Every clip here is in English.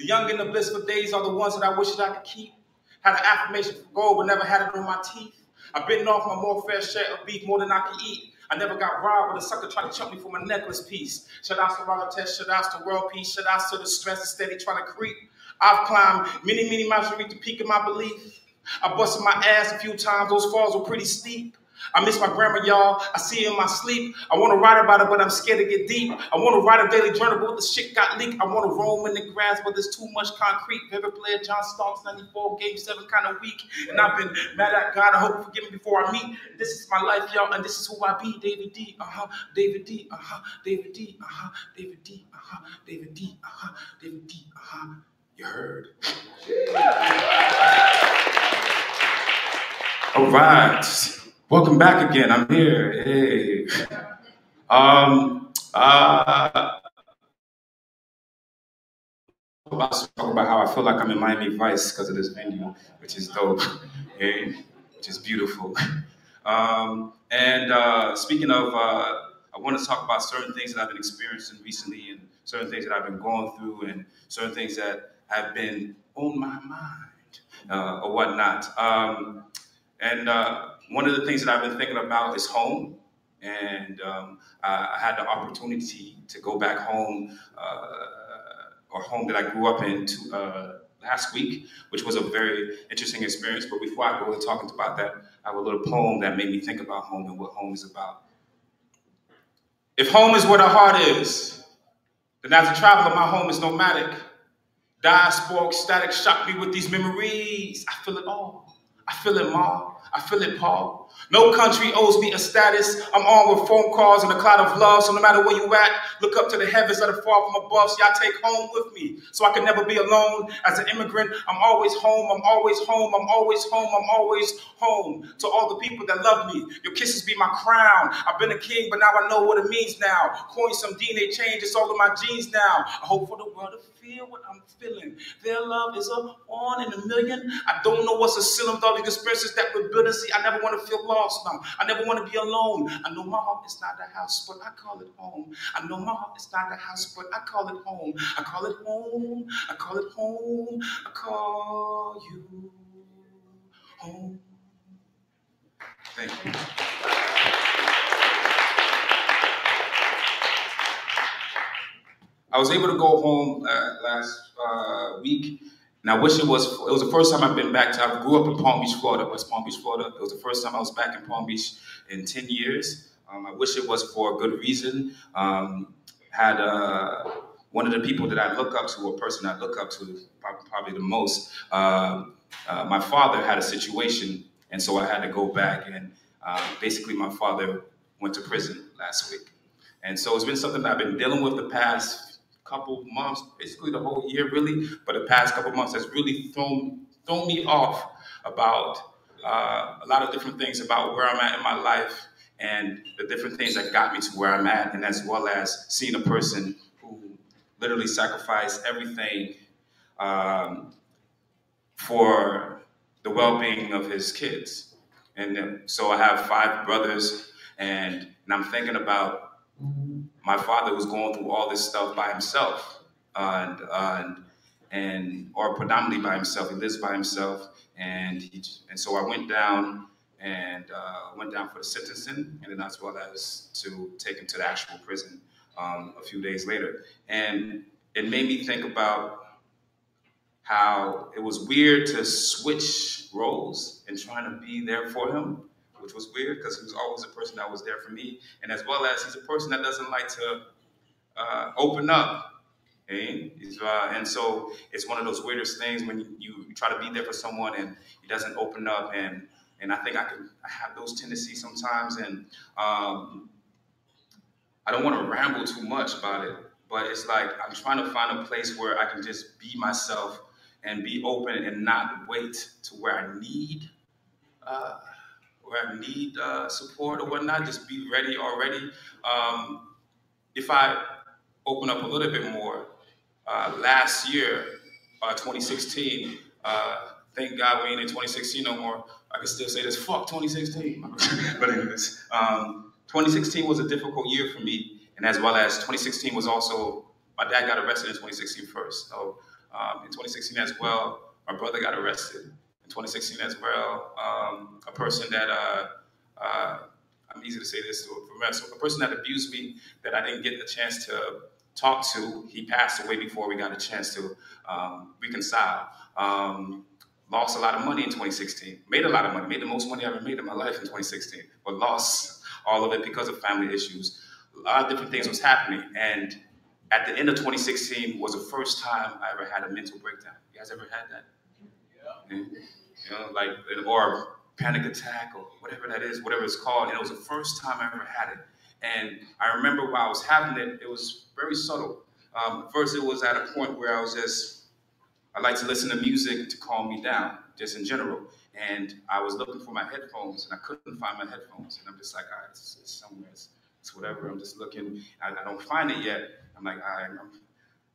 The young and the blissful days are the ones that I wish that I could keep. Had an affirmation for gold, but never had it on my teeth. I've bitten off my more fair share of beef, more than I could eat. I never got robbed, but a sucker tried to chump me for my necklace piece. Shout out to Rolotest, shout out to World Peace, shout out to the stress that's steady trying to creep. I've climbed many, many mountains to reach the peak of my belief. I busted my ass a few times, those falls were pretty steep. I miss my grandma, y'all. I see her in my sleep. I want to write about it, but I'm scared to get deep. I want to write a daily journal, but the shit got leaked. I want to roam in the grass, but there's too much concrete. Favorite player, John Starks, 94, Game 7, kind of weak. And I've been mad at God. I hope you forgive me before I meet. This is my life, y'all, and this is who I be. David D, David D, David D, David D, David D, David D, You heard? All right. Welcome back again. I'm here. Hey. I'll talk about how I feel like I'm in Miami Vice because of this venue, which is dope, hey, which is beautiful. Speaking of, I want to talk about certain things that I've been experiencing recently and certain things that I've been going through and certain things that have been on my mind or whatnot. One of the things that I've been thinking about is home. And I had the opportunity to go back home, or home that I grew up in last week, which was a very interesting experience. But before I go into talking about that, I have a little poem that made me think about home and what home is about. If home is where the heart is, then as a traveler, my home is nomadic. Diasporic static shock me with these memories. I feel it all. I feel it, Ma. I feel it, Paul. No country owes me a status. I'm on with phone calls and a cloud of love. So no matter where you at, look up to the heavens that are far from above. See, I take home with me, so I can never be alone. As an immigrant, I'm always home. I'm always home. I'm always home. I'm always home. To all the people that love me, your kisses be my crown. I've been a king, but now I know what it means now. Coin some DNA change. It's all in my genes now. I hope for the world to feel what I'm feeling. Their love is a 1 in a million. I don't know what's a ceiling with all these experiences that we're building. See, I never want to feel lost now. I never want to be alone. I know my heart is not the house, but I call it home. I know my heart is not the house, but I call it home. I call it home. I call it home. I call you home. Thank you. I was able to go home last week, and I wish it was the first time I've been back to, I grew up in Palm Beach, Florida, West Palm Beach, Florida. It was the first time I was back in Palm Beach in 10 years. I wish it was for a good reason. Had one of the people that I look up to, or person I look up to probably the most, my father had a situation, and so I had to go back, and basically my father went to prison last week. And so it's been something that I've been dealing with the past couple months, basically the whole year really, but the past couple months has really thrown me off about a lot of different things about where I'm at in my life and the different things that got me to where I'm at, and as well as seeing a person who literally sacrificed everything for the well-being of his kids. And so I have 5 brothers, and I'm thinking about my father was going through all this stuff by himself, or predominantly by himself. He lives by himself, and so I went down for the sentencing, and then as well as to take him to the actual prison a few days later. And it made me think about how it was weird to switch roles and trying to be there for him, which was weird because he was always a person that was there for me. And as well as he's a person that doesn't like to open up. Okay? And so it's one of those weirdest things when you try to be there for someone and he doesn't open up. And I think I have those tendencies sometimes. And I don't want to ramble too much about it, but it's like I'm trying to find a place where I can just be myself and be open and not wait to where I need support or whatnot, just be ready already. If I open up a little bit more, last year, 2016, thank God we ain't in 2016 no more. I can still say this, fuck 2016. But anyways, 2016 was a difficult year for me, and as well as 2016 was also, my dad got arrested in 2016 first. So In 2016 as well, my brother got arrested. In 2016 as well, a person that, I'm easy to say this, a person that abused me that I didn't get a chance to talk to, he passed away before we got a chance to reconcile. Lost a lot of money in 2016. Made a lot of money. Made the most money I ever made in my life in 2016. But lost all of it because of family issues. A lot of different things was happening. And at the end of 2016 was the first time I ever had a mental breakdown. You guys ever had that? Yeah. You know, like, or panic attack or whatever that is, whatever it's called. And it was the first time I ever had it. And I remember while I was having it, it was very subtle. First, it was at a point where I was just, I like to listen to music to calm me down, just in general. And I was looking for my headphones, and I couldn't find my headphones. And I'm just like, all right, it's somewhere, it's whatever. I'm just looking. I don't find it yet. I'm like, all right.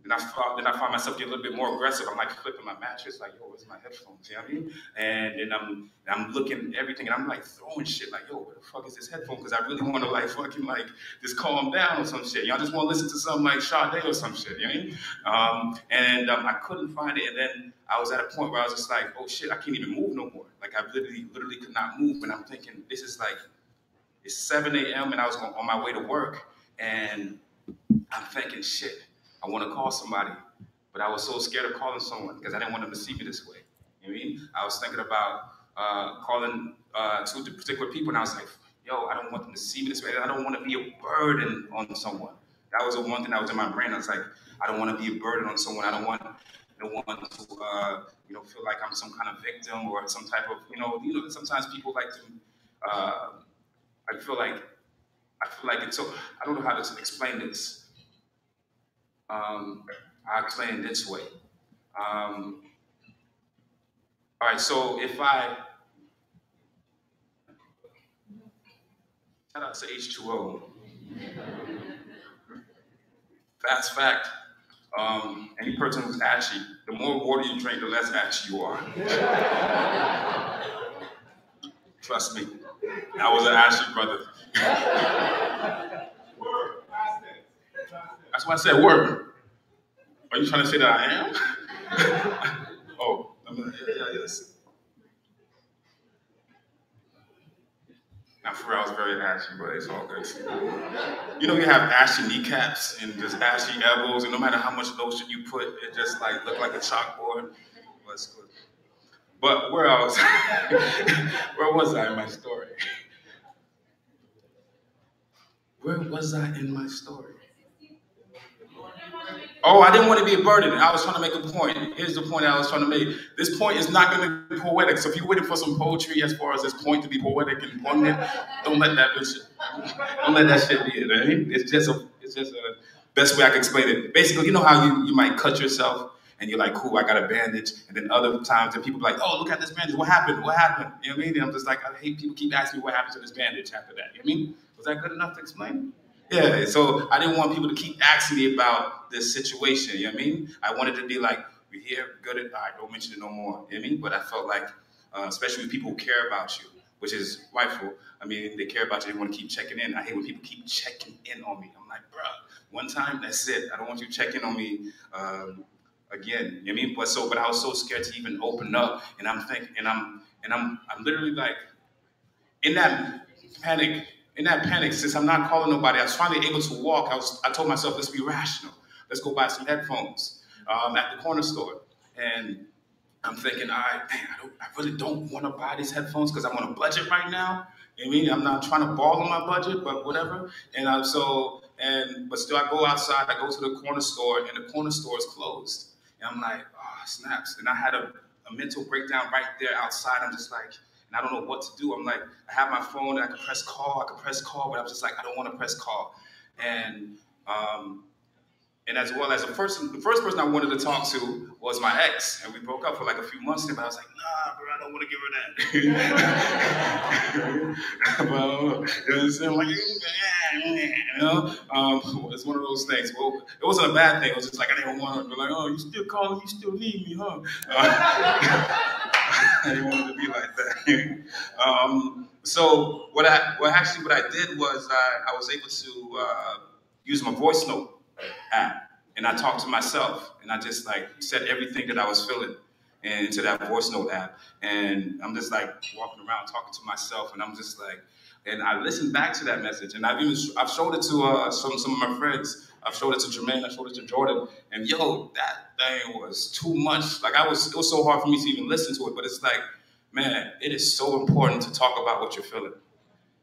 Then I find myself getting a little bit more aggressive. I'm like flipping my mattress, like, yo, where's my headphones? You know what I mean? And then I'm looking at everything, and I'm like throwing shit, like, yo, where the fuck is this headphone? Because I really want to like fucking like just calm down or some shit. Y'all just want to listen to something like Sade or some shit. You know what I mean? I couldn't find it, and then I was at a point where I was just like, oh shit, I can't even move no more. Like I literally could not move, and I'm thinking, this is like, it's 7 a.m. and I was on my way to work, and I'm thinking, shit. I want to call somebody, but I was so scared of calling someone because I didn't want them to see me this way. You know what I mean? I was thinking about calling two particular people, and I was like, yo, I don't want them to see me this way. I don't want to be a burden on someone. That was the one thing that was in my brain. I was like, I don't want to be a burden on someone. I don't want to feel like I'm some kind of victim or some type of, sometimes people like to, I feel like it's so, I don't know how to explain this. I'll explain it this way. All right, so if shout out to H2O. Fast fact, any person who's ashy, the more water you drink, the less ashy you are. Trust me, I was an ashy brother. That's why I said word. Are you trying to say that I am? Oh, yes. Now, for real, I was very ashy, but it's all good. You know, you have ashy kneecaps and just ashy elbows, and no matter how much lotion you put, it just like look like a chalkboard. But it's good. But where was I in my story? Where was I in my story? Oh, I didn't want to be a burden. I was trying to make a point. Here's the point I was trying to make. This point is not going to be poetic. So if you're waiting for some poetry as far as this point to be poetic and poignant, don't let that shit be it. Right? It's just a best way I can explain it. Basically, you know how you might cut yourself and you're like, cool, I got a bandage. And then other times, and people be like, oh, look at this bandage. What happened? What happened? You know what I mean? And I'm just like, I hate people keep asking me what happened to this bandage after that. You know what I mean? Was that good enough to explain? Yeah, so I didn't want people to keep asking me about this situation, you know what I mean? I wanted to be like, we're here, good at, all right, don't mention it no more, you know what I mean? But I felt like, especially with people who care about you, which is rightful, I mean, they care about you, they want to keep checking in. I hate when people keep checking in on me. I'm like, bro, one time, that's it. I don't want you checking on me again, you know what I mean? But I was so scared to even open up, and I'm thinking, and I'm literally like, in that panic, since I'm not calling nobody, I was finally able to walk. I told myself, let's be rational. Let's go buy some headphones at the corner store. And I'm thinking, all right, dang, I really don't want to buy these headphones because I'm on a budget right now. You know what I mean? I'm not trying to ball on my budget, but whatever. But still I go outside, I go to the corner store, and the corner store is closed. And I'm like, oh, snaps. And I had a mental breakdown right there outside. I'm just like, and I don't know what to do. I'm like, I have my phone, and I can press call, but I'm just like, I don't want to press call. And as well as the first person I wanted to talk to was my ex, and we broke up for like a few months, but I was like, nah, bro, I don't want to give her that. Well, you know what I'm saying? Like, it's one of those things. Well, it wasn't a bad thing. It was just like I didn't want to be like, oh, you still calling, you still need me, huh? I didn't want it to be like that. So what I did was I was able to use my voice note app. And I talked to myself, and I just like said everything that I was feeling into that voice note app. And I'm just like walking around talking to myself, and I'm just like, and I listened back to that message, and I've showed it to some of my friends. I've showed it to Jermaine, I showed it to Jordon, and yo, that thing was too much. Like it was so hard for me to even listen to it. But it's like, man, it is so important to talk about what you're feeling.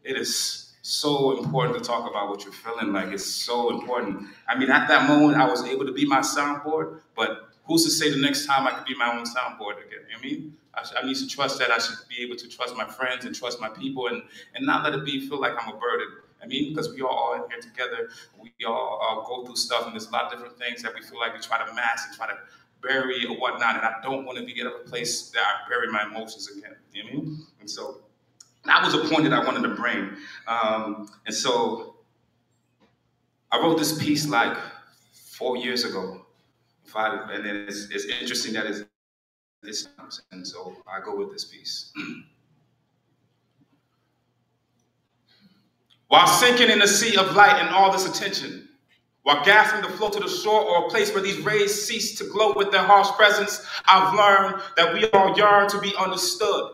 It is so important to talk about what you're feeling. Like, it's so important. I mean, at that moment, I was able to be my soundboard, but who's to say the next time I could be my own soundboard again? You know what I mean? I need to trust that. I should be able to trust my friends and trust my people, and not let it feel like I'm a burden. I mean, because we are all in here together. We all go through stuff, and there's a lot of different things that we feel like we try to mask and try to bury or whatnot, and I don't want to be at a place that I bury my emotions again. You know what I mean? And so that was a point that I wanted to bring. And so I wrote this piece like 4 years ago. And then it's interesting that it's and so I go with this piece. While sinking in the sea of light and all this attention, while gasping to float to the shore or a place where these rays cease to glow with their harsh presence, I've learned that we all yearn to be understood.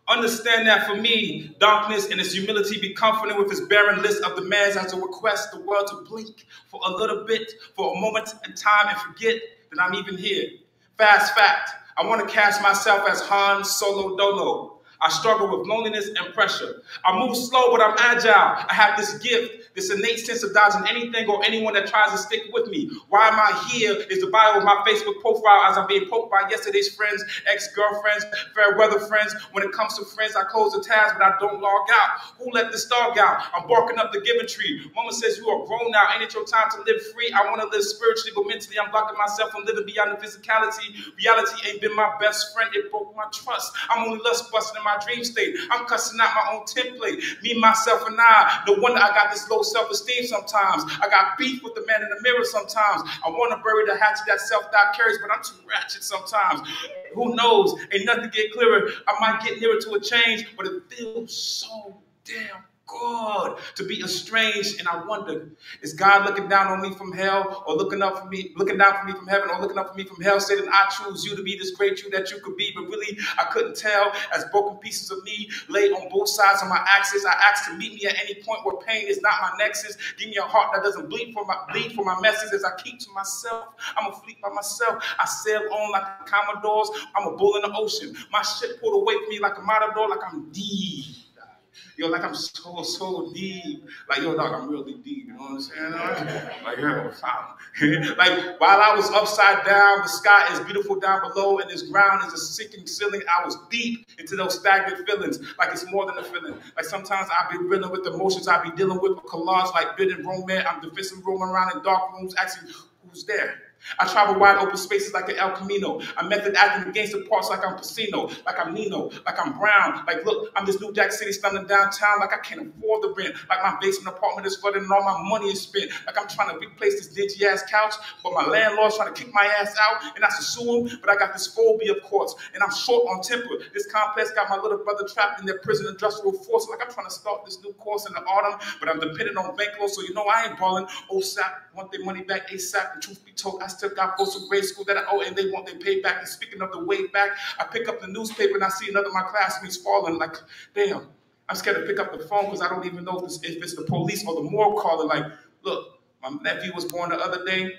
Understand that for me, darkness and its humility be comforted with its barren list of demands as a request the world to blink for a little bit, for a moment in time, and forget that I'm even here. Fast fact, I want to cast myself as Han Solo Dolo. I struggle with loneliness and pressure. I move slow, but I'm agile. I have this gift, this innate sense of dodging anything or anyone that tries to stick with me. Why am I here is the bio of my Facebook profile as I'm being poked by yesterday's friends, ex-girlfriends, fair weather friends. When it comes to friends, I close the tabs, but I don't log out. Who let this dog out? I'm barking up the giving tree. Mama says you are grown now. Ain't it your time to live free? I want to live spiritually, but mentally I'm blocking myself from living beyond the physicality. Reality ain't been my best friend. It broke my trust. I'm only lust busting in my dream state. I'm cussing out my own template. Me, myself, and I. No wonder I got this low self-esteem sometimes. I got beef with the man in the mirror sometimes. I want to bury the hatchet that self-doubt carries, but I'm too ratchet sometimes. Who knows? Ain't nothing get clearer. I might get nearer to a change, but it feels so damn good to be estranged. And I wonder, is God looking down on me from hell, or looking down for me from heaven, or looking up for me from hell, saying, I choose you to be this great you that you could be? But really, I couldn't tell, as broken pieces of me lay on both sides of my axis. I asked to meet me at any point where pain is not my nexus. Give me a heart that doesn't bleed for my message as I keep to myself. I'm a fleet by myself. I sail on like Commodores. I'm a bull in the ocean. My shit pulled away from me like a matador, like I'm deep. Yo, like I'm so deep. Like, yo, dog, I'm really deep. You know what I'm saying? Like, yo, like, while I was upside down, the sky is beautiful down below, and this ground is a sinking ceiling. I was deep into those stagnant feelings. Like, it's more than a feeling. Like, sometimes I be dealing with emotions I be dealing with collage, like bit and romance. I'm defensive roaming around in dark rooms, asking who's there. I travel wide open spaces like an El Camino. I'm method acting against the parts like I'm Pacino, like I'm Nino, like I'm Brown. Like, look, I'm this New Jack City stunning downtown like I can't afford the rent. Like my basement apartment is flooded and all my money is spent. Like I'm trying to replace this dingy-ass couch, but my landlord's trying to kick my ass out, and I should sue him, but I got this phobia of courts, and I'm short on temper. This complex got my little brother trapped in their prison industrial force. Like I'm trying to start this new course in the autumn, but I'm dependent on bank loans, so you know I ain't balling. Oh, sap, want their money back ASAP, and truth be told, I still got folks from grade school that I owe, and they want their pay back. And speaking of the way back, I pick up the newspaper and I see another of my classmates falling. Like, damn, I'm scared to pick up the phone because I don't even know if it's the police or the morgue calling. Like, look, my nephew was born the other day,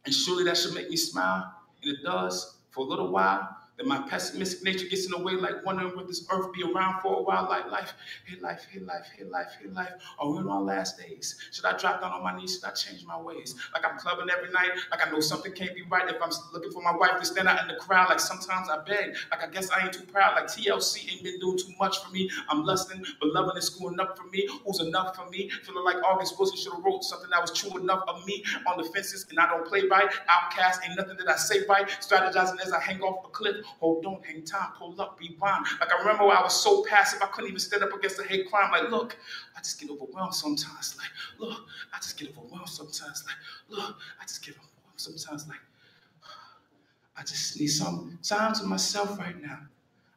and surely that should make me smile, and it does for a little while. Then my pessimistic nature gets in the way, like wondering will this earth be around for a while, like life, hey life, hey life, hey life, hey life. Are we in our last days? Should I drop down on my knees? Should I change my ways? Like I'm clubbing every night, like I know something can't be right if I'm looking for my wife to stand out in the crowd. Like sometimes I beg, like I guess I ain't too proud. Like TLC ain't been doing too much for me. I'm lusting, but loving is cool enough for me. Who's enough for me? Feeling like August Wilson should have wrote something that was true enough of me. On the fences, and I don't play right. Outcast, ain't nothing that I say right. Strategizing as I hang off a cliff. Hold on, hang time, pull up, rewind. Like I remember I was so passive, I couldn't even stand up against the hate crime. Like, look, I just get overwhelmed sometimes. Like, look, I just get overwhelmed sometimes. Like, look, I just get overwhelmed sometimes. Like, I just need some time to myself right now.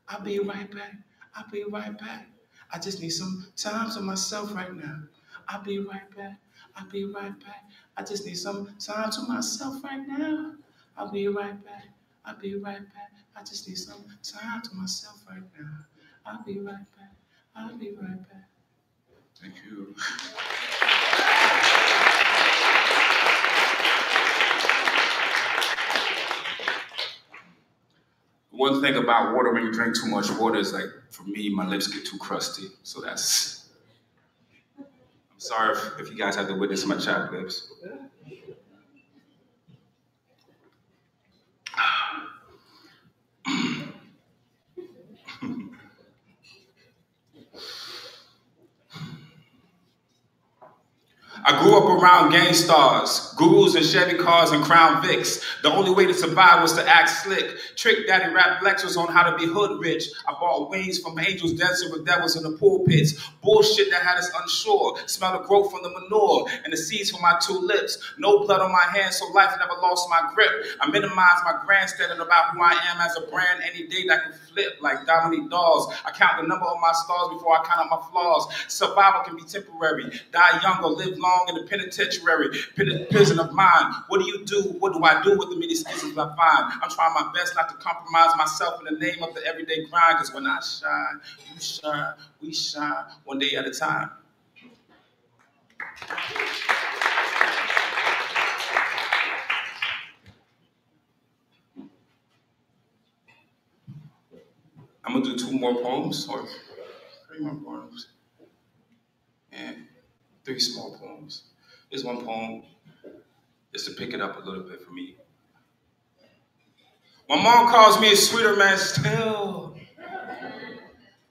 I'll be right back. I'll be right back. I just need some time to myself right now. I'll be right back. I'll be right back. I just need some time to myself right now. I'll be right back. I'll be right back. I just need some time to myself right now. I'll be right back. I'll be right back. Thank you. One thing about water, when you drink too much water, is like, for me, my lips get too crusty. So that's, I'm sorry if you guys have to witness my chapped lips. I grew up around gang stars, gurus and Chevy cars and Crown Vics. The only way to survive was to act slick. Trick Daddy rap lectures on how to be hood rich. I bought wings from angels dancing with devils in the pulpits. Bullshit that had us unsure. Smell the growth from the manure and the seeds from my 2 lips. No blood on my hands, so life never lost my grip. I minimize my grandstanding about who I am as a brand any day that can flip like Dominique Dawes. I count the number of my stars before I count out my flaws. Survival can be temporary. Die young or live long in the penitentiary, prison of mind. What do you do? What do I do with the many schisms I find? I'm trying my best not to compromise myself in the name of the everyday grind, because when I shine, you shine, we shine, one day at a time. I'm gonna do 2 more poems, or 3 more poems, and 3 small poems. This one poem is to pick it up a little bit for me. My mom calls me a sweeter man still.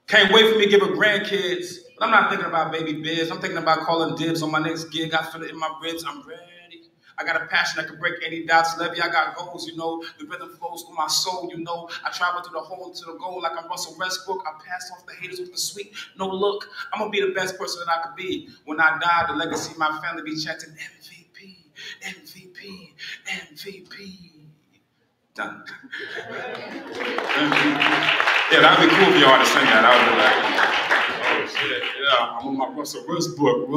Can't wait for me to give her grandkids. But I'm not thinking about baby biz. I'm thinking about calling dibs on my next gig. I feel it in my ribs. I'm ready. I got a passion that can break any doubts. Levy, I got goals, you know. The rhythm flows through my soul, you know. I travel through the hole to the goal like I'm Russell Westbrook. I pass off the haters with the sweet no look. I'm going to be the best person that I could be. When I die, the legacy of my family be chanting MVP, MVP, MVP. Done. Yeah, that'd be cool if y'all to sing that. I would be like, oh shit, yeah, I'm on my Russell Westbrook.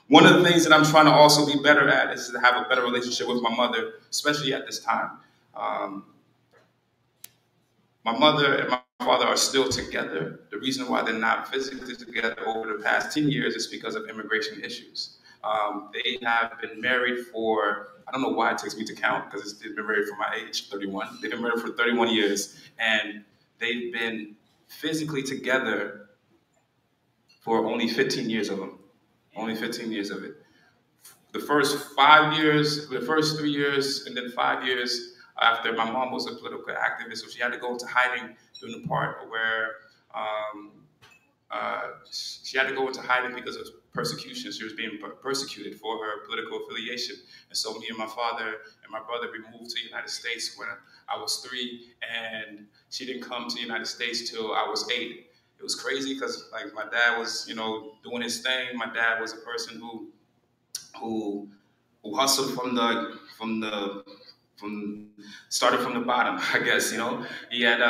One of the things that I'm trying to also be better at is to have a better relationship with my mother, especially at this time. My mother and my father are still together. The reason why they're not physically together over the past 10 years is because of immigration issues. They have been married for, I don't know why it takes me to count, because they've been married for my age, 31. They've been married for 31 years, and they've been physically together for only 15 years of them. Only 15 years of it. The first 5 years, the first 3 years, and then 5 years after, my mom was a political activist, so she had to go into hiding during the part where she had to go into hiding because of persecution. She was being persecuted for her political affiliation. And so me and my father and my brother, we moved to the United States when I was 3, and she didn't come to the United States till I was 8. It was crazy because like my dad was, you know, doing his thing. My dad was a person who hustled started from the bottom, I guess, you know. He had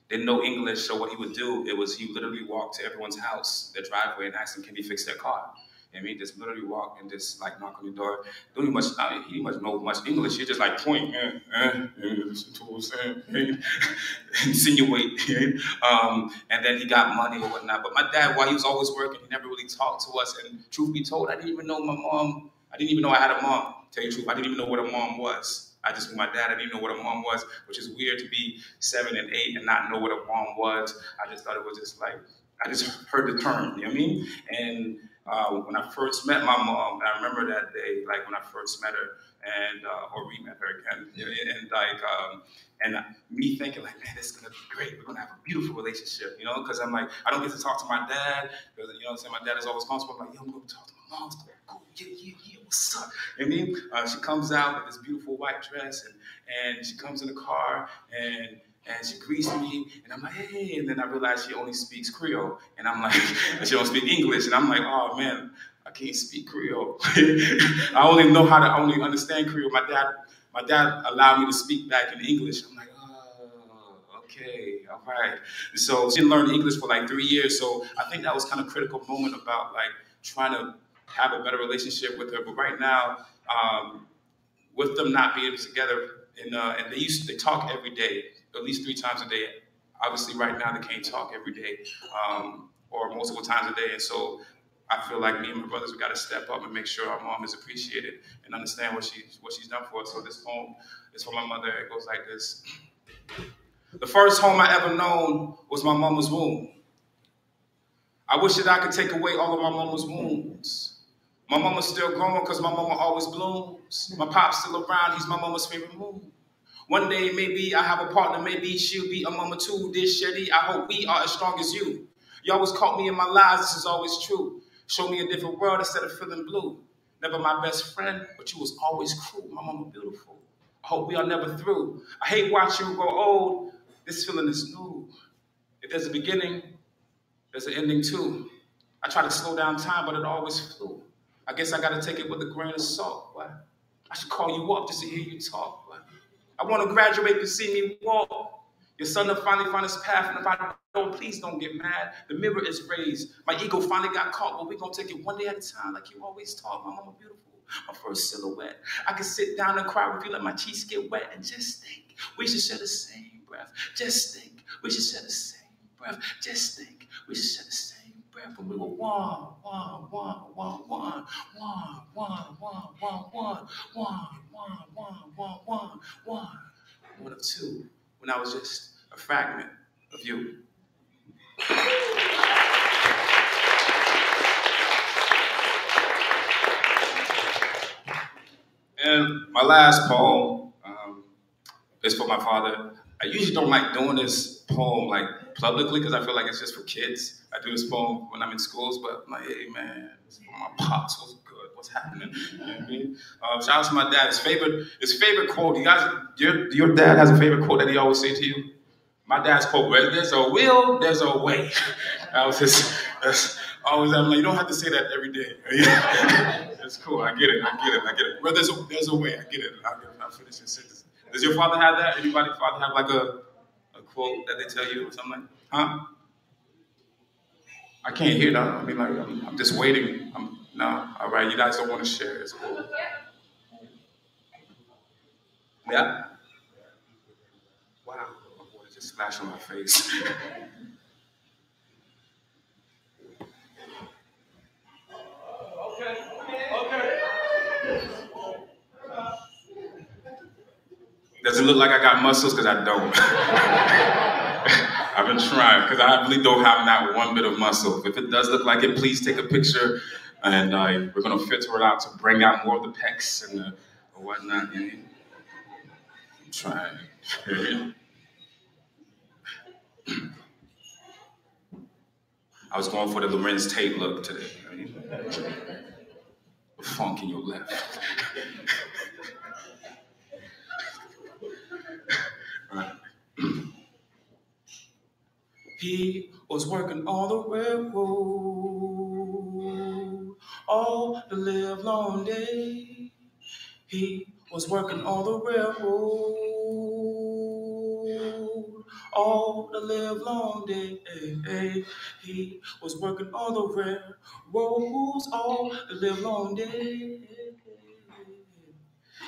didn't know English, so what he would do, he would literally walk to everyone's house, their driveway, and ask them, can he fix their car? And he just literally walk and just like knock on the door. Don't even he didn't know much English. He just like point, insinuate, and then he got money or whatnot. But my dad, while he was always working, he never really talked to us. And truth be told, I didn't even know my mom. I didn't even know I had a mom. Tell you the truth, I didn't even know what a mom was. I just knew my dad. I didn't even know what a mom was, which is weird to be 7 and 8 and not know what a mom was. I just thought it was just like, I just heard the term, you know what I mean? And when I first met my mom, I remember that day, like when I first met her, and or we met her again, and like, and me thinking like, man, this is gonna be great. We're gonna have a beautiful relationship, you know? Because I'm like, I don't get to talk to my dad, because you know what I'm saying? My dad is always comfortable. I'm like, yo, I'm gonna talk to my mom. Cool, yeah, what's up? You know what I mean? She comes out with this beautiful white dress, and she comes in the car, and she greets me, and I'm like, hey, and then I realize she only speaks Creole, and I'm like, and she don't speak English, and I'm like, oh man, I can't speak Creole. I only understand Creole. My dad allowed me to speak back in English. I'm like, oh, okay, all right. So she didn't learn English for like 3 years. So I think that was kind of a critical moment about like trying to have a better relationship with her. But right now, with them not being together, and they talk every day, at least 3 times a day. Obviously, right now they can't talk every day, or multiple times a day, and so I feel like me and my brothers, we got to step up and make sure our mom is appreciated and understand what she's done for us. So this poem is for my mother. It goes like this: The first home I ever known was my mama's womb. I wish that I could take away all of my mama's wounds. My mama's still growing because my mama always blooms. My pop's still around, he's my mama's favorite moon. One day, maybe I have a partner, maybe she'll be a mama too. Dear Shetty, I hope we are as strong as you. You always caught me in my lies, this is always true. Show me a different world instead of feeling blue. Never my best friend, but you was always cool. My mama beautiful. I hope we are never through. I hate watching you grow old. This feeling is new. If there's a beginning, there's an ending too. I try to slow down time, but it always flew. I guess I gotta take it with a grain of salt. What? I should call you up just to hear you talk. What? I wanna graduate to see me walk. Your son will finally find his path, and if I don't, please don't get mad. The mirror is raised. My ego finally got caught, but we gonna take it one day at a time, like you always taught. My mama beautiful, my first silhouette. I can sit down and cry with you, let my cheeks get wet, and just think we should share the same breath. Just think we should share the same breath. Just think we should share the same breath when we were one. One of two, when I was just a fragment of you. And my last poem is for my father. I usually don't like doing this poem like publicly because I feel like it's just for kids. I do this poem when I'm in schools, but I'm like, hey man, this is for my pops. What's good? What's happening? You know what I mean? Shout out to my dad. His favorite quote. You guys, your dad has a favorite quote that he always say to you? My dad's quote: "Where there's a will, there's a way." That was his. Always, I'm like, you don't have to say that every day. It's cool. I get it. Where there's a way. I get it. I'll finish this sentence. Does your father have that? Anybody father have like a quote that they tell you or something like, huh? I can't hear that. I mean, like, I'm just waiting. No, all right, you guys don't want to share. It's cool. Yeah? Wow, my water just splashed on my face. Okay. Does it look like I got muscles? Because I don't. I've been trying, because I really don't have not one bit of muscle. If it does look like it, please take a picture, and we're going to filter it out to bring out more of the pecs and the whatnot. I'm trying. I was going for the Lorenz Tate look today. The funk in your left. Right. He was working on the railroad all the live long day. He was working on the railroad all the live long day. He was working on the railroads all the live long day.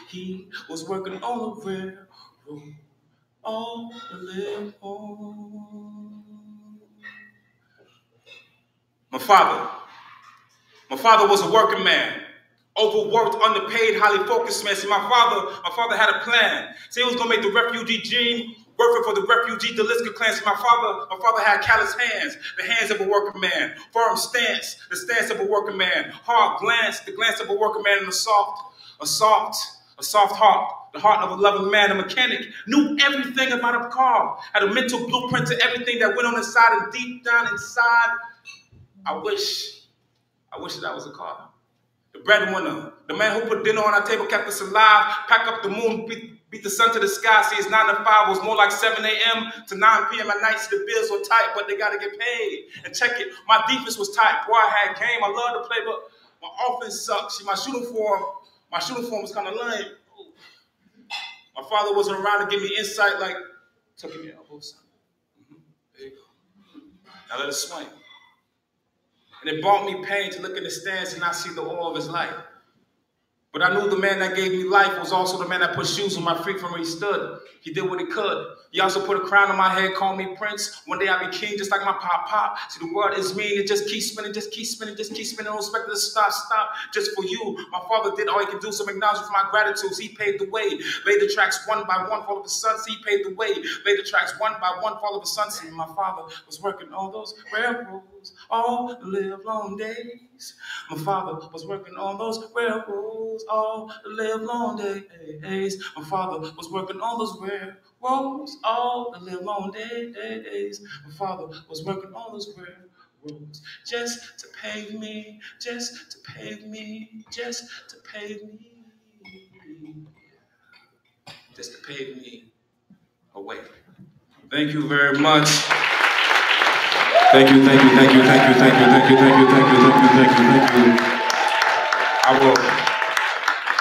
He was working on the railroad all the live long. My father was a working man. Overworked, underpaid, highly focused man. See, my father had a plan. See, he was gonna make the refugee dream working for the refugee Delisca clan. See, my father had callous hands, the hands of a working man. Firm stance, the stance of a working man. Hard glance, the glance of a working man. And a soft heart, the heart of a loving man. A mechanic knew everything about a car, had a mental blueprint to everything that went on inside, and deep down inside, I wish that I was a car. The breadwinner, the man who put dinner on our table, kept us alive, pack up the moon, beat the sun to the sky. See, it's 9 to 5, was more like 7 a.m. to 9 p.m. at night. See, the bills were tight, but they got to get paid. And check it, my defense was tight. Boy, I had game. I love to play, but my offense sucked. See, my shooting form was kind of lame. My father wasn't around to give me insight like, tucking your elbows, son. I let it swing. And it brought me pain to look in the stands and not see the all of his light. But I knew the man that gave me life was also the man that put shoes on my feet from where he stood. He did what he could. He also put a crown on my head, called me Prince. One day I'll be king just like my pop. See, the world is mean. It just keeps spinning, just keeps spinning, just keeps spinning. Don't expect it to stop, just for you. My father did all he could do, so acknowledge for my gratitude. He paved the way. Laid the tracks one by one, follow the sun. He paved the way. Laid the tracks one by one, follow the sun. See, my father was working all those railroads all the live long days. My father was working on those railroads all the live long days. My father was working on those railroads all the live long days. My father was working on those railroads just to pave me, just to pave me, just to pave me, just to pave me away. Thank you very much. Thank you.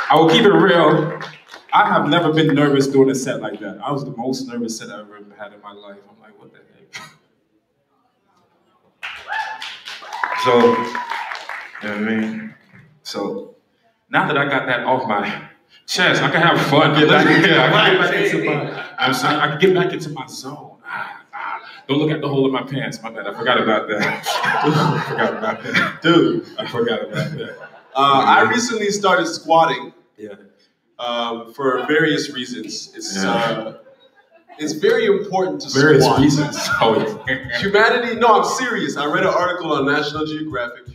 I will keep it real. I have never been nervous doing a set like that. I was the most nervous set I've ever had in my life. I'm like, what the heck? So, you know what I mean? So, now that I got that off my chest, I can have fun. I can get back into my zone. Don't look at the hole in my pants. My bad. I forgot about that. Dude, I forgot about that. I recently started squatting. Yeah. For various reasons. It's very important to various squat. Reasons. Humanity, no, I'm serious. I read an article on National Geographic.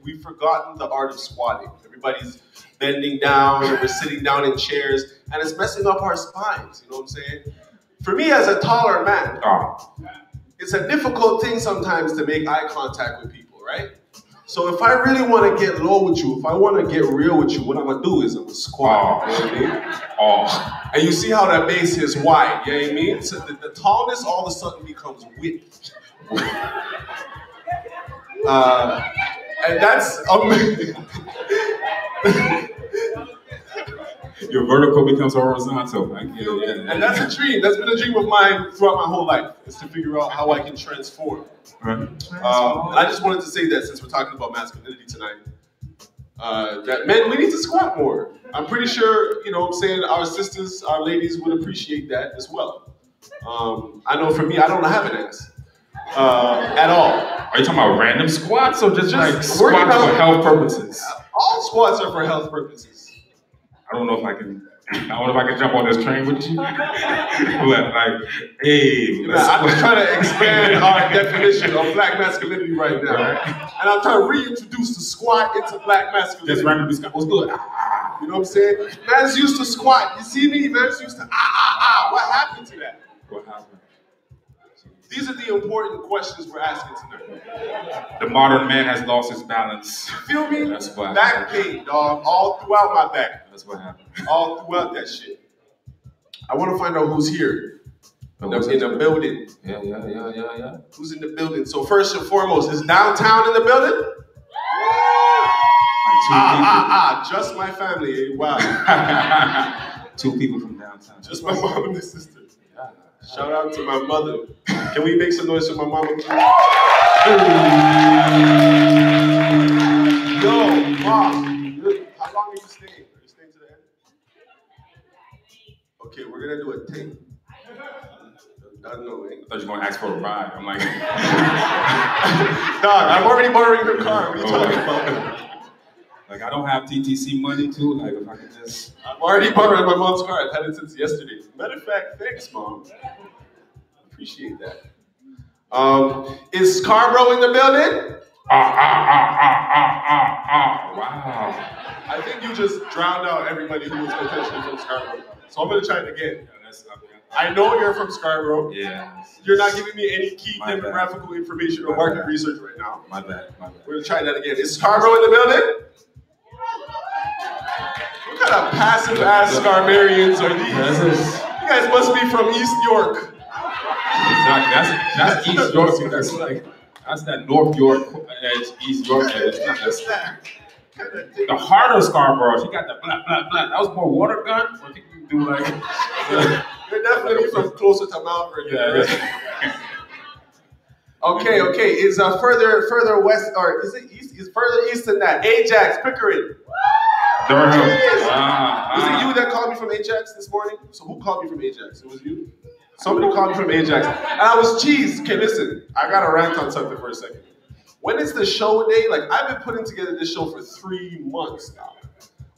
We've forgotten the art of squatting. Everybody's bending down and we're sitting down in chairs and it's messing up our spines. You know what I'm saying? For me as a taller man, it's a difficult thing sometimes to make eye contact with people, right? So if I really want to get low with you, if I want to get real with you, what I'm going to do is I'm going to squat. You know what I mean? And you see how that base is wide, you know what I mean? So the tallness all of a sudden becomes width. And that's amazing. Your vertical becomes horizontal. I get it. Yeah. And that's a dream. That's been a dream of mine throughout my whole life, is to figure out how I can transform. Right. And I just wanted to say that since we're talking about masculinity tonight, that men, we need to squat more. I'm pretty sure, you know what I'm saying, our sisters, our ladies would appreciate that as well. I know for me, I don't have an ass at all. Are you talking about random squats or just like squats for health purposes? All squats are for health purposes. I don't know if I can jump on this train with you. Like, hey. I'm just trying to expand our definition of black masculinity right now. Right. And I'm trying to reintroduce the squat into black masculinity. Just randomly squat. What's good? You know what I'm saying? Man's used to squat. You see me? Man's used to What happened to that? What happened? These are the important questions we're asking tonight. The modern man has lost his balance. You feel me? That's what back pain, dog, all throughout my back. That's what happened. All throughout that shit. I want to find out who's here in the building. Yeah. Who's in the building? So first and foremost, is downtown in the building? Just my family. Wow. 2 people from downtown. Just my mom and my sister. Shout out to my mother. Can we make some noise for my mama? Yo, Mom. How long are you staying? Are you staying to the end? Okay, we're gonna do a tape. I don't know, I thought you were gonna ask for a ride. I'm like, dog, I'm already borrowing her car. What are you talking about? Like, I don't have TTC money too. Like, if I could just. I'm already borrowing my mom's car. I've had it since yesterday. Matter of fact, thanks, Mom. Appreciate that. Is Scarborough in the building? Wow. I think you just drowned out everybody who was potentially from Scarborough. So I'm gonna try it again. I know you're from Scarborough. Yeah. You're not giving me any key demographical information or market research right now. My bad. We're gonna try that again. Is Scarborough in the building? What kind of passive ass Scarbarians are these? You guys must be from East York. Exactly. That's East York. That's that North York edge, East York edge. That's the harder Scarborough. She got the blah blah blah. That was more water gun. I think you do like. You're definitely from closer to Malvern. Yeah. Okay, okay. Is further west, or is it east? Is further east than that? Ajax, Pickering. Durham. Was it you that called me from Ajax this morning? So who called me from Ajax? It was you? Somebody called me from Ajax. And I was cheesed. Okay, listen. I got to rant on something for a second. When is the show day? Like, I've been putting together this show for 3 months now.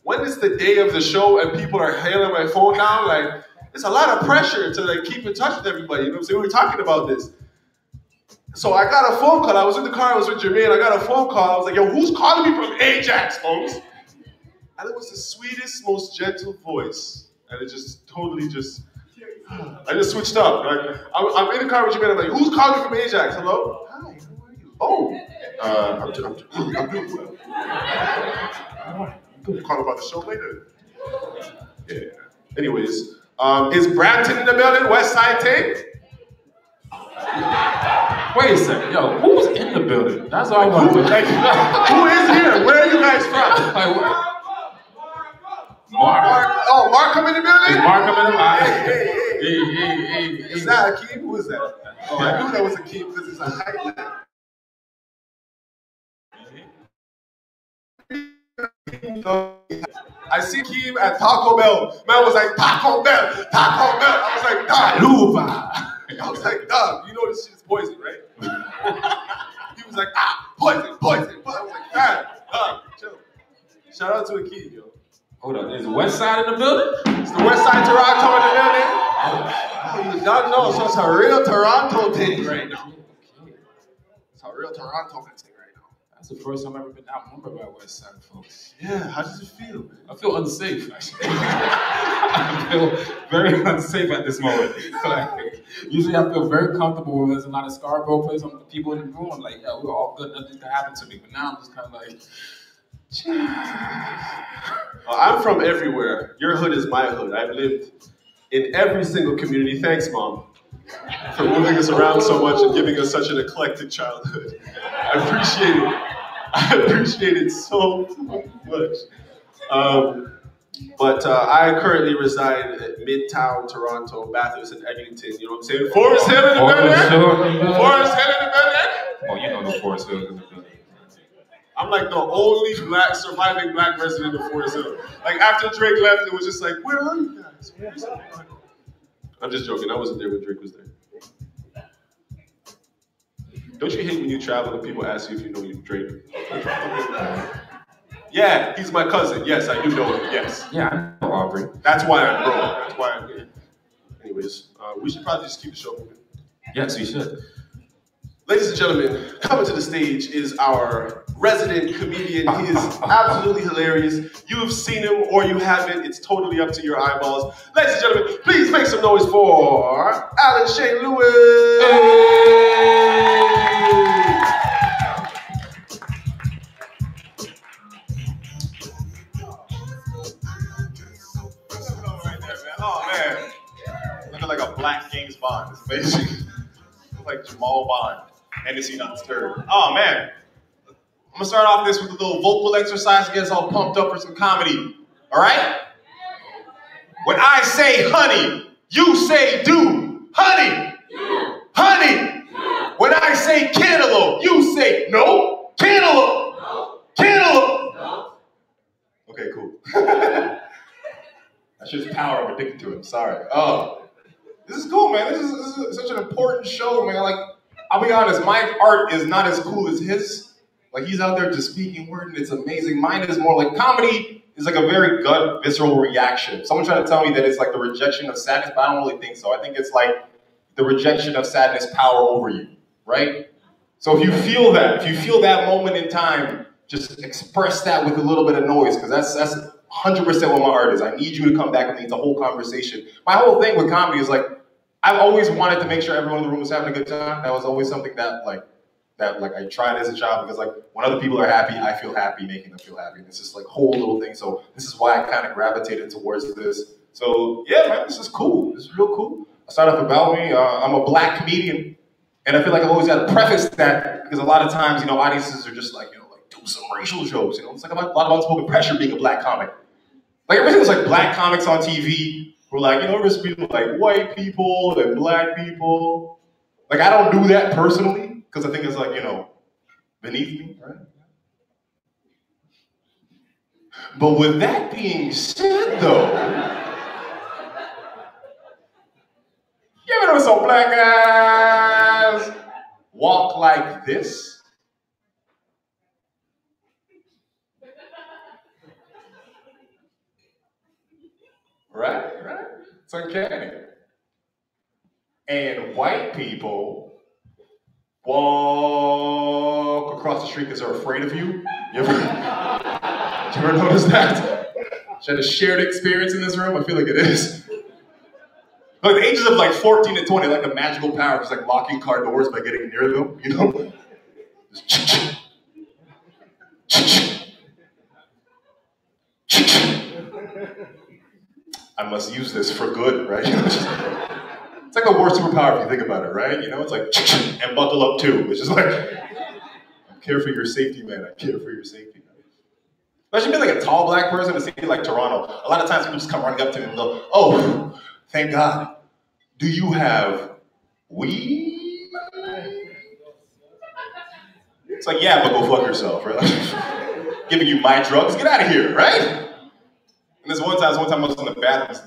When is the day of the show and people are hailing my phone now? Like, it's a lot of pressure to like keep in touch with everybody. You know what I'm saying? We were talking about this. So I got a phone call. I was in the car. I was with Jermaine. I got a phone call. I was like, yo, who's calling me from Ajax, folks? And it was the sweetest, most gentle voice. And it just totally just, I just switched up. Like, I'm in the car with Jermaine. I'm like, who's calling me from Ajax? Hello? Hi, how are you? Oh, I'm doing well. We'll call about the show later. Yeah. Anyways, is Brampton in the building? West Side tape? Wait a second, yo, who's in the building? That's all I want to know. Like, who is here? Where are you guys from? Like, Mark. Oh, Mark come in the building? Is Mark come in the building? Hey. Is that Akeem? Who is that? Oh, I knew that was Akeem because it's a Highland. I see Akeem at Taco Bell. Man was like, Taco Bell, Taco Bell. I was like, Daluva. I was like, dog, you know this shit's poison, right? He was like, poison. I was like, man, dog, chill. Shout out to Akeem, yo. Hold on, is West Side in the building? It's the West Side Toronto in the building. Oh, you don't know, so it's a real Toronto thing right now. It's a real Toronto thing right now. That's the first time I've ever been outnumbered by West Side folks. Yeah, how does it feel? I feel unsafe, actually. I feel very unsafe at this moment. Like, usually I feel very comfortable when there's a lot of Scarborough plays on the people in the room. I'm like, yeah, we're all good, nothing can happen to me. But now I'm just kind of like, I'm from everywhere. Your hood is my hood. I've lived in every single community. Thanks, Mom, for moving us around so much and giving us such an eclectic childhood. I appreciate it. I appreciate it so much. But I currently reside at Midtown Toronto, Bathurst, and Eglinton. You know what I'm saying? Forest Hill in the building. Forest Hill in the building. Oh, you know the Forest Hill in the building. I'm like the only surviving black resident of Forest Hill. Like after Drake left, it was just like, where are you guys? I'm just joking. I wasn't there when Drake was there. Don't you hate when you travel and people ask you if you know Drake? Yeah, he's my cousin. Yes, I do know him. Yes. Yeah, I know Aubrey. That's why I'm bro. That's why I'm here. Anyways, we should probably just keep the show moving. Yes, we should. Ladies and gentlemen, coming to the stage is our resident comedian. He is absolutely hilarious. You've seen him or you haven't. It's totally up to your eyeballs. Ladies and gentlemen, please make some noise for Alan Shane Lewis. Hey! Oh man, looking like a black James Bond. It's basically like Jamal Bond. Hennessy not stirred. Oh man. I'm gonna start off this with a little vocal exercise to get us all pumped up for some comedy. Alright? When I say honey, you say do. Honey! Honey! When I say cantaloupe, you say no. Cantaloupe! Cantaloupe! Okay, cool. That shit's power. I'm addicted to it. Sorry. Oh. This is cool, man. This is such an important show, man. Like, I'll be honest, my art is not as cool as his. Like, he's out there just speaking word and it's amazing. Mine is more like comedy is like a very gut, visceral reaction. Someone tried to tell me that it's like the rejection of sadness, but I don't really think so. I think it's like the rejection of sadness power over you, right? So if you feel that moment in time, just express that with a little bit of noise, because that's 100% what my art is. I need you to come back and lead the whole conversation. My whole thing with comedy is like, I've always wanted to make sure everyone in the room was having a good time. That was always something that I tried as a child, because like when other people are happy, I feel happy making them feel happy. And it's just like whole little thing. So this is why I kind of gravitated towards this. So yeah, man, this is cool. This is real cool. I'll start off about me. I'm a black comedian, and I feel like I always got to preface that because a lot of times, audiences are just like, like do some racial jokes. It's like a lot of unspoken pressure being a black comic. Like everything was like black comics on TV. We're like, there's people like white people and black people. Like I don't do that personally. Because I think it's like, beneath me, right? But with that being said, though, you ever know some black guys walk like this? Right? It's uncanny. And white people walk across the street because they're afraid of you. You ever notice that? Is that a shared experience in this room? I feel like it is. Like the ages of like 14 to 20, like the magical power of just like locking car doors by getting near them, I must use this for good, right? It's like the worst superpower if you think about it, right? It's like, and buckle up too. It's just like, I care for your safety, man. I care for your safety. Especially being like a tall black person in a city like Toronto. A lot of times people just come running up to me and go, oh, thank God. Do you have weed? It's like, yeah, but go fuck yourself, right? Giving you my drugs, get out of here, right? And this one time I was in the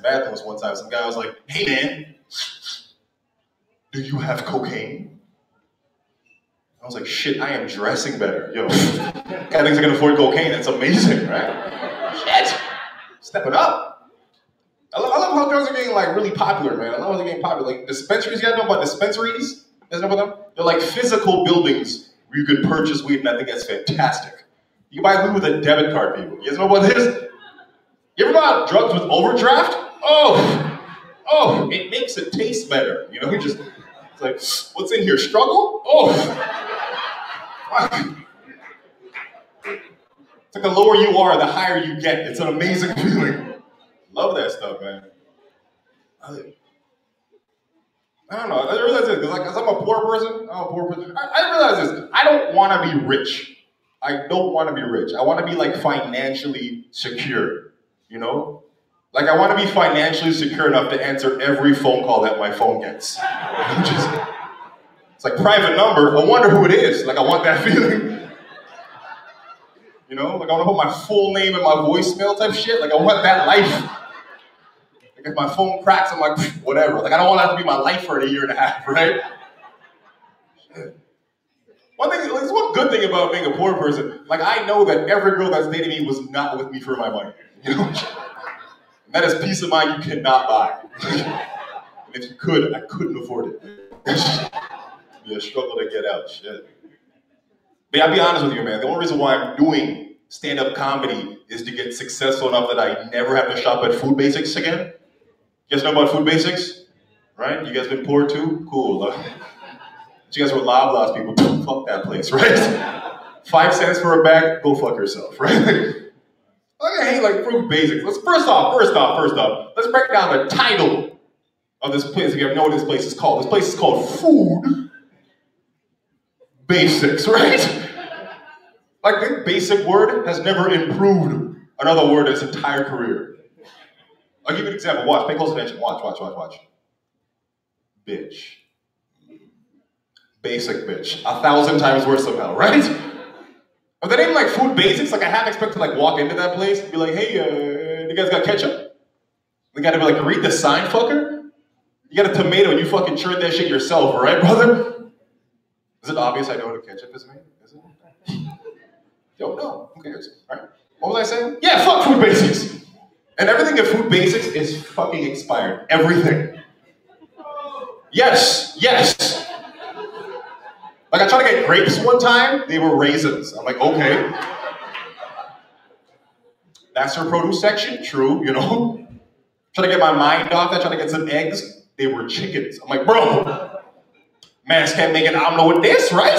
bathroom one time, some guy was like, hey man, do you have cocaine? I was like, shit, I am dressing better. Yo, guy thinks I can afford cocaine, that's amazing, right? Shit, stepping up. I love how drugs are getting like really popular, man. I love how they're getting popular. Like dispensaries, you guys know about dispensaries? You guys know about them? They're like physical buildings where you could purchase weed, and I think that's fantastic. You can buy weed with a debit card, people. You guys know about this? You ever buy drugs with overdraft? Oh, it makes it taste better. It's like, what's in here, struggle? Oh. It's like the lower you are, the higher you get. It's an amazing feeling. Love that stuff, man. I don't know. I realize this, because I'm a poor person. I realize this. I don't want to be rich. I don't want to be rich. I want to be like financially secure. Like I want to be financially secure enough to answer every phone call that my phone gets. It's like private number. I wonder who it is. Like I want that feeling. Like I want to put my full name in my voicemail type shit. Like I want that life. Like if my phone cracks, I'm like, whatever. Like I don't want that to be my life for a year and a half, right? There's one good thing about being a poor person. Like I know that every girl that's dating me was not with me for my money. That is peace of mind you cannot buy. And if you could, I couldn't afford it. It'd be a struggle to get out, shit. But I'll be honest with you, man. The only reason why I'm doing stand-up comedy is to get successful enough that I never have to shop at Food Basics again. You guys know about Food Basics? Right? You guys been poor too? Cool. You guys were Loblaws people. Fuck that place, right? 5 cents for a bag, go fuck yourself, right? I hate like Food Basics. First off, let's break down the title of this place. If you ever know what this place is called. This place is called Food Basics, right? Like the basic word has never improved another word its entire career. I'll give you an example. Watch, pay close attention. Watch. Bitch. Basic bitch. 1,000 times worse somehow, right? If they name like Food Basics, like I half expect to like walk into that place and be like, hey, you guys got ketchup? They gotta be like, read the sign, fucker? You got a tomato and you fucking churned that shit yourself, right, brother? Is it obvious I know what a ketchup is made? Is it? Don't know. Who cares? All right. What was I saying? Yeah, fuck Food Basics. And everything at Food Basics is fucking expired. Everything. Yes. Like I tried to get grapes one time, they were raisins. I'm like, okay. That's her produce section? True, Trying to get my mind off that, trying to get some eggs, they were chickens. I'm like, bro, MASC can't make an omelet with this, right?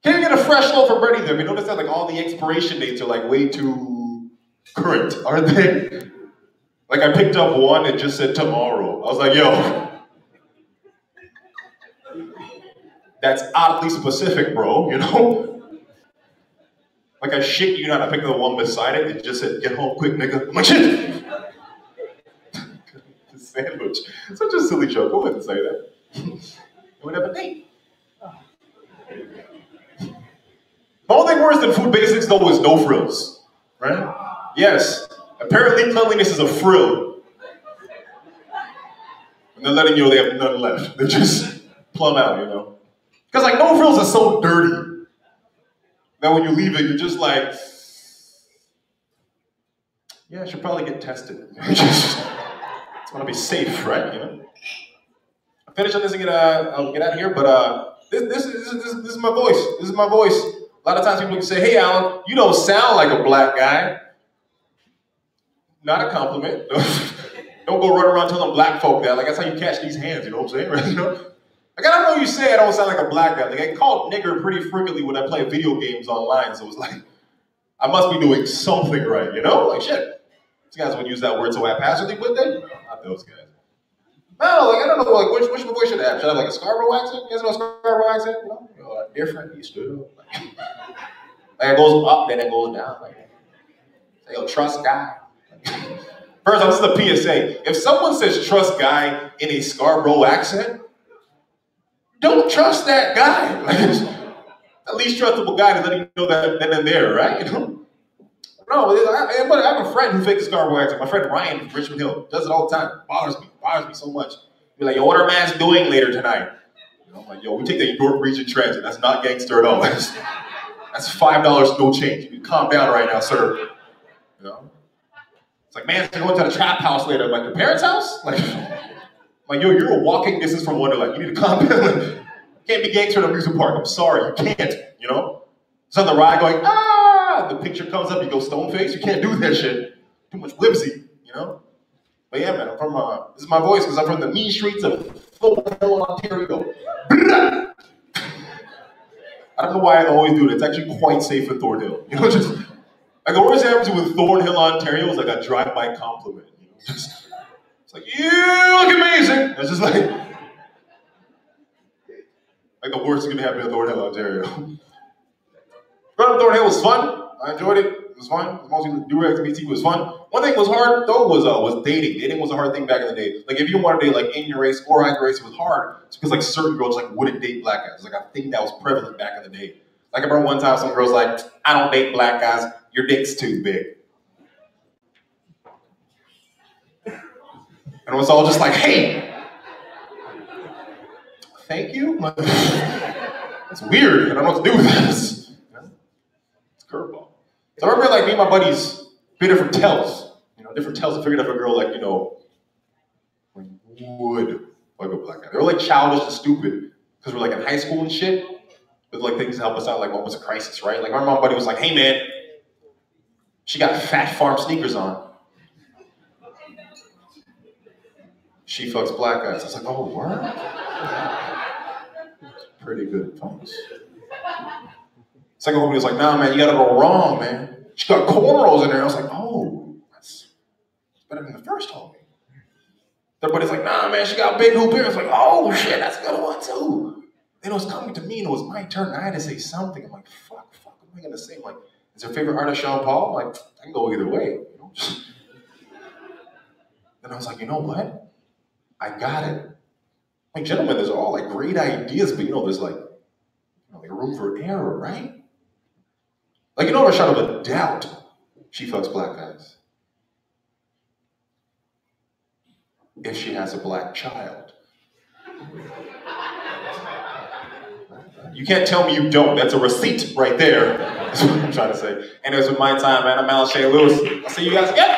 Can't even get a fresh loaf of bread either. I mean, notice that like all the expiration dates are like way too current, aren't they? Like I picked up one, it just said tomorrow. I was like, yo. That's oddly specific, bro, Like I shit you not, I picked up the one beside it, it just said, get home quick, nigga. I'm like, shit. The sandwich. Such a silly joke, go ahead and say that. We would have a date. The only thing worse than food basics, though, is no frills, right? Yes, apparently cleanliness is a frill. And they're letting you know they have none left. They're just plumb out, you know? Because, like, no frills is so dirty that when you leave it, you're just like, yeah, I should probably get tested. Just want to be safe, right? You know? I'll finish on this and I'll get out of here, but this is my voice. This is my voice. A lot of times people can say, hey, Alan, you don't sound like a black guy. Not a compliment. Don't go run around telling black folk that. Like, that's how you catch these hands, you know what I'm saying? Right? You know? Like, I don't know you say I don't sound like a black guy. Like, I get called nigger pretty frequently when I play video games online, so it's like, I must be doing something right, you know? Like, shit. These guys would use that word so haphazardly, would they? No, not those guys. No, like, I don't know, like, which voice should I have? Should I have, like, a Scarborough accent? You guys know a Scarborough accent? You know, different, you stood up. Like, it goes up, then it goes down. Like, yo, trust guy. First off, this is a PSA. If someone says trust guy in a Scarborough accent, don't trust that guy. Like, the least trustable guy to let you know that then and there, right? You know? No, I have a friend who fakes a Scarborough accent. My friend Ryan from Richmond Hill does it all the time. Bothers me so much. Be like, yo, what are man's doing later tonight? You know, I'm like, yo, we take the York Region Transit. That's not gangster at all. That's $5 no change. You calm down right now, sir. You know? It's like, man, you're going to the trap house later. I'm like, your parents' house? Like, yo, you're a walking distance from Wonderland. You need to calm down. You can't be gangster at an amusement park. I'm sorry, you can't, you know? It's on the ride going, the picture comes up, you go stone face. You can't do that shit. Too much whimsy, you know? But yeah, man, I'm from, this is my voice because I'm from the mean streets of Thornhill, Ontario. I don't know why I always do it. It's actually quite safe in Thornhill. You know, just, like, the worst happens with Thornhill, Ontario is like a drive-by compliment. You know, just, it's like, you look amazing. It's just like the worst is gonna happen in Thornhill, Ontario. Growing up Thornhill was fun. I enjoyed it. It was fun. Mostly do-rags BT was fun. One thing was hard though was dating. Dating was a hard thing back in the day. Like, if you wanted to date like in your race or out your race, it was hard. It's because like certain girls like wouldn't date black guys. It's like a thing that was prevalent back in the day. Like, I remember one time some girls like, I don't date black guys. Your dick's too big. And it was all just like, hey, thank you. It's weird. I don't know what to do with this. It's a curveball. So I remember, like, me and my buddies been different tells. You know, different tells to figure out if a girl, like, you know, would like a black guy. They were like childish and stupid because we're like in high school and shit. With like things to help us out, like moments of crisis, right? Like, my mom buddy was like, hey man, she got Fat Farm sneakers on. She fucks black guys. I was like, oh, what? Pretty good advice. Second homie was like, nah, man, you gotta go wrong, man. She got cornrows in there. I was like, oh, that's better than the first homie. Third buddy's like, nah, man, she got big hoop ears. I was like, oh, shit, that's a good one, too. Then it was coming to me, and it was my turn, and I had to say something. I'm like, fuck, what am I gonna say? I'm like, is her favorite artist Sean Paul? I'm like, I can go either way. You know? Then I was like, you know what? I got it. Like, gentlemen, there's all like great ideas, but you know, there's like room for error, right? Like, you know, a shot of a doubt, she fucks black guys. If she has a black child. You can't tell me you don't. That's a receipt right there. That's what I'm trying to say. And it was with my time, man. I'm Alan Shane Lewis. I'll see you guys again.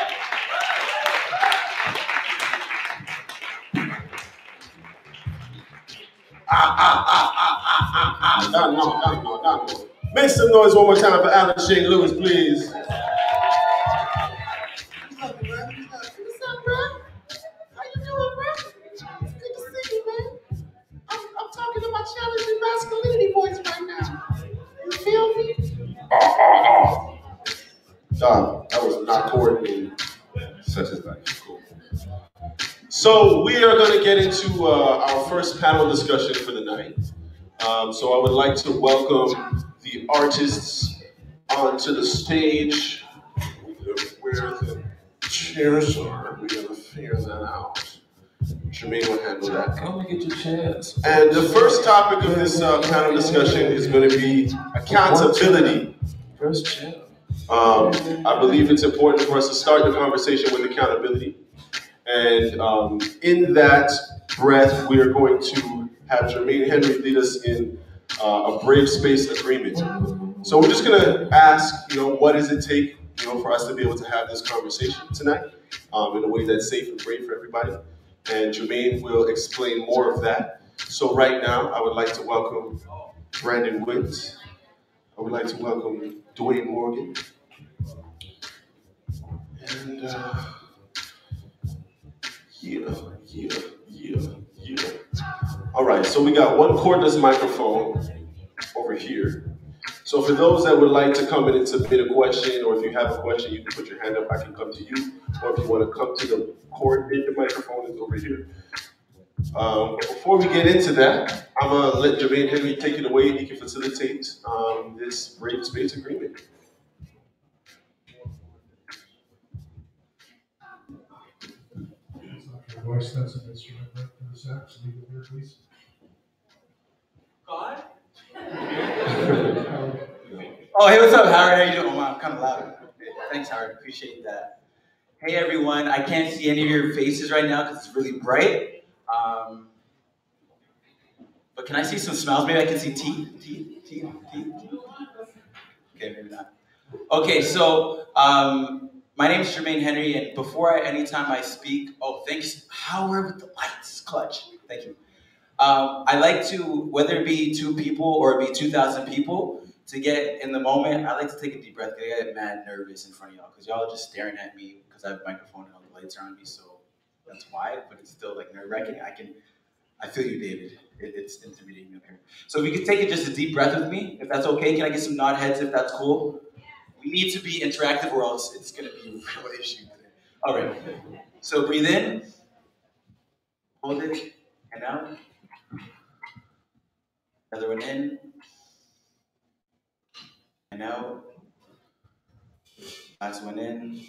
No. Make some noise one more time for Alan Shane Lewis, please. What's up, bro? How you doing, bro? It's good to see you, man. I'm talking to my challenging masculinity voice right now. You feel me? That was not coordinated. Such as life. Cool. So we are going to get into our first panel discussion for the night. So I would like to welcome the artists onto the stage. Where the chairs are, we're going to figure that out. Jermaine will handle that. Come and get your chance. And the first topic of this panel discussion is going to be accountability. First chair. I believe it's important for us to start the conversation with accountability. And in that breath, we are going to have Jermaine Henry lead us in a brave space agreement. So we're just going to ask, what does it take, for us to be able to have this conversation tonight in a way that's safe and brave for everybody. And Jermaine will explain more of that. So right now, I would like to welcome Brandon Wint. I would like to welcome Dwayne Morgan. And yeah. All right, so we got one cordless microphone over here. So for those that would like to come in and submit a question, or if you have a question, you can put your hand up, I can come to you. Or if you want to come to the cord, the microphone is over here. But before we get into that, I'm going to let Jermaine Henry take it away. He can facilitate this brave space agreement. Voice, that's an instrument for the sax. Leave it here, please. God? Oh, hey, what's up, Howard? How you doing? Oh, I'm kind of loud. Thanks, Howard. Appreciate that. Hey, everyone. I can't see any of your faces right now because it's really bright. But can I see some smiles? Maybe I can see teeth. Okay, maybe not. Okay, so my name is Jermaine Henry, and before anytime I speak, thanks, Howard with the lights, clutch. Thank you. I like to, whether it be 2 people or it be 2,000 people, to get in the moment, I like to take a deep breath. I get mad nervous in front of y'all because y'all are just staring at me because I have a microphone and all the lights are on me, so that's why. But it's still like nerve-wracking. I feel you, David. It's intimidating up here. So if we could take it just a deep breath with me, if that's okay. Can I get some nod heads if that's cool? We need to be interactive or else it's going to be a real issue today. All right. So breathe in. Hold it. And out. Another one in. And out. Last one in.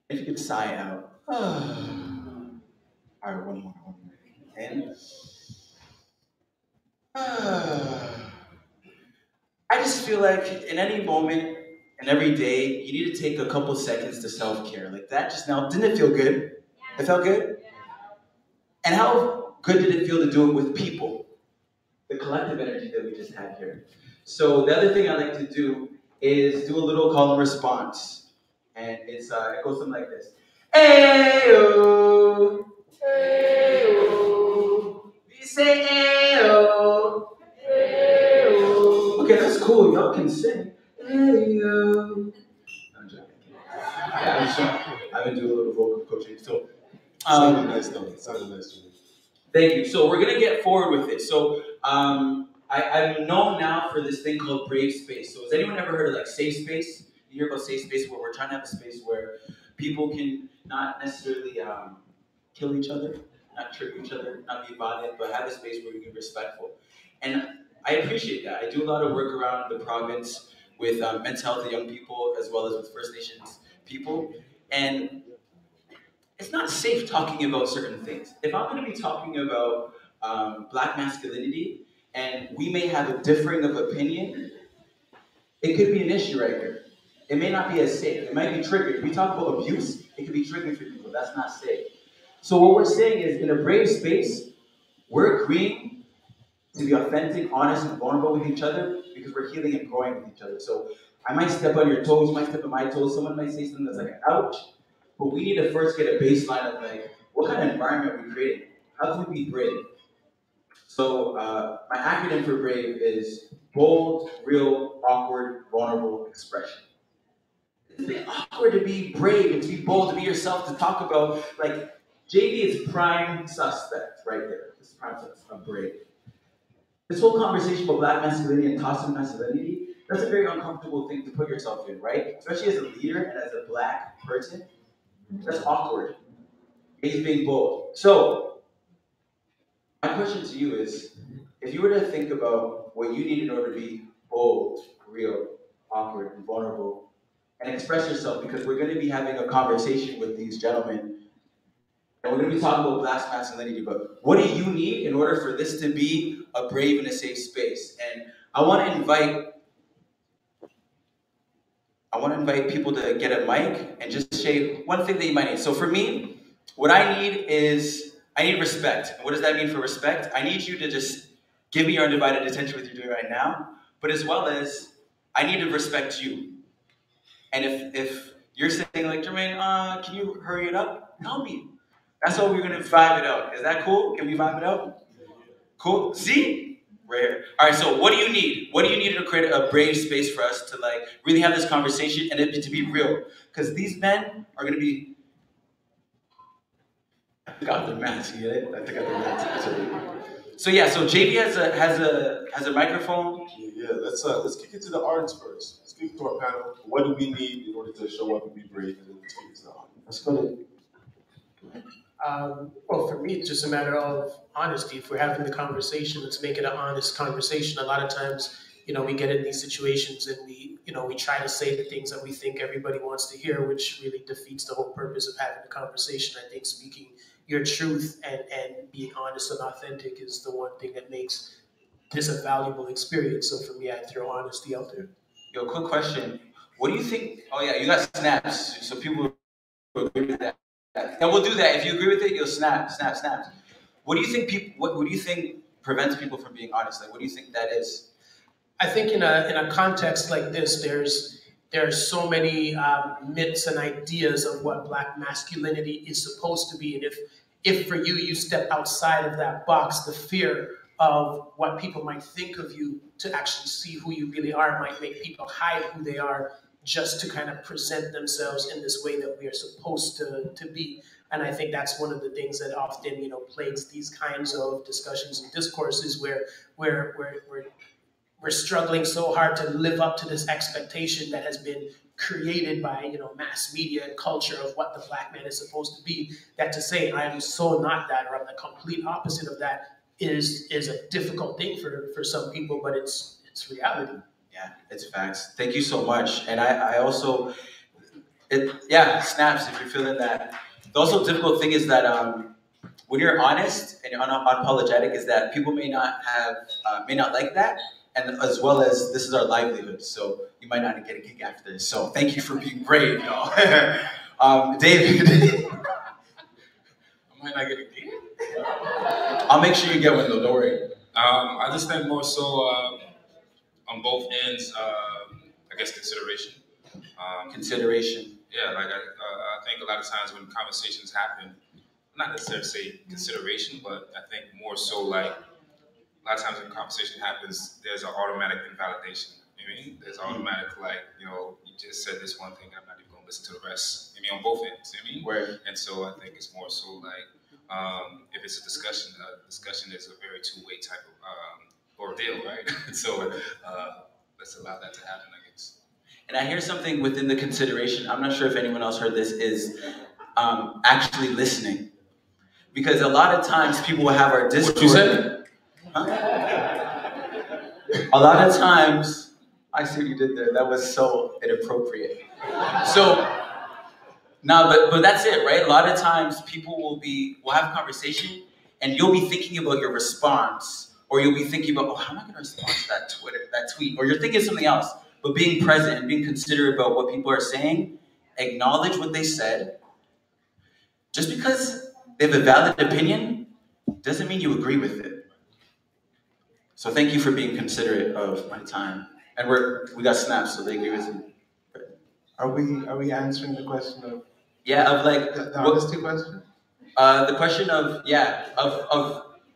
If you could sigh out. All right, one more. In. I just feel like in any moment and every day, you need to take a couple seconds to self-care. Like that just now, didn't it feel good? It felt good? And how good did it feel to do it with people? The collective energy that we just had here. So the other thing I like to do is do a little call and response. And it goes something like this. Ayo, ayo, we say ayo, ayo. Okay, that's cool. Y'all can sing. Ayo. I'm joking. I've been doing a little vocal coaching. So, Sounded nice though. Sounded nice to me. Thank you. So we're gonna get forward with it. So I'm known now for this thing called brave space. So has anyone ever heard of like safe space? You hear about safe space where we're trying to have a space where people can not necessarily kill each other, not trip each other, not be violent, but have a space where we can be respectful. And I appreciate that. I do a lot of work around the province with mental health of young people as well as with First Nations people. And it's not safe talking about certain things. If I'm going to be talking about Black masculinity, and we may have a differing of opinion, it could be an issue right here. It may not be as safe. It might be triggered. If we talk about abuse, it could be triggering for people. That's not safe. So what we're saying is, in a brave space, we're agreeing to be authentic, honest, and vulnerable with each other because we're healing and growing with each other. So I might step on your toes, you might step on my toes, someone might say something that's like an ouch, but we need to first get a baseline of like, what kind of environment are we creating? How can we be brave? So my acronym for brave is bold, real, awkward, vulnerable expression. It's awkward to be brave and to be bold, to be yourself, to talk about, like, JD is prime suspect right there. This is prime suspect, I'm brave. This whole conversation about Black masculinity and toxic masculinity, that's a very uncomfortable thing to put yourself in, right? Especially as a leader and as a Black person, that's awkward. He's being bold. So, my question to you is, if you were to think about what you need in order to be bold, real, awkward, and vulnerable, and express yourself, because we're going to be having a conversation with these gentlemen, And we're going to be talking about Black masculinity, but what do you need in order for this to be a brave and a safe space? And I want to invite people to get a mic and just say one thing that you might need. So for me, what I need is, I need respect. And what does that mean for respect? I need you to just give me your undivided attention what you're doing right now, but as well as, I need to respect you. And if you're saying like, Jermaine, can you hurry it up? Tell me. That's how we're gonna vibe it out. Is that cool? Can we vibe it out? Cool. See? Right here. All right. So what do you need? What do you need to create a brave space for us to like really have this conversation and it to be real? Because these men are gonna be. I forgot the mask. You get it? I think I got the mask. So yeah. So JV has a microphone. Yeah. Let's kick it to the audience first. Let's kick it to our panel. What do we need in order to show up and be brave? And then let's kick it to the audience. Let's go to. Well, for me, it's just a matter of honesty. If we're having the conversation, let's make it an honest conversation. A lot of times, we get in these situations and we try to say the things that we think everybody wants to hear, which really defeats the whole purpose of having the conversation. I think speaking your truth and being honest and authentic is the one thing that makes this a valuable experience. So for me, I throw honesty out there. Yo, quick question. What do you think? Oh yeah, you got snaps. So people agree with that. And we'll do that. If you agree with it, you'll snap. What do you think what do you think prevents people from being honest? Like, what do you think that is? I think in a context like this, there's so many myths and ideas of what Black masculinity is supposed to be, and if for you step outside of that box, the fear of what people might think of you to actually see who you really are might make people hide who they are, just to kind of present themselves in this way that we are supposed to be. And I think that's one of the things that often, plagues these kinds of discussions and discourses where we're struggling so hard to live up to this expectation that has been created by, mass media and culture of what the Black man is supposed to be, that to say, I am so not that, or I'm the complete opposite of that, is a difficult thing for some people, but it's reality. Yeah, it's facts. Thank you so much. And I also, snaps if you're feeling that. The also difficult thing is that when you're honest and you're unapologetic, is that people may not like that, and as well as this is our livelihood, so you might not get a gig after this. So thank you for being brave, y'all. David, I might not get a gig. I'll make sure you get one though. Don't worry. I just think more so on both ends. I guess consideration. Consideration. Yeah, like I think a lot of times when conversations happen, not necessarily say consideration, but I think more so like a lot of times when a conversation happens, there's an automatic invalidation. You know what I mean? There's automatic like, you just said this one thing, I'm not even gonna listen to the rest. I mean, on both ends. You know what I mean? Right. And so I think it's more so like if it's a discussion is a very two-way type of ordeal, right? So let's allow that to happen, I guess. And I hear something within the consideration, I'm not sure if anyone else heard this, is actually listening. Because a lot of times people will have our discourse. What you said? Huh? A lot of times, I see what you did there. That was so inappropriate. So, no, but that's it, right? A lot of times people will have a conversation and you'll be thinking about your response, or you'll be thinking about, how am I going to respond to that tweet? Or you're thinking of something else. But being present and being considerate about what people are saying, acknowledge what they said. Just because they have a valid opinion doesn't mean you agree with it. So thank you for being considerate of my time. And we got snaps, so they agree with me. Are we answering the question of? Yeah, of like the honesty question. The question of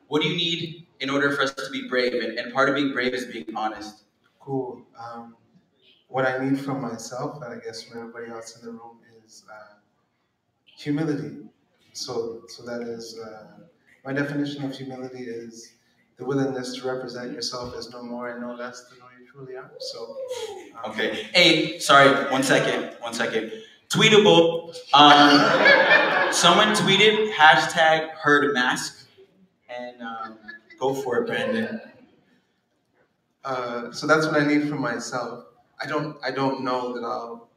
what do you need in order for us to be brave, and part of being brave is being honest. Cool. What I need from myself, and I guess from everybody else in the room, is humility. So that is my definition of humility is the willingness to represent yourself as no more and no less than who you truly are. So. Okay. Hey, sorry. 1 second. Tweetable. Someone tweeted #HeardMasc, and go for it, Brandon. So that's what I need from myself. I don't know that I'll.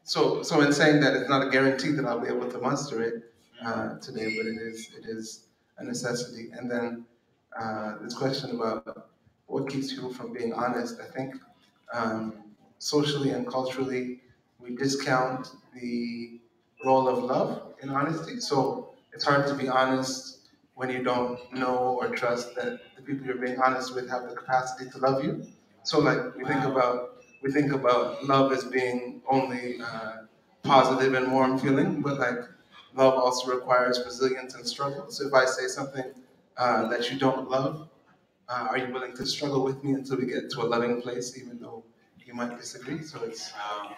So in saying that, it's not a guarantee that I'll be able to muster it. today, but it is a necessity. And then this question about what keeps people from being honest. I think socially and culturally, we discount the role of love in honesty. So it's hard to be honest when you don't know or trust that the people you're being honest with have the capacity to love you. So like we think about love as being only positive and warm feeling, but like love also requires resilience and struggle. So if I say something that you don't love, are you willing to struggle with me until we get to a loving place, even though you might disagree? So it's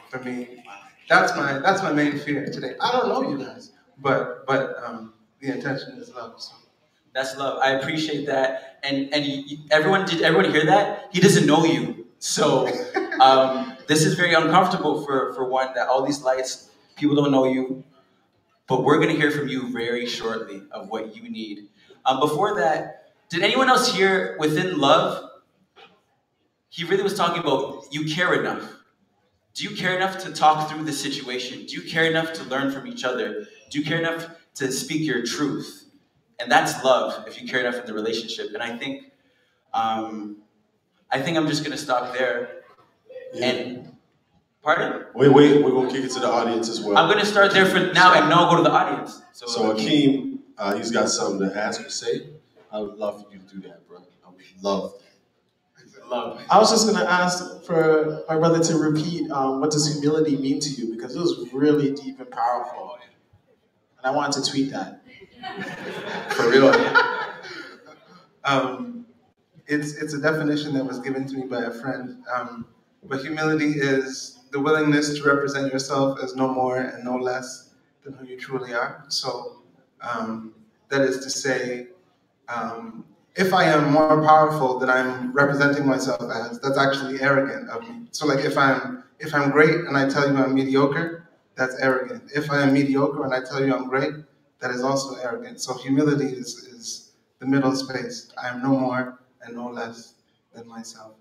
for me, that's my main fear today. I don't know you guys, but the intention is love. So. That's love. I appreciate that. And everyone, did everyone hear that? He doesn't know you. So this is very uncomfortable for one, that all these lights, people don't know you. But we're going to hear from you very shortly of what you need. Before that, did anyone else hear within love? He really was talking about you care enough. Do you care enough to talk through the situation? Do you care enough to learn from each other? Do you care enough to speak your truth? And that's love, if you care enough in the relationship. And I think I'm just gonna stop there. Yeah. And pardon? Wait, we're gonna kick it to the audience as well. I'm gonna start there for now, and now I'll go to the audience. So Akeem, he's got something to ask or say. I would love for you to do that, bro. I would love that. I was just going to ask for my brother to repeat what does humility mean to you, because it was really deep and powerful. And I wanted to tweet that. For real. It's a definition that was given to me by a friend. But humility is the willingness to represent yourself as no more and no less than who you truly are. So that is to say, if I am more powerful than I'm representing myself as, that's actually arrogant of me. So like if I'm great and I tell you I'm mediocre, that's arrogant. If I am mediocre and I tell you I'm great, that is also arrogant. So humility is the middle space. I am no more and no less than myself.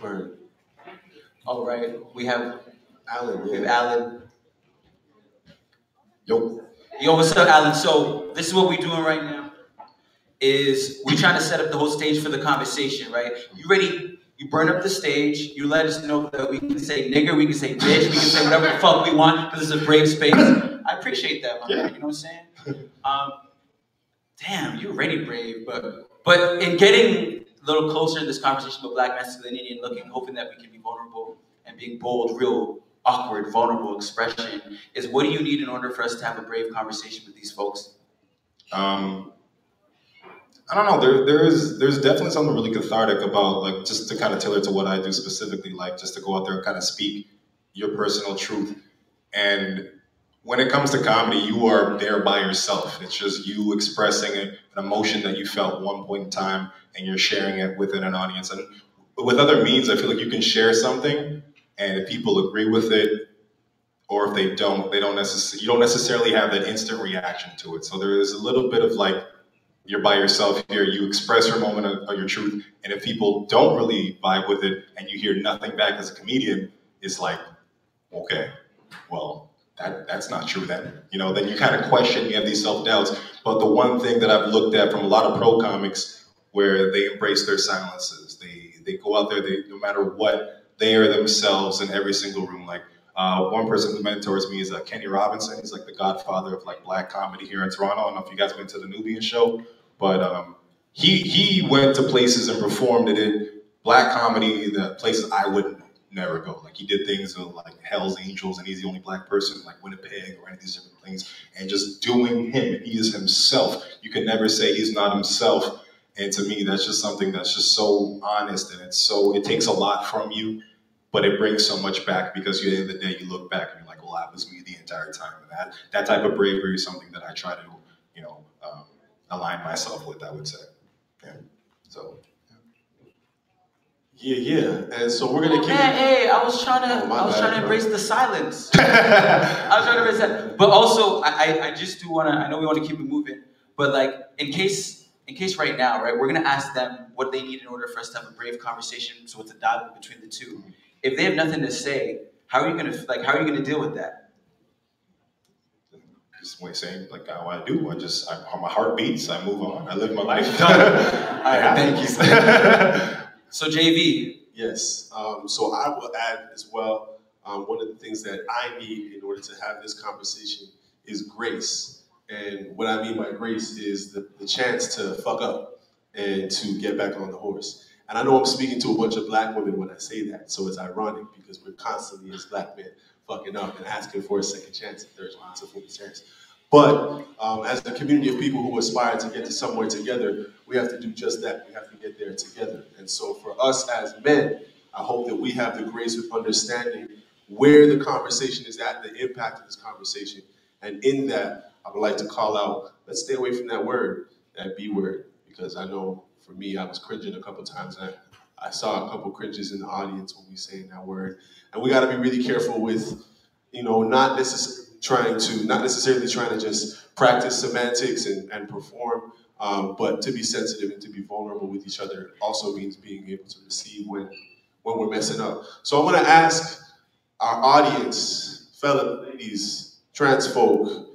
Word. All right, we have Alan. We have Alan. Yo, what's up, Alan? So this is what we're doing right now. Is we're trying to set up the whole stage for the conversation, right? You ready? You burn up the stage. You let us know that we can say nigger, we can say bitch, we can say whatever the fuck we want because it's a brave space. I appreciate that, man. You know what I'm saying? Damn, you're already brave, but in getting a little closer in this conversation about black masculinity and hoping that we can be vulnerable and being bold, real awkward, vulnerable expression is what do you need in order for us to have a brave conversation with these folks? I don't know. There's definitely something really cathartic about, like, just to kind of tailor to what I do specifically, like just to go out there and kind of speak your personal truth. And when it comes to comedy, you are there by yourself. It's just you expressing an emotion that you felt at one point in time, and you're sharing it within an audience. And with other means, I feel like you can share something, and if people agree with it, or if they don't, you don't necessarily have that instant reaction to it. So there is a little bit of like, you're by yourself here, you express your moment of your truth, and if people don't really vibe with it and you hear nothing back as a comedian, it's like, okay, well, that's not true then. You know, then you kind of question, you have these self-doubts. But the one thing that I've looked at from a lot of pro comics where they embrace their silences, they go out there, no matter what, they are themselves in every single room. Like one person who mentors me is Kenny Robinson. He's like the godfather of like black comedy here in Toronto. I don't know if you guys went to the Nubian show, but he went to places and performed and did black comedy, the places I would never go. Like he did things with like Hell's Angels, and he's the only black person like Winnipeg or any of these different things. And just doing him, he is himself. You can never say he's not himself. And to me, that's just something that's just so honest, and it takes a lot from you, but it brings so much back because at the end of the day, you look back and you're like, well, that was me the entire time. And that type of bravery is something that I try to, align myself with, I would say. Yeah. So. Yeah. And so we're gonna keep. Hey, I was trying to embrace the silence. I was trying to embrace that. But also, I just do wanna. I know we want to keep it moving, but like in case right now, right, we're gonna ask them what they need in order for us to have a brave conversation. So it's a dialogue between the two. If they have nothing to say, how are you gonna deal with that? just way saying like how I do. My heart beats. I move on. I live my life. Thank you. So JV. Yes. So I will add as well. One of the things that I need in order to have this conversation is grace. And what I mean by grace is the chance to fuck up and to get back on the horse. And I know I'm speaking to a bunch of black women when I say that, so it's ironic because we're constantly as black men fucking up and asking for a second chance, a third chance, a fourth chance. But as a community of people who aspire to get to somewhere together, we have to do just that. We have to get there together. And so for us as men, I hope that we have the grace of understanding where the conversation is at, the impact of this conversation. And in that, I would like to call out, let's stay away from that word, that B word, because I know for me, I was cringing a couple times. And I saw a couple cringes in the audience when we saying that word. And we got to be really careful with, not necessarily trying to just practice semantics and perform, but to be sensitive and to be vulnerable with each other also means being able to receive when we're messing up. So I want to ask our audience, fellow ladies, trans folk,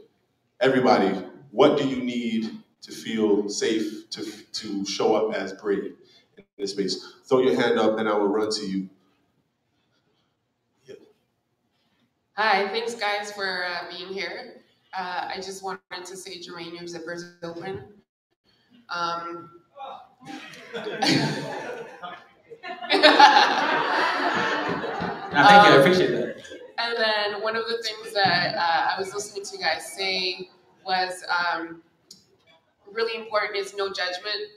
everybody, what do you need to feel safe to show up as brave in this space? Throw your hand up and I will run to you. Hi, thanks guys for being here. I just wanted to say, Jermaine, your zipper's open. Thank you, I appreciate that. And then one of the things that I was listening to you guys say was really important is no judgment.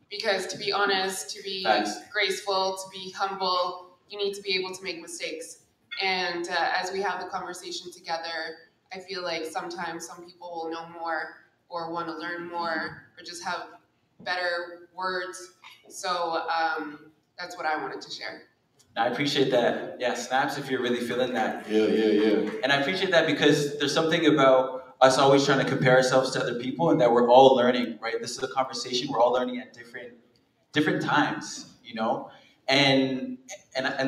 Because to be honest, to be graceful, to be humble, you need to be able to make mistakes. And as we have the conversation together, I feel like sometimes some people will know more or want to learn more or just have better words. So that's what I wanted to share. I appreciate that. Yeah, snaps if you're really feeling that. Yeah. And I appreciate that because there's something about us always trying to compare ourselves to other people and that we're all learning, right? This is a conversation we're all learning at different times, And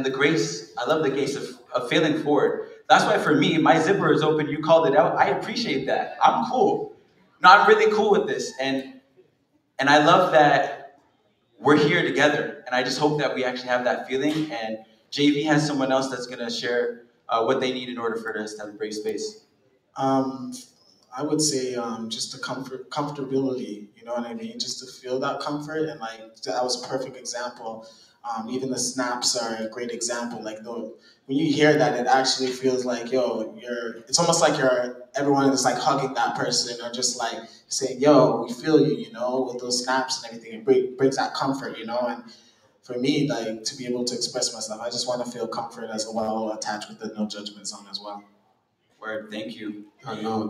the grace, I love the grace of failing forward. That's why for me, my zipper is open, you called it out. I appreciate that. I'm cool. No, I'm really cool with this. And I love that we're here together. And I just hope that we actually have that feeling. And JV has someone else that's gonna share what they need in order for us to have a brave space. I would say just the comfortability, you know what I mean? Just to feel that comfort, and like that was a perfect example. Even the snaps are a great example. Like when you hear that, it actually feels like, it's almost like everyone is like hugging that person or just like saying, yo, we feel you, with those snaps and everything. It brings that comfort, and for me, like to be able to express myself, I just want to feel comfort as well attached with the no judgment zone as well. Word, thank you. I know.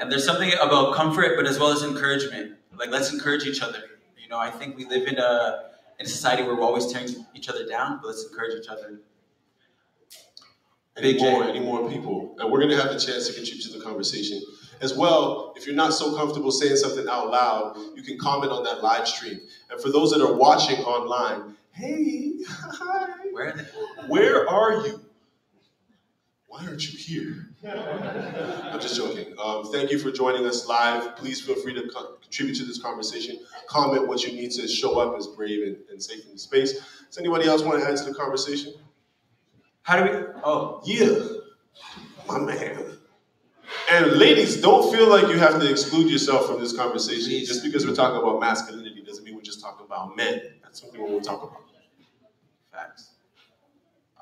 And there's something about comfort, but as well as encouragement. Like, let's encourage each other. I think we live in a society where we're always tearing each other down, but let's encourage each other. Any more people. And we're going to have the chance to contribute to the conversation. As well, if you're not so comfortable saying something out loud, you can comment on that live stream. And for those that are watching online, hey, hi. Where are you? Why aren't you here? I'm just joking. Thank you for joining us live. Please feel free to contribute to this conversation. Comment what you need to show up as brave and safe in the space. Does anybody else want to add to the conversation? How do we? Oh. Yeah. My man. And ladies, don't feel like you have to exclude yourself from this conversation. Please. Just because we're talking about masculinity doesn't mean we're just talking about men. That's something we'll talk about. Facts.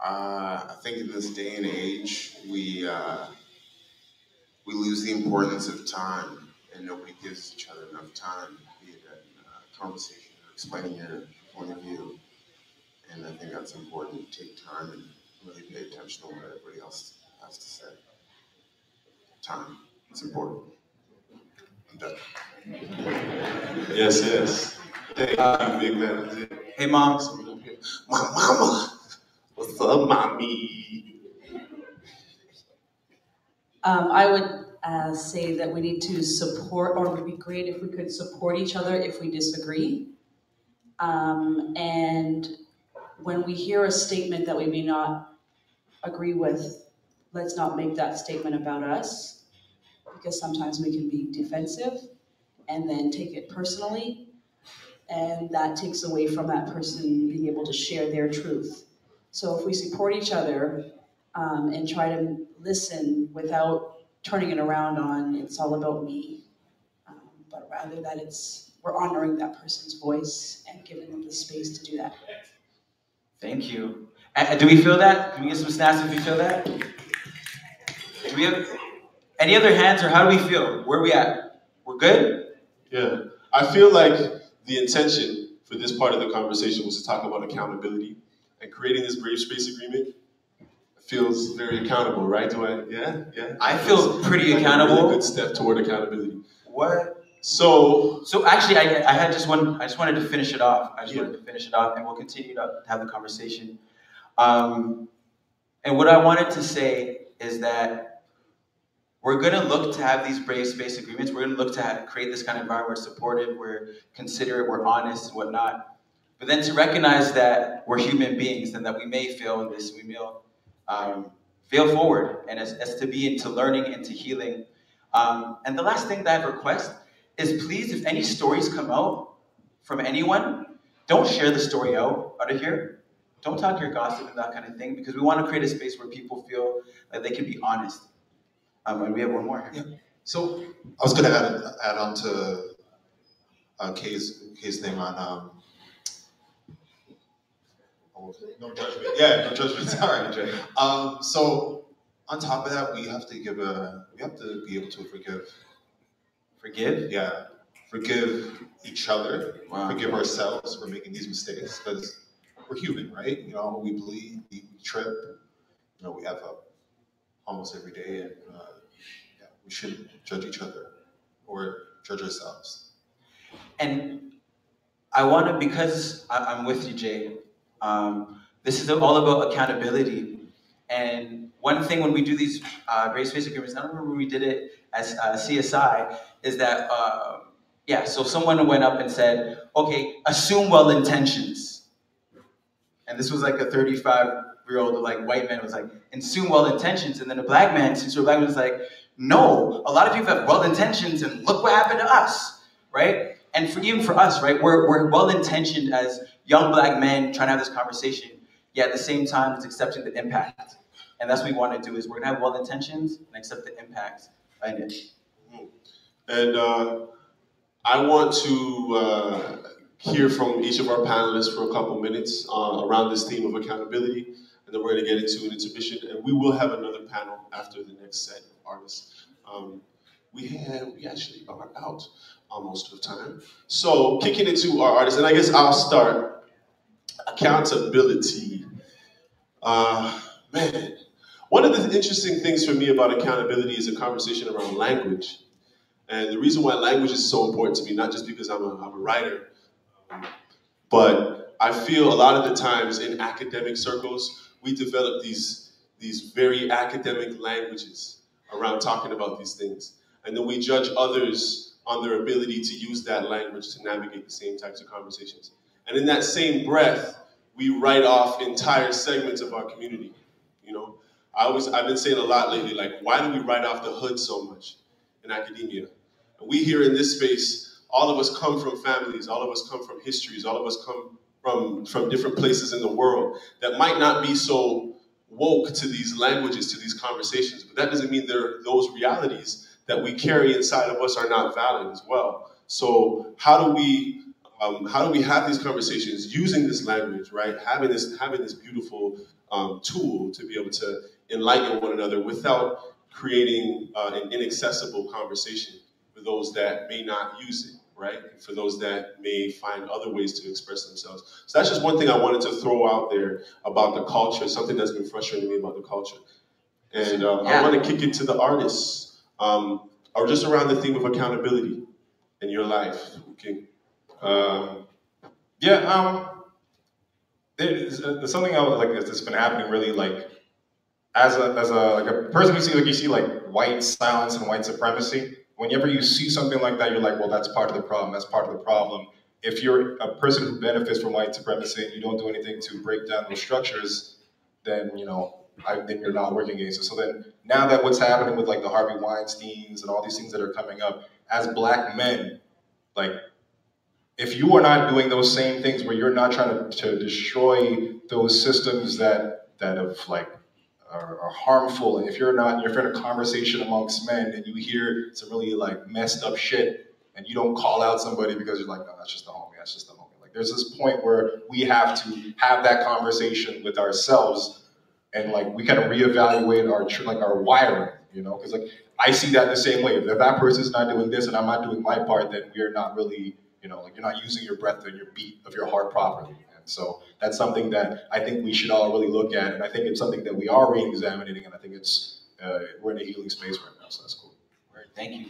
I think in this day and age, we lose the importance of time, and nobody gives each other enough time, be it a conversation or explaining your point of view. And I think that's important to take time and really pay attention to what everybody else has to say. Time, it's important. I'm done. Yes. Hey, big man. Hey, Mom. My mama. What's up, mommy? I would say that we need to support, or it would be great if we could support each other if we disagree. And when we hear a statement that we may not agree with, let's not make that statement about us. because sometimes we can be defensive and then take it personally, and that takes away from that person being able to share their truth. So if we support each other and try to listen without turning it around on it's all about me, but rather that we're honoring that person's voice and giving them the space to do that. Thank you. Do we feel that? Can we get some snaps if we feel that? Do we have any other hands, or how do we feel? Where are we at? We're good? Yeah. I feel like the intention for this part of the conversation was to talk about accountability, and creating this brave space agreement feels very accountable, right? Yeah? I feel pretty like accountable. A really good step toward accountability. What? So actually, I had just one. I just wanted to finish it off. And we'll continue to have the conversation. And what I wanted to say is that we're going to look to have these brave space agreements. We're going to look to create this kind of environment where we're supportive, we're considerate, we're honest, and whatnot. But then to recognize that we're human beings and that we may fail in this, we may fail forward, and as to be into learning, into healing. And the last thing that I request is, please, if any stories come out from anyone, don't share the story out of here. Don't talk your gossip and that kind of thing, because we want to create a space where people feel like they can be honest. And we have one more here. Yeah. So I was going to add on to Kay's thing on no judgment. Yeah, no judgment. Sorry, Jay. So on top of that, we have to be able to forgive. Forgive? Yeah. Forgive each other. Wow. Forgive ourselves for making these mistakes, because we're human, right? You know, we bleed, we trip. You know, we F up almost every day, and we shouldn't judge each other or judge ourselves. And I want to, because I'm with you, Jay, this is all about accountability. And one thing when we do these brave space agreements, I don't remember when we did it as CSI, is that, so someone went up and said, okay, assume well intentions. And this was like a 35-year-old like white man was like, assume well intentions. And then a black man, since you're a black man, was like, no, a lot of people have well intentions, and look what happened to us, right? And even for us, right, we're well intentioned as young black men trying to have this conversation, yet at the same time it's accepting the impact. And that's what we want to do, is we're gonna have well intentions and accept the impact behind it. And I want to hear from each of our panelists for a couple minutes around this theme of accountability, and then we're going to get into an intermission, and we will have another panel after the next set of artists. We actually are out almost of time. So kicking into our artists, and I guess I'll start. Accountability. Man, one of the interesting things for me about accountability is a conversation around language. And the reason why language is so important to me, not just because I'm a writer, but I feel a lot of the times in academic circles, we develop these very academic languages around talking about these things. And then we judge others on their ability to use that language to navigate the same types of conversations. And in that same breath, we write off entire segments of our community. You know, I've been saying a lot lately, like, why do we write off the hood so much in academia? And we here in this space, all of us come from families, all of us come from histories, all of us come from different places in the world that might not be so woke to these languages, to these conversations, but that doesn't mean those realities that we carry inside of us are not valid as well. So how do we have these conversations using this language, right? Having this beautiful tool to be able to enlighten one another without creating an inaccessible conversation for those that may not use it, right? For those that may find other ways to express themselves. So that's just one thing I wanted to throw out there about the culture, something that's been frustrating me about the culture. And I want to kick it to the artists, or just around the theme of accountability in your life. Okay. There's something else like that's been happening really, like as a person you see like white silence and white supremacy. Whenever you see something like that, you're like, well, that's part of the problem. That's part of the problem. If you're a person who benefits from white supremacy and you don't do anything to break down those structures, then then you're not working against it. So then now that what's happening with like the Harvey Weinsteins and all these things that are coming up, as black men, like if you are not doing those same things where you're not trying to destroy those systems that have like are harmful, and if you're in a conversation amongst men and you hear some really like messed up shit and you don't call out somebody because you're like, no, that's just a homie, that's just a homie. Like there's this point where we have to have that conversation with ourselves and like we kind of reevaluate our wiring, you know, because like I see that the same way. If that person's not doing this and I'm not doing my part, then we are not really, you know, like you're not using your breath and your beat of your heart properly. And so that's something that I think we should all really look at, and I think it's something that we are re-examining, and I think it's we're in a healing space right now, so that's cool. Right. Thank you.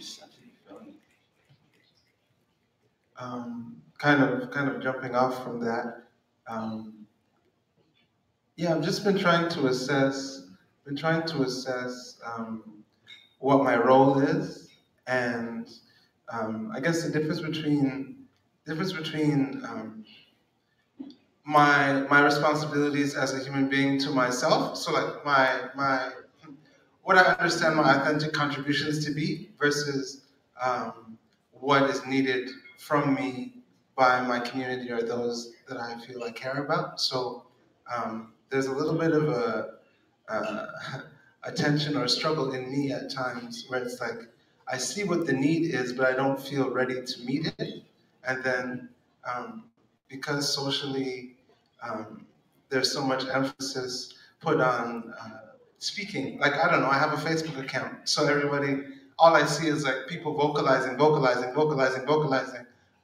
Kind of jumping off from that. Yeah, I've just been trying to assess what my role is, and I guess the difference between my responsibilities as a human being to myself. So like my what I understand my authentic contributions to be versus what is needed from me by my community or those that I feel I care about. So there's a little bit of a tension or a struggle in me at times where it's like I see what the need is, but I don't feel ready to meet it. And then because socially there's so much emphasis put on speaking. Like, I don't know, I have a Facebook account, so everybody, all I see is like people vocalizing,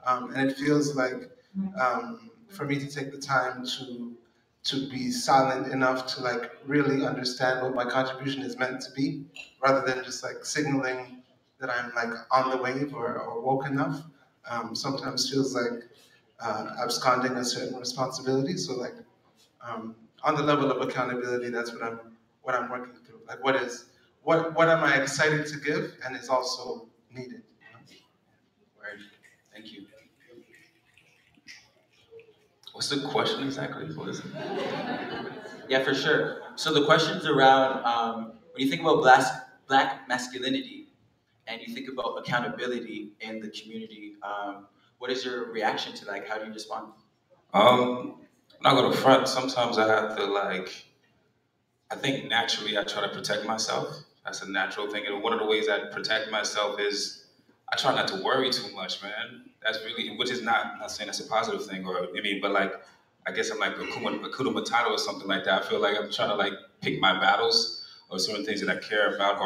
and it feels like for me to take the time to be silent enough to like really understand what my contribution is meant to be, rather than just like signaling that I'm like on the wave or woke enough, sometimes feels like absconding a certain responsibility. So like on the level of accountability, that's what I'm working through. Like what am I excited to give and is also needed. Right. Thank you. What's the question exactly? What is it? Yeah, for sure. So the question's around when you think about black masculinity and you think about accountability in the community, what is your reaction to that? Like, how do you respond? I'm not gonna front. Sometimes I have to I think naturally I try to protect myself. That's a natural thing. And one of the ways I protect myself is I try not to worry too much, man. That's really, which is not saying that's a positive thing, or I mean, but like, I guess I'm like a Hakuna Matata or something like that. I feel like I'm trying to like pick my battles or certain things that I care about,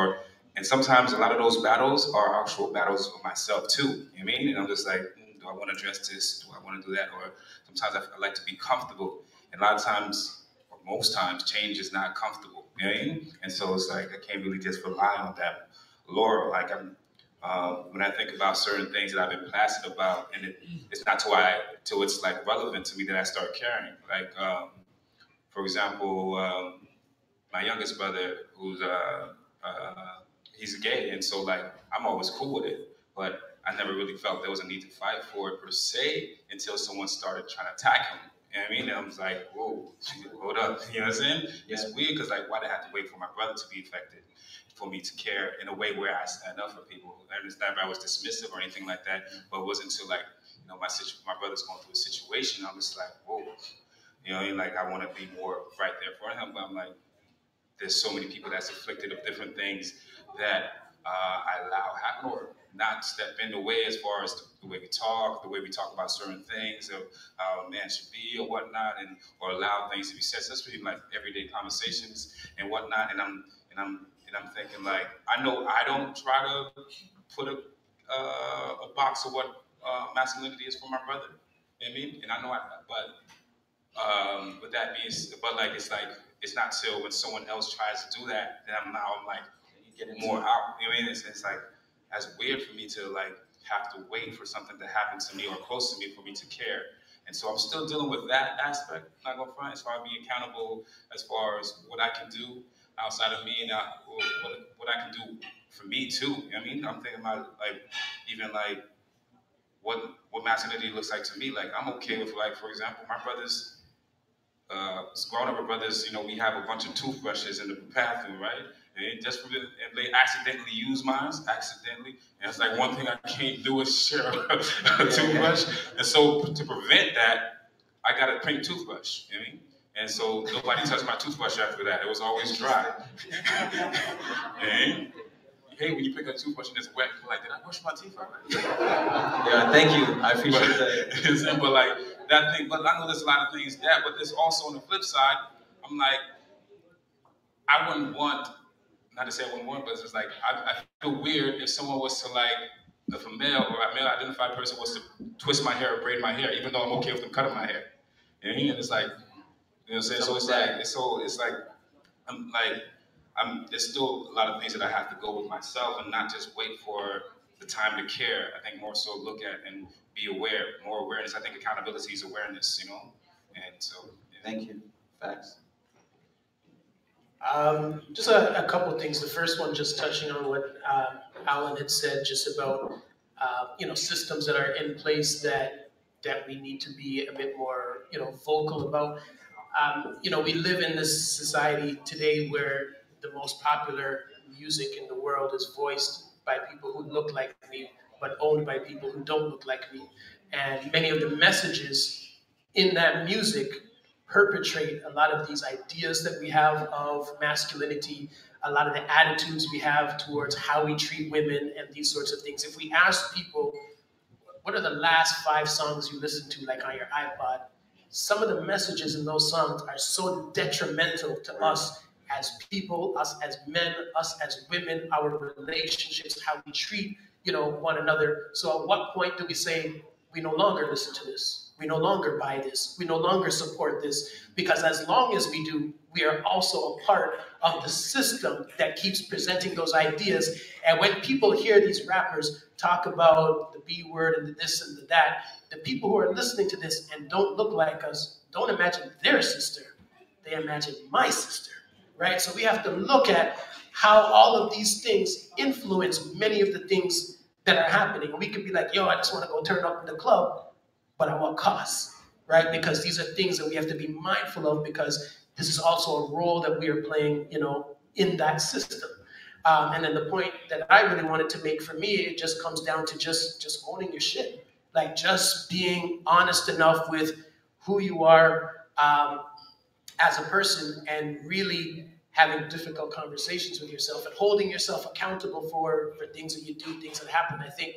and sometimes a lot of those battles are actual battles for myself too. You know what I mean? And I'm just like, do I want to address this? Do I want to do that? Or sometimes I like to be comfortable. And a lot of times, or most times, change is not comfortable. You know what I mean? And so it's like I can't really just rely on that laurel. Like when I think about certain things that I've been placid about, and it's not till it's like relevant to me that I start caring. Like, for example, my youngest brother, who's he's gay, and so like I'm always cool with it, but I never really felt there was a need to fight for it per se until someone started trying to attack him. You know what I mean? And I was like, whoa, hold up. You know what I'm saying? Yeah. It's weird because like, why'd I have to wait for my brother to be affected for me to care in a way where I stand up for people? I understand if I was dismissive or anything like that, but it wasn't until like, you know, my brother's going through a situation, I'm just like, whoa. You know, like I want to be more right there for him, but I'm like, there's so many people that's afflicted of different things that I allow happen or not step in the way as far as the way we talk about certain things of how a man should be or whatnot, or allow things to be said. So that's really like everyday conversations and whatnot. And I'm thinking like, I know I don't try to put a box of what masculinity is for my brother. You know what I mean? And I know with that being, but like it's not till when someone else tries to do that, then I'm like getting more out. You know what I mean? It's like that's weird for me to like have to wait for something to happen to me or close to me for me to care. And so I'm still dealing with that aspect. I'm not gonna front as far as being accountable as far as what I can do outside of me and what I can do for me too. You know what I mean? I'm thinking about like even like what masculinity looks like to me. Like I'm okay with like, for example, my brother's growing up with brothers, you know, we have a bunch of toothbrushes in the bathroom, right? And just for and they accidentally use mine, accidentally. And it's like one thing I can't do is share a toothbrush. And so to prevent that, I got a pink toothbrush, you know what I mean? And so nobody touched my toothbrush after that. It was always dry. And hey, when you pick up a toothbrush and it's wet, you're like, did I brush my teeth already? Yeah, thank you. I appreciate that. But like that thing, but I know there's a lot of things that, but there's also on the flip side, I'm like, I wouldn't want, not to say I wouldn't want, but it's just like, I feel weird if someone was to like, if a male or a male identified person was to twist my hair or braid my hair, even though I'm okay with them cutting my hair. And it's like, you know what I'm saying? So it's like, there's still a lot of things that I have to go with myself and not just wait for the time to care. I think more so look at and be aware, more awareness. I think accountability is awareness, you know? And so, yeah. Thank you. Facts. Just a couple things. The first one, just touching on what Alan had said, just about systems that are in place that we need to be a bit more vocal about. We live in this society today where the most popular music in the world is voiced by people who look like me, but owned by people who don't look like me. And many of the messages in that music perpetrate a lot of these ideas that we have of masculinity, a lot of the attitudes we have towards how we treat women and these sorts of things. If we ask people, what are the last 5 songs you listened to, like on your iPod? Some of the messages in those songs are so detrimental to us as people, us as men, us as women, our relationships, how we treat, one another. So at what point do we say, we no longer listen to this? We no longer buy this. We no longer support this. Because as long as we do, we are also a part of the system that keeps presenting those ideas. And when people hear these rappers talk about the B word and the this and the that, the people who are listening to this and don't look like us don't imagine their sister. They imagine my sister, right? So we have to look at how all of these things influence many of the things that are happening. We could be like, yo, I just want to go turn up in the club, but at what cost, right? Because these are things that we have to be mindful of, because this is also a role that we are playing, in that system. And then the point that I really wanted to make for me, it just comes down to just owning your shit. Like just being honest enough with who you are as a person, and really having difficult conversations with yourself and holding yourself accountable for things that you do, things that happen. I think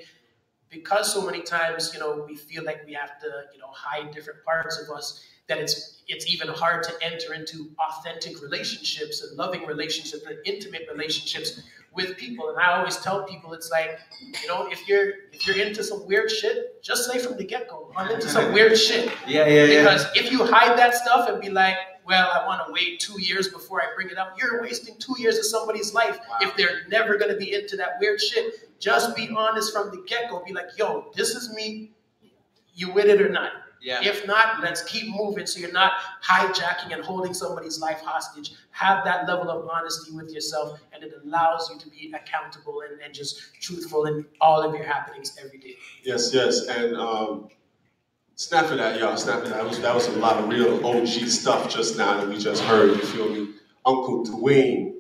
because so many times, we feel like we have to, hide different parts of us, that it's even hard to enter into authentic relationships and loving relationships and intimate relationships with people. And I always tell people, it's like, if you're into some weird shit, just say from the get-go, I'm into some weird shit. Yeah. Because if you hide that stuff and be like, well, I want to wait 2 years before I bring it up, you're wasting 2 years of somebody's life. Wow. If they're never going to be into that weird shit. Just be honest from the get-go. Be like, yo, this is me. You with it or not? Yeah. If not, let's keep moving, so you're not hijacking and holding somebody's life hostage. Have that level of honesty with yourself, and it allows you to be accountable and just truthful in all of your happenings every day. Yes, and snap for that, y'all. Snap for that. That was a lot of real OG stuff just now that we just heard. You feel me? Uncle Dwayne.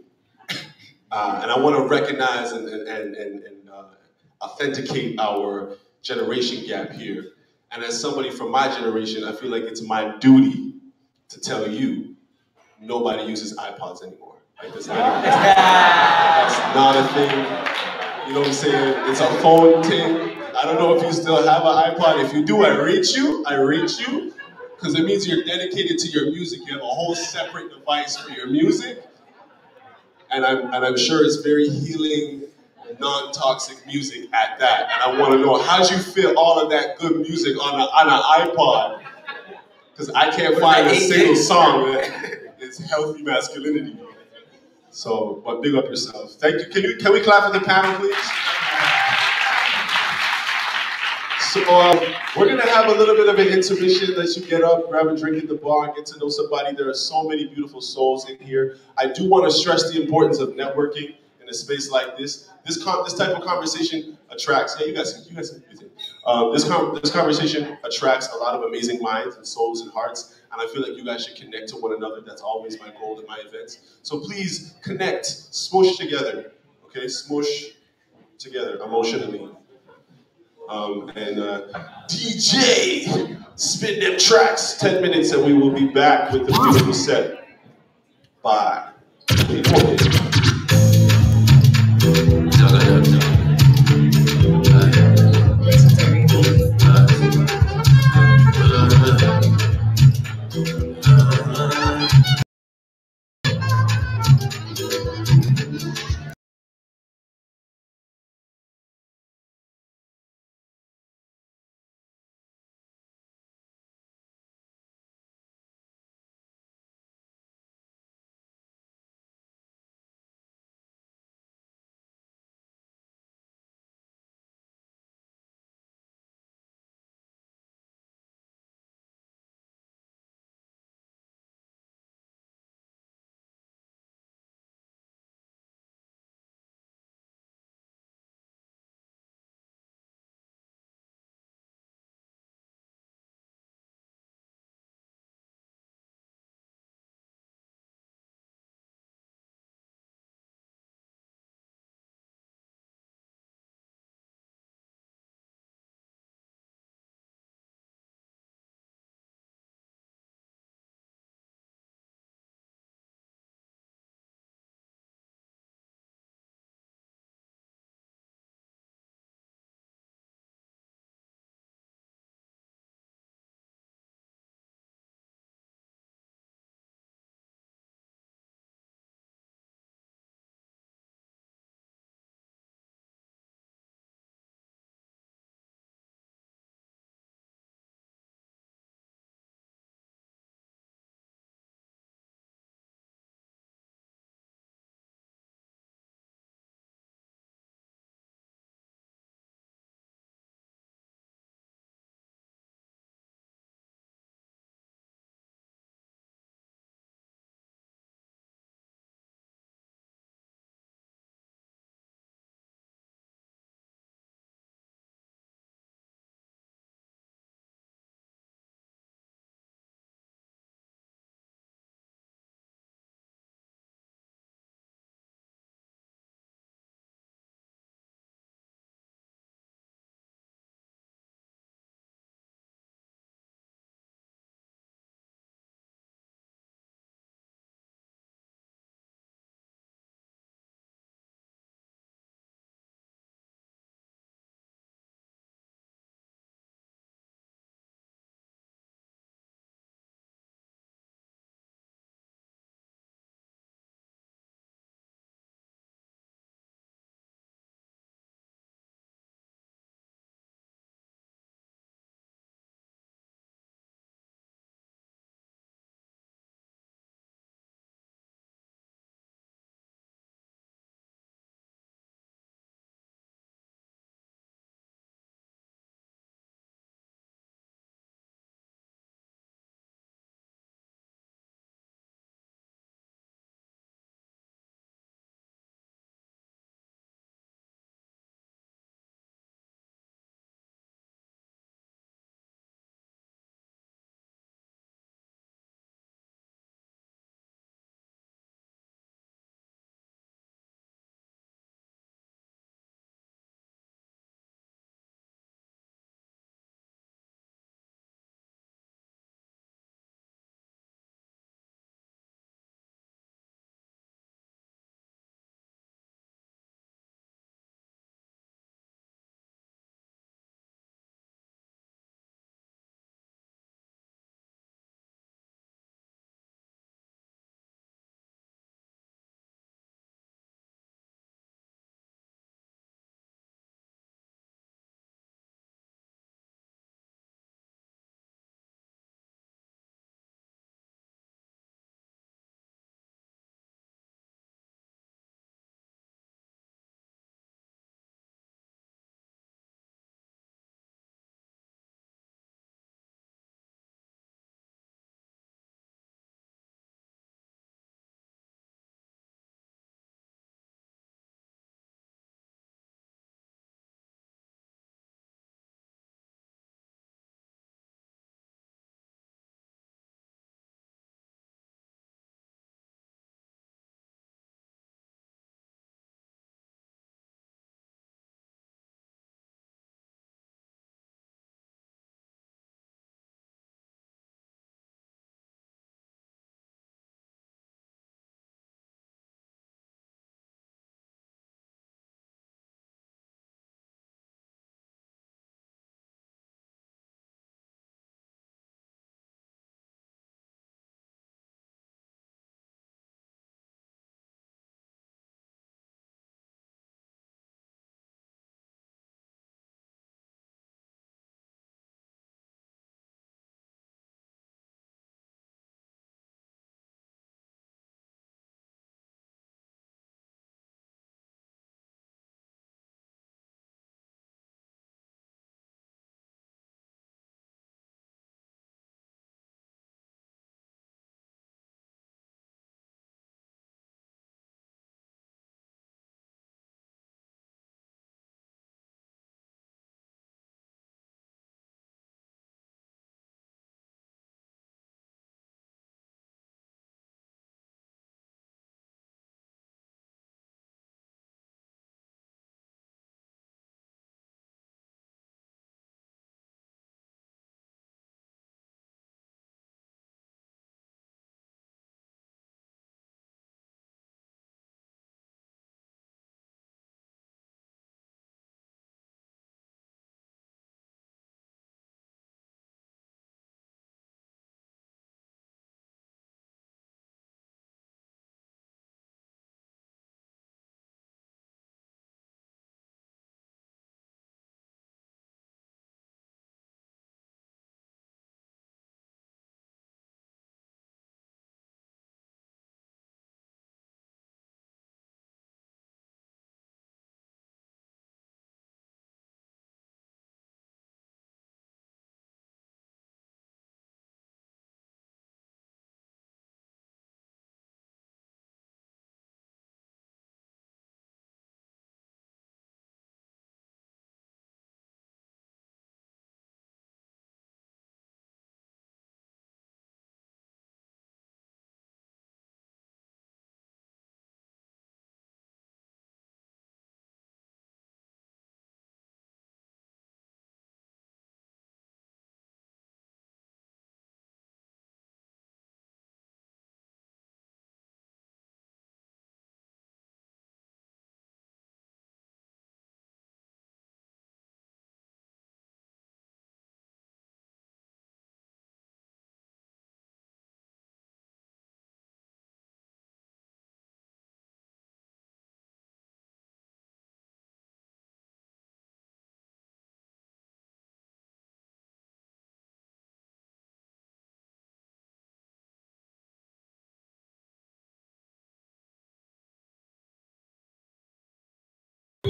And I want to recognize and authenticate our generation gap here. And as somebody from my generation, I feel like it's my duty to tell you, nobody uses iPods anymore. Like that's not a thing. You know what I'm saying? It's a phone thing. I don't know if you still have an iPod. If you do, I rate you. Because it means you're dedicated to your music. You have a whole separate device for your music. And I'm sure it's very healing, non-toxic music at that. And I want to know, how'd you fit all of that good music on an iPod? Because I can't find a single song that is healthy masculinity. So, but big up yourself. Thank you. Can we clap for the panel, please? So we're gonna have a little bit of an intermission. Let you get up, grab a drink at the bar, get to know somebody. There are so many beautiful souls in here. I do want to stress the importance of networking. in a space like this. This type of conversation attracts. Yeah, you guys do your thing. This conversation attracts a lot of amazing minds and souls and hearts, and I feel like you guys should connect to one another. That's always my goal at my events. So please connect, smoosh together, okay? Smoosh together emotionally. DJ, spin them tracks. 10 minutes, and we will be back with the beautiful set. Bye.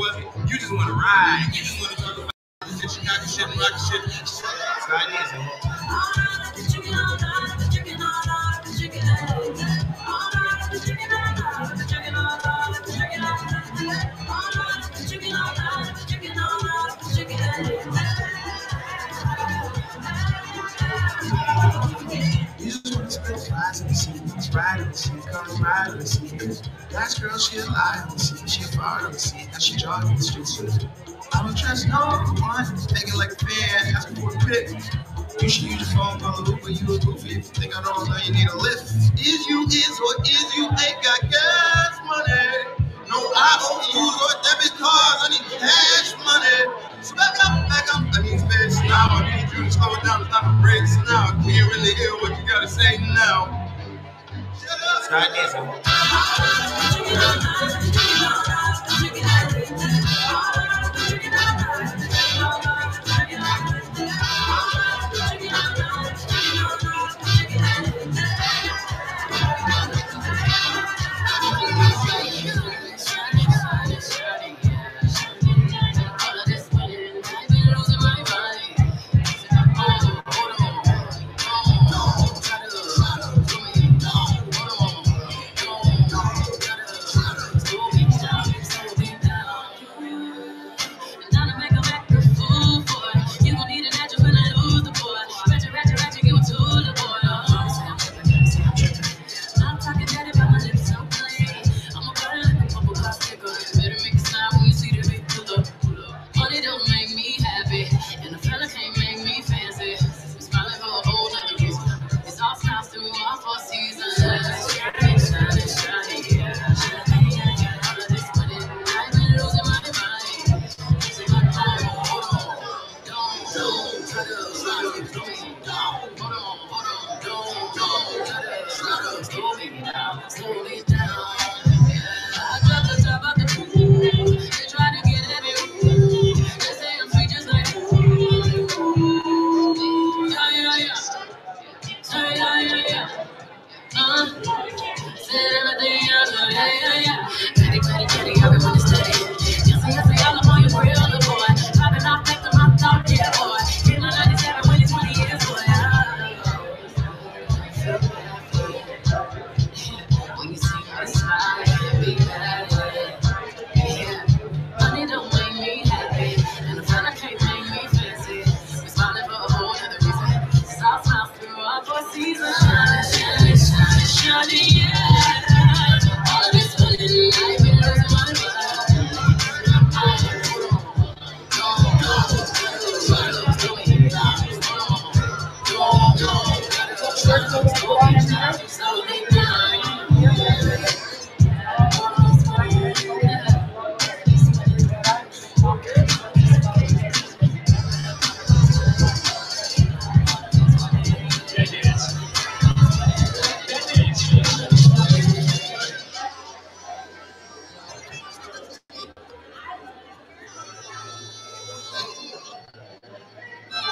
was it? You just want to ride. You just want to talk about shit, Chicago shit, and rock shit. Slide easy. You just want to spend flies in the scene, ride on the scene, come ride on the scene. Last girl, she a lie on the scene, she a fart on the scene, now she jogging the streets. I was dressed all for one, thinking like a fan, asking for a pic. You should use your phone, call a Uber, you a goofy. If you think I don't know, you need a lift. Is you is or is you ain't got gas money? No IOUs or debit cards, I need cash money. So back up, I need space now. I need you to slow it down, it's not a race now. I can't really hear what you gotta say now. Shut up. Start dancing.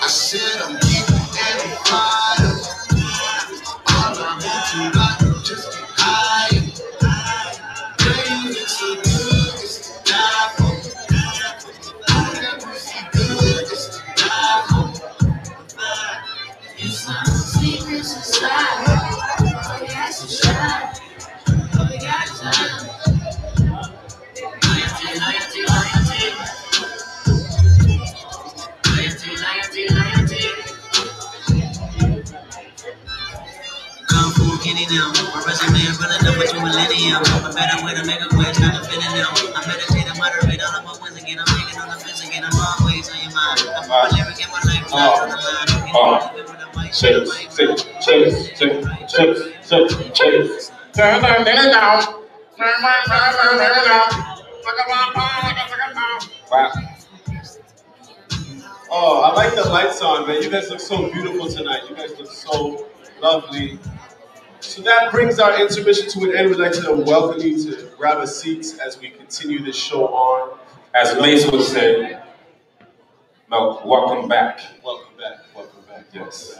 I said I'm deep and I'm fire. All I want tonight, just get higher. Baby, it's so good, it's to die for. I never see good, it's to die for. It's not secrets inside. Oh, yes, it's shine. Oh, yeah, it's shine. Come full kitty now. My resume is running up with you millennium. A better way to make a quick trying to fit it now. I'm meditating, moderate all of my wins again. I'm thinking on the fence again. I'm always on your mind. I'm more lyric in my life, on the line. Oh, I like the lights on, man. You guys look so beautiful tonight. You guys look so lovely. So that brings our intermission to an end. We'd like to welcome you to grab a seat as we continue this show on. As Mace would say, no, welcome back. Welcome back, welcome back. Yes,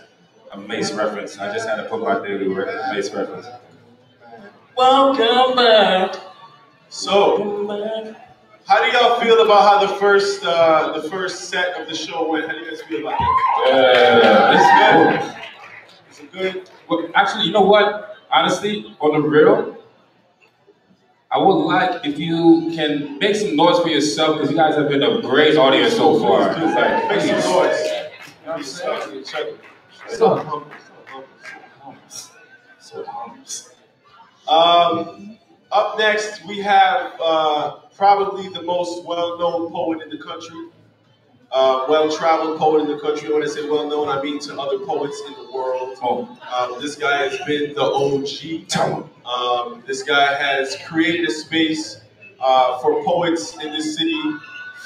a Mace reference. I just had to put my daily Mace reference. Welcome back. So, How do y'all feel about how the first set of the show went? How do you guys feel about that? It's good. Well, actually, you know what? Honestly, on the real, I would like if you can make some noise for yourself because you guys have been a great audience so far. It's like, Make some noise. You know what I'm saying? So Up next, we have probably the most well-known poet in the country, well-traveled poet in the country. When I say well-known, I mean to other poets in the world. This guy has been the OG. This guy has created a space for poets in this city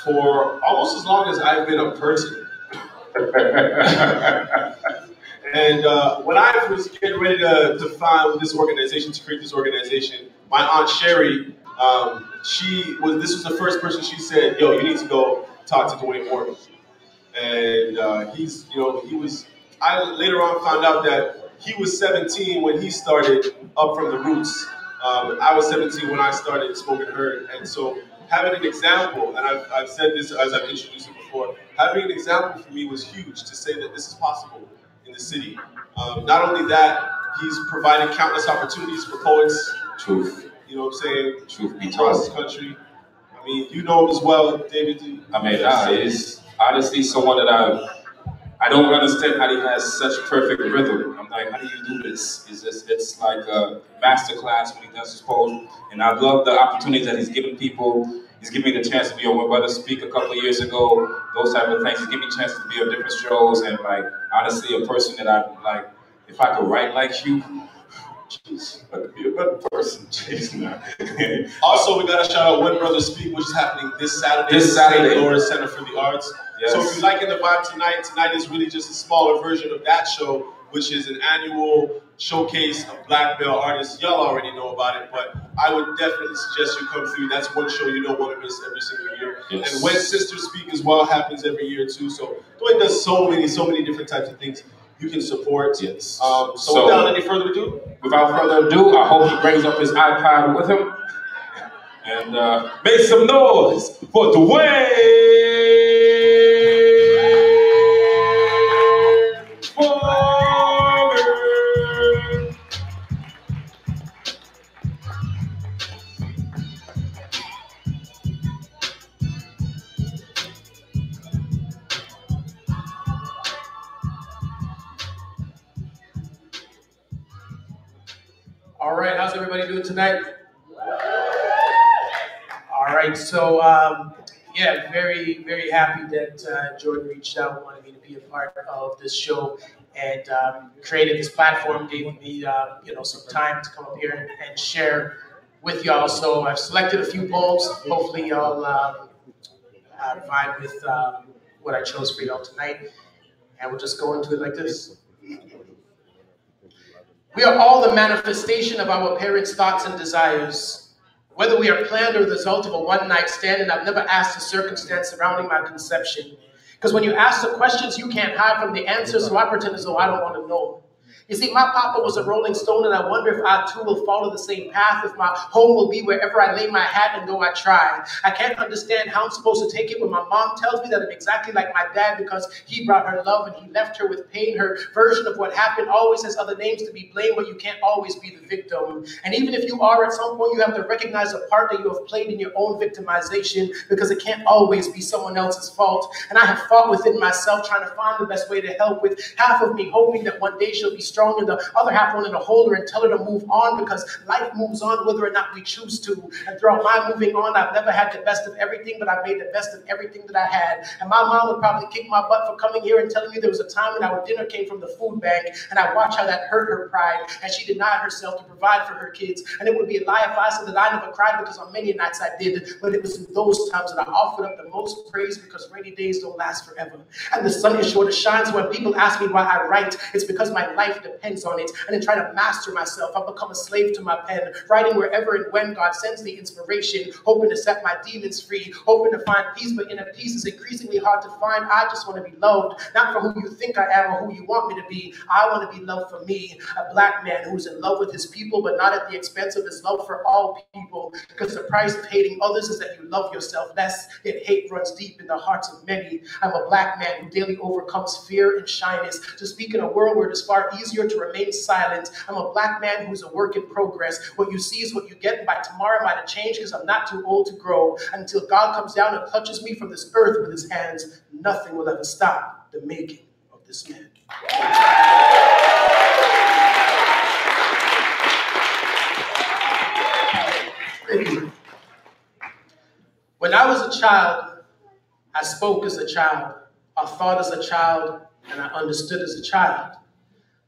for almost as long as I've been a person. And when I was getting ready to found this organization, to create this organization, my Aunt Sherry, this was the first person she said, yo, you need to go talk to Dwayne Morgan. And I later on found out that he was 17 when he started Up From the Roots. I was 17 when I started Smoking Herd. And so having an example, and I've said this as I've introduced it before, having an example for me was huge to say that this is possible in the city. Not only that, he's provided countless opportunities for poets. Truth. You know what I'm saying? Truth be Across told. this country. I mean, you know him as well, David. I mean, he's honestly someone that I don't understand how he has such perfect rhythm. I'm like, how do you do this? It's like a masterclass when he does his poem. And I love the opportunities that he's given people. He's given me the chance to be on Wint Brother Speak a couple of years ago, those type of things. He's given me a chance to be on different shows. And like, honestly, a person that I like, if I could write like you, jeez, I could be a better person. Jeez, man. Also, we got to shout out Wint Brother Speak, which is happening this Saturday. This Saturday. St. Lawrence Center for the Arts. Yes. So if you're liking the vibe tonight is really just a smaller version of that show, which is an annual showcase of black male artists. Y'all already know about it, but I would definitely suggest you come through. That's one show you don't want to miss every single year. Yes. And When Sisters Speak as well happens every year too. So Dwayne does so many different types of things you can support. Yes. So without any further ado, I hope he brings up his iPad with him. And make some noise for Dwayne Morgan. All right, how's everybody doing tonight? All right, so yeah, very, very happy that Jordon reached out and wanted me to be a part of this show and created this platform, gave me some time to come up here and share with y'all. So I've selected a few poems. Hopefully y'all vibe with what I chose for y'all tonight, and we'll just go into it like this. We are all the manifestation of our parents' thoughts and desires. Whether we are planned or the result of a one-night stand, and I've never asked the circumstance surrounding my conception. Because when you ask the questions, you can't hide from the answers, so I pretend as though I don't want to know. You see, my papa was a rolling stone, and I wonder if I too will follow the same path, if my home will be wherever I lay my hat and though I try. I can't understand how I'm supposed to take it when my mom tells me that I'm exactly like my dad because he brought her love and he left her with pain. Her version of what happened always has other names to be blamed, but you can't always be the victim. And even if you are, at some point, you have to recognize the part that you have played in your own victimization because it can't always be someone else's fault. And I have fought within myself trying to find the best way to help, with half of me hoping that one day she'll be strong and the other half wanting to hold her and tell her to move on because life moves on whether or not we choose to. And throughout my moving on, I've never had the best of everything, but I made the best of everything that I had. And my mom would probably kick my butt for coming here and telling me there was a time when our dinner came from the food bank, and I watched how that hurt her pride, and she denied herself to provide for her kids. And it would be a lie if I said that I never cried, because on many nights I did, but it was in those times that I offered up the most praise, because rainy days don't last forever. And the sun is sure to shine, so when people ask me why I write, it's because my life depends on it, and then try to master myself. I've become a slave to my pen, writing wherever and when God sends the inspiration, hoping to set my demons free, hoping to find peace, but inner peace is increasingly hard to find. I just want to be loved, not for who you think I am or who you want me to be. I want to be loved for me, a black man who's in love with his people, but not at the expense of his love for all people, because the price of hating others is that you love yourself less, yet hate runs deep in the hearts of many. I'm a black man who daily overcomes fear and shyness to speak in a world where it is far easier to remain silent. I'm a black man who's a work in progress. What you see is what you get, and by tomorrow I might have changed because I'm not too old to grow. Until God comes down and clutches me from this earth with his hands, nothing will ever stop the making of this man. When I was a child, I spoke as a child, I thought as a child, and I understood as a child.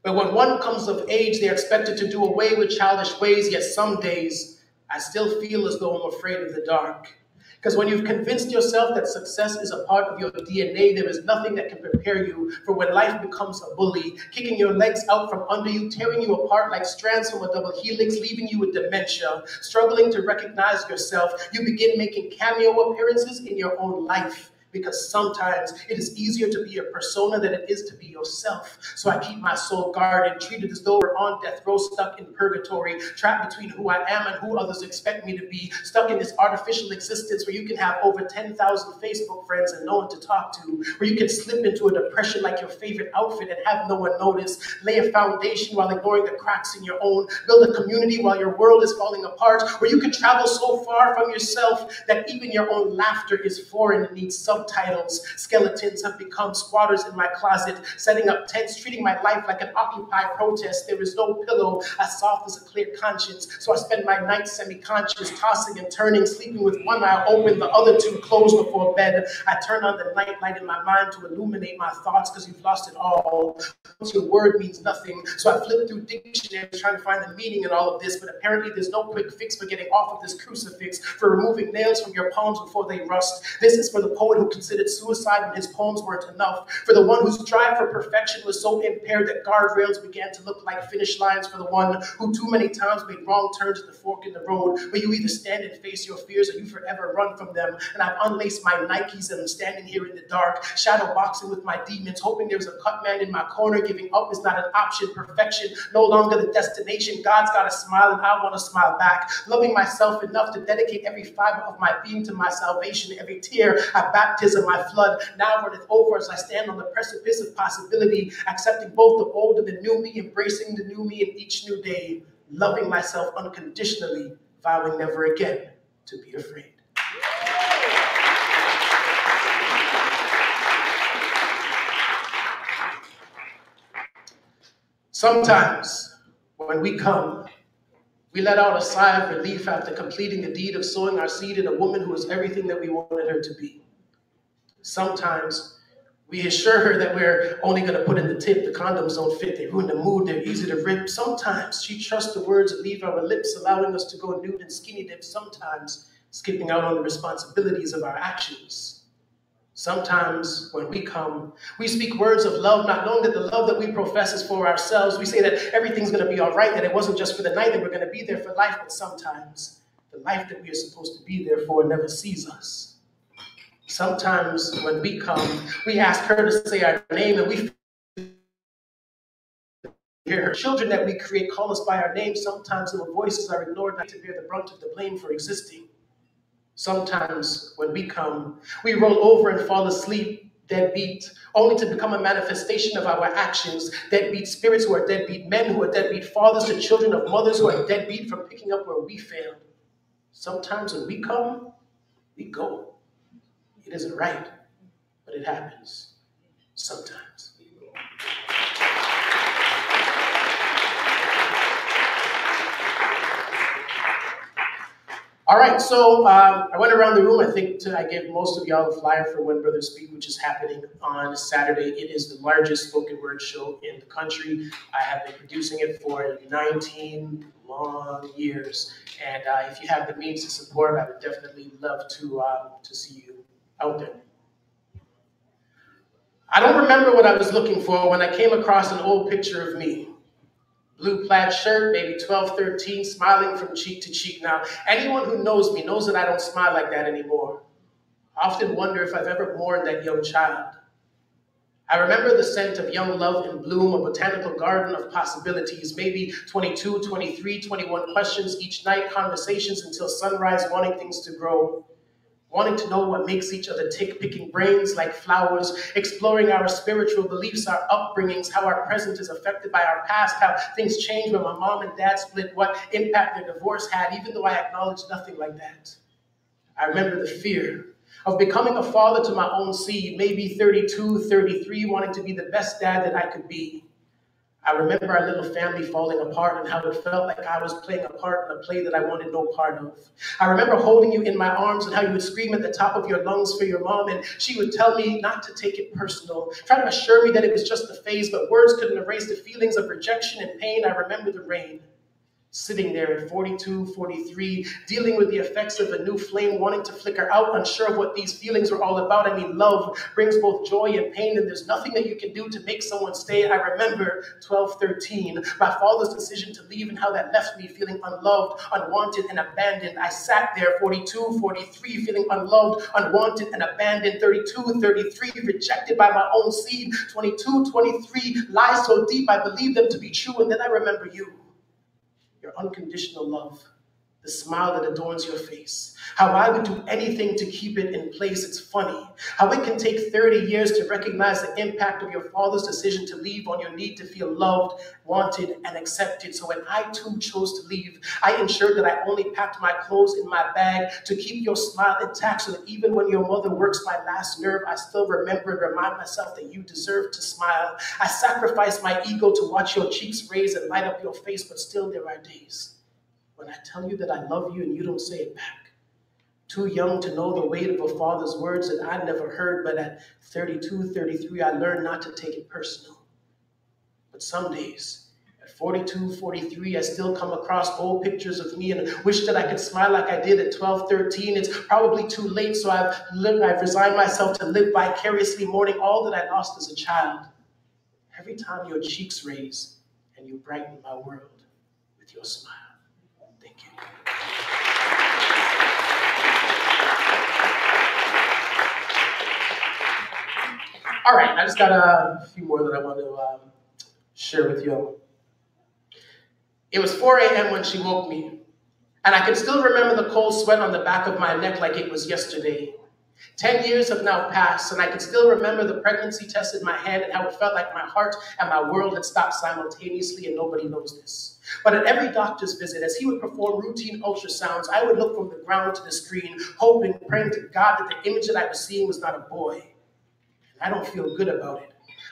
But when one comes of age, they're expected to do away with childish ways, yet some days I still feel as though I'm afraid of the dark. Because when you've convinced yourself that success is a part of your DNA, there is nothing that can prepare you for when life becomes a bully, kicking your legs out from under you, tearing you apart like strands from a double helix, leaving you with dementia, struggling to recognize yourself. You begin making cameo appearances in your own life, because sometimes it is easier to be a persona than it is to be yourself. So I keep my soul guarded, treated as though we're on death row, stuck in purgatory, trapped between who I am and who others expect me to be, stuck in this artificial existence where you can have over 10,000 Facebook friends and no one to talk to, where you can slip into a depression like your favorite outfit and have no one notice, lay a foundation while ignoring the cracks in your own, build a community while your world is falling apart, where you can travel so far from yourself that even your own laughter is foreign and needs subtitles. Skeletons have become squatters in my closet, setting up tents, treating my life like an Occupy protest. There is no pillow as soft as a clear conscience, so I spend my nights semi-conscious, tossing and turning, sleeping with one eye open, the other two closed before bed. I turn on the night light in my mind to illuminate my thoughts, because you've lost it all. Once your word means nothing, so I flip through dictionaries trying to find the meaning in all of this, but apparently there's no quick fix for getting off of this crucifix, for removing nails from your palms before they rust. This is for the poet who considered suicide when his poems weren't enough, for the one whose drive for perfection was so impaired that guardrails began to look like finish lines, for the one who too many times made wrong turns at the fork in the road, where you either stand and face your fears or you forever run from them. And I've unlaced my Nikes and I'm standing here in the dark, shadow boxing with my demons, hoping there's a cut man in my corner. Giving up is not an option, perfection no longer the destination. God's got a smile and I want to smile back, loving myself enough to dedicate every fiber of my being to my salvation, every tear I baptism, my flood now runneth over as I stand on the precipice of possibility, accepting both the old and the new me, embracing the new me in each new day, loving myself unconditionally, vowing never again to be afraid. Sometimes, when we come, we let out a sigh of relief after completing the deed of sowing our seed in a woman who is everything that we wanted her to be. Sometimes, we assure her that we're only going to put in the tip, the condoms don't fit, they ruin the mood, they're easy to rip. Sometimes, she trusts the words that leave our lips, allowing us to go nude and skinny dip. Sometimes, skipping out on the responsibilities of our actions. Sometimes when we come, we speak words of love, not knowing that the love that we profess is for ourselves. We say that everything's going to be all right, that it wasn't just for the night, that we're going to be there for life. But sometimes the life that we are supposed to be there for never sees us. Sometimes when we come, we ask her to say our name, and we hear her children that we create call us by our name. Sometimes little voices are ignored, not to bear the brunt of the blame for existing. Sometimes when we come, we roll over and fall asleep, deadbeat, only to become a manifestation of our actions. Deadbeat spirits who are deadbeat men, who are deadbeat fathers to children of mothers who are deadbeat from picking up where we failed. Sometimes when we come, we go. It isn't right, but it happens sometimes. All right, so I went around the room. I think I gave most of y'all a flyer for When Brothers Speak, which is happening on Saturday. It is the largest spoken word show in the country. I have been producing it for 19 long years. And if you have the means to support, I would definitely love to see you out there. I don't remember what I was looking for when I came across an old picture of me. Blue plaid shirt, maybe 12, 13, smiling from cheek to cheek. Now, anyone who knows me knows that I don't smile like that anymore. I often wonder if I've ever mourned that young child. I remember the scent of young love in bloom, a botanical garden of possibilities, maybe 22, 23, 21 questions each night, conversations until sunrise, wanting things to grow. Wanting to know what makes each other tick, picking brains like flowers, exploring our spiritual beliefs, our upbringings, how our present is affected by our past, how things changed when my mom and dad split, what impact their divorce had, even though I acknowledged nothing like that. I remember the fear of becoming a father to my own seed, maybe 32, 33, wanting to be the best dad that I could be. I remember our little family falling apart and how it felt like I was playing a part in a play that I wanted no part of. I remember holding you in my arms and how you would scream at the top of your lungs for your mom, and she would tell me not to take it personal, trying to assure me that it was just a phase, but words couldn't erase the feelings of rejection and pain. I remember the rain. Sitting there at 42, 43, dealing with the effects of a new flame, wanting to flicker out, unsure of what these feelings were all about. I mean, love brings both joy and pain, and there's nothing that you can do to make someone stay. I remember 12, 13, my father's decision to leave and how that left me feeling unloved, unwanted, and abandoned. I sat there, 42, 43, feeling unloved, unwanted, and abandoned. 32, 33, rejected by my own seed. 22, 23, lies so deep I believe them to be true. And then I remember you. Your unconditional love, the smile that adorns your face, how I would do anything to keep it in place. It's funny how it can take 30 years to recognize the impact of your father's decision to leave on your need to feel loved, wanted, and accepted. So when I too chose to leave, I ensured that I only packed my clothes in my bag to keep your smile intact, so that even when your mother works my last nerve, I still remember and remind myself that you deserve to smile. I sacrificed my ego to watch your cheeks raise and light up your face, but still there are days when I tell you that I love you and you don't say it back. Too young to know the weight of a father's words that I never heard, but at 32, 33, I learned not to take it personal. But some days, at 42, 43, I still come across old pictures of me and wish that I could smile like I did at 12, 13. It's probably too late, so I've resigned myself to live vicariously, mourning all that I lost as a child. Every time your cheeks raise and you brighten my world with your smile. Thank you. All right, I just got a few more that I want to share with you. It was 4 a.m. when she woke me, and I can still remember the cold sweat on the back of my neck like it was yesterday. 10 years have now passed, and I can still remember the pregnancy test in my hand and how it felt like my heart and my world had stopped simultaneously, and nobody knows this. But at every doctor's visit, as he would perform routine ultrasounds, I would look from the ground to the screen, hoping, praying to God that the image that I was seeing was not a boy. I don't feel good about it.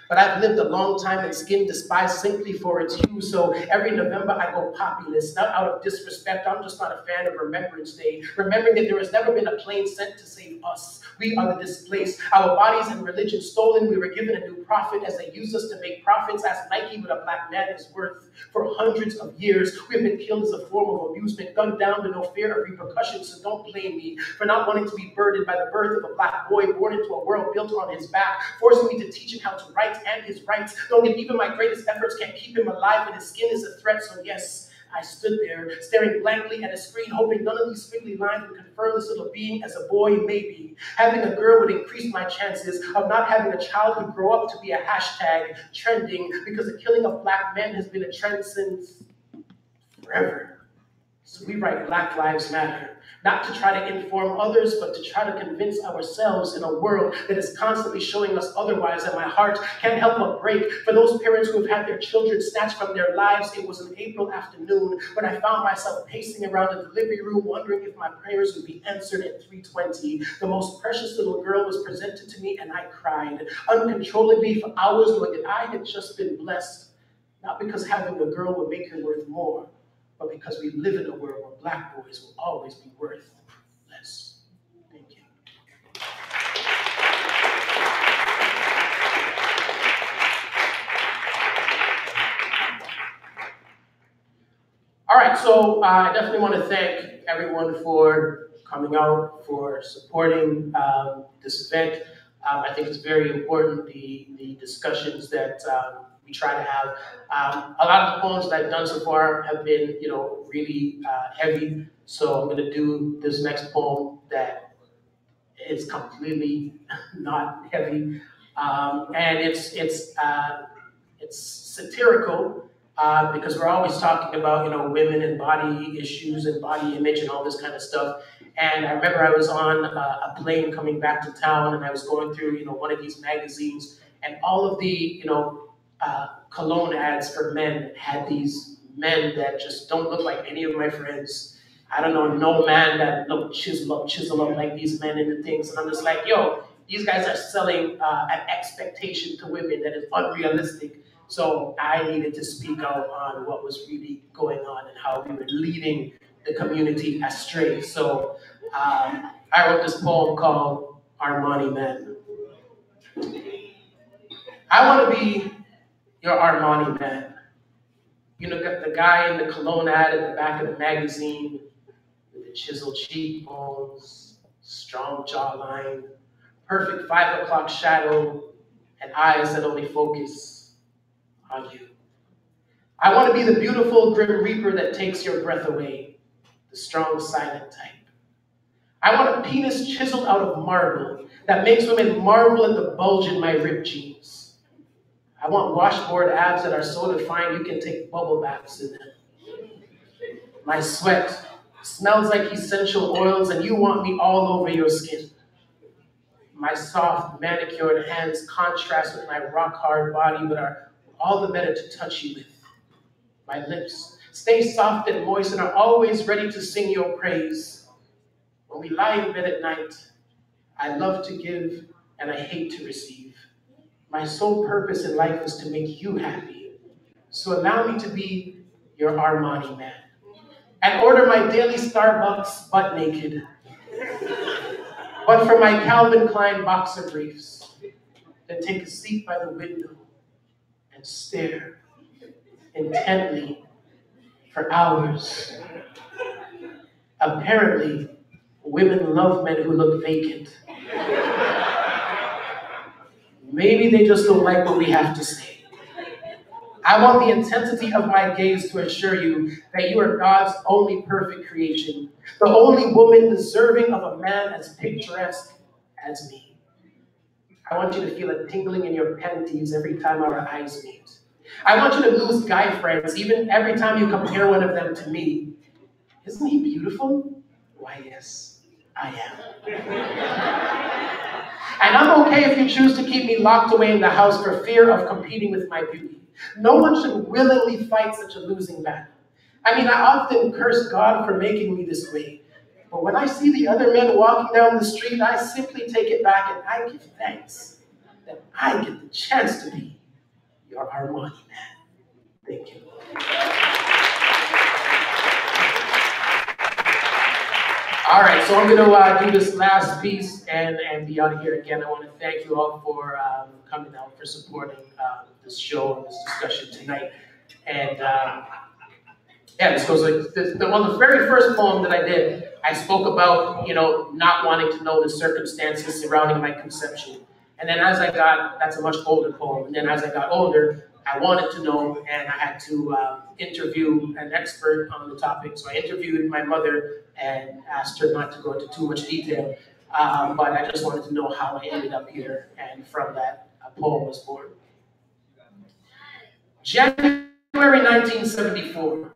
But I've lived a long time in skin despised simply for its hue, so every November I go populist, not out of disrespect. I'm just not a fan of Remembrance Day, remembering that there has never been a plane sent to save us. We are the displaced, our bodies and religion stolen. We were given a new prophet as they use us to make profits, as Nike with a black man is worth. For hundreds of years, we have been killed as a form of amusement, gunned down with no fear of repercussions, so don't blame me for not wanting to be burdened by the birth of a black boy born into a world built on his back, forcing me to teach him how to write and his rights, knowing that even my greatest efforts can't keep him alive when his skin is a threat. So yes, I stood there, staring blankly at a screen, hoping none of these squiggly lines would confirm this little being as a boy. Maybe having a girl would increase my chances of not having a child who grow up to be a hashtag trending, because the killing of black men has been a trend since forever. So we write Black Lives Matter, not to try to inform others, but to try to convince ourselves in a world that is constantly showing us otherwise. And my heart can't help but break for those parents who have had their children snatched from their lives. It was an April afternoon when I found myself pacing around the delivery room, wondering if my prayers would be answered at 3:20. The most precious little girl was presented to me, and I cried uncontrollably for hours, knowing that I had just been blessed, not because having a girl would make her worth more, but because we live in a world where black boys will always be worth less. Thank you. All right, so I definitely want to thank everyone for coming out, for supporting this event. I think it's very important, the discussions that we try to have. A lot of the poems that I've done so far have been, really heavy. So I'm going to do this next poem that is completely not heavy, and it's satirical. Because we're always talking about, women and body issues and body image and all this kind of stuff. And I remember I was on a plane coming back to town, and I was going through, one of these magazines, and all of the, cologne ads for men had these men that just don't look like any of my friends. I don't know no man that look chisel up like these men in the things. And I'm just like, yo, these guys are selling an expectation to women that is unrealistic. So I needed to speak out on what was really going on and how we were leading the community astray. So I wrote this poem called Armani Man. I want to be your Armani man. The guy in the cologne ad at the back of the magazine with the chiseled cheekbones, strong jawline, perfect 5 o'clock shadow, and eyes that only focus on you. I want to be the beautiful Grim Reaper that takes your breath away, the strong silent type. I want a penis chiseled out of marble that makes women marvel at the bulge in my ripped jeans. I want washboard abs that are so defined you can take bubble baths in them. My sweat smells like essential oils and you want me all over your skin. My soft, manicured hands contrast with my rock-hard body but are all the better to touch you with. My lips stay soft and moist and are always ready to sing your praise. When we lie in bed at night, I love to give and I hate to receive. My sole purpose in life is to make you happy. So allow me to be your Armani man and order my daily Starbucks butt naked. But for my Calvin Klein boxer briefs, then take a seat by the window and stare intently for hours. Apparently, women love men who look vacant. Maybe they just don't like what we have to say. I want the intensity of my gaze to assure you that you are God's only perfect creation, the only woman deserving of a man as picturesque as me. I want you to feel a tingling in your panties every time our eyes meet. I want you to lose guy friends even every time you compare one of them to me. Isn't he beautiful? Why, yes, I am. And I'm okay if you choose to keep me locked away in the house for fear of competing with my beauty. No one should willingly fight such a losing battle. I mean, I often curse God for making me this way. But when I see the other men walking down the street, I simply take it back and I give thanks that I get the chance to be your Armani man. Thank you. All right, so I'm going to do this last piece and be out of here. Again, I want to thank you all for coming out, for supporting this show and this discussion tonight. And yeah, this goes like this. On the very first poem that I did, I spoke about, not wanting to know the circumstances surrounding my conception. And then as I got, that's a much older poem. And then as I got older, I wanted to know, and I had to interview an expert on the topic. So I interviewed my mother and asked her not to go into too much detail. But I just wanted to know how I ended up here. And from that, a poem was born. January 1974.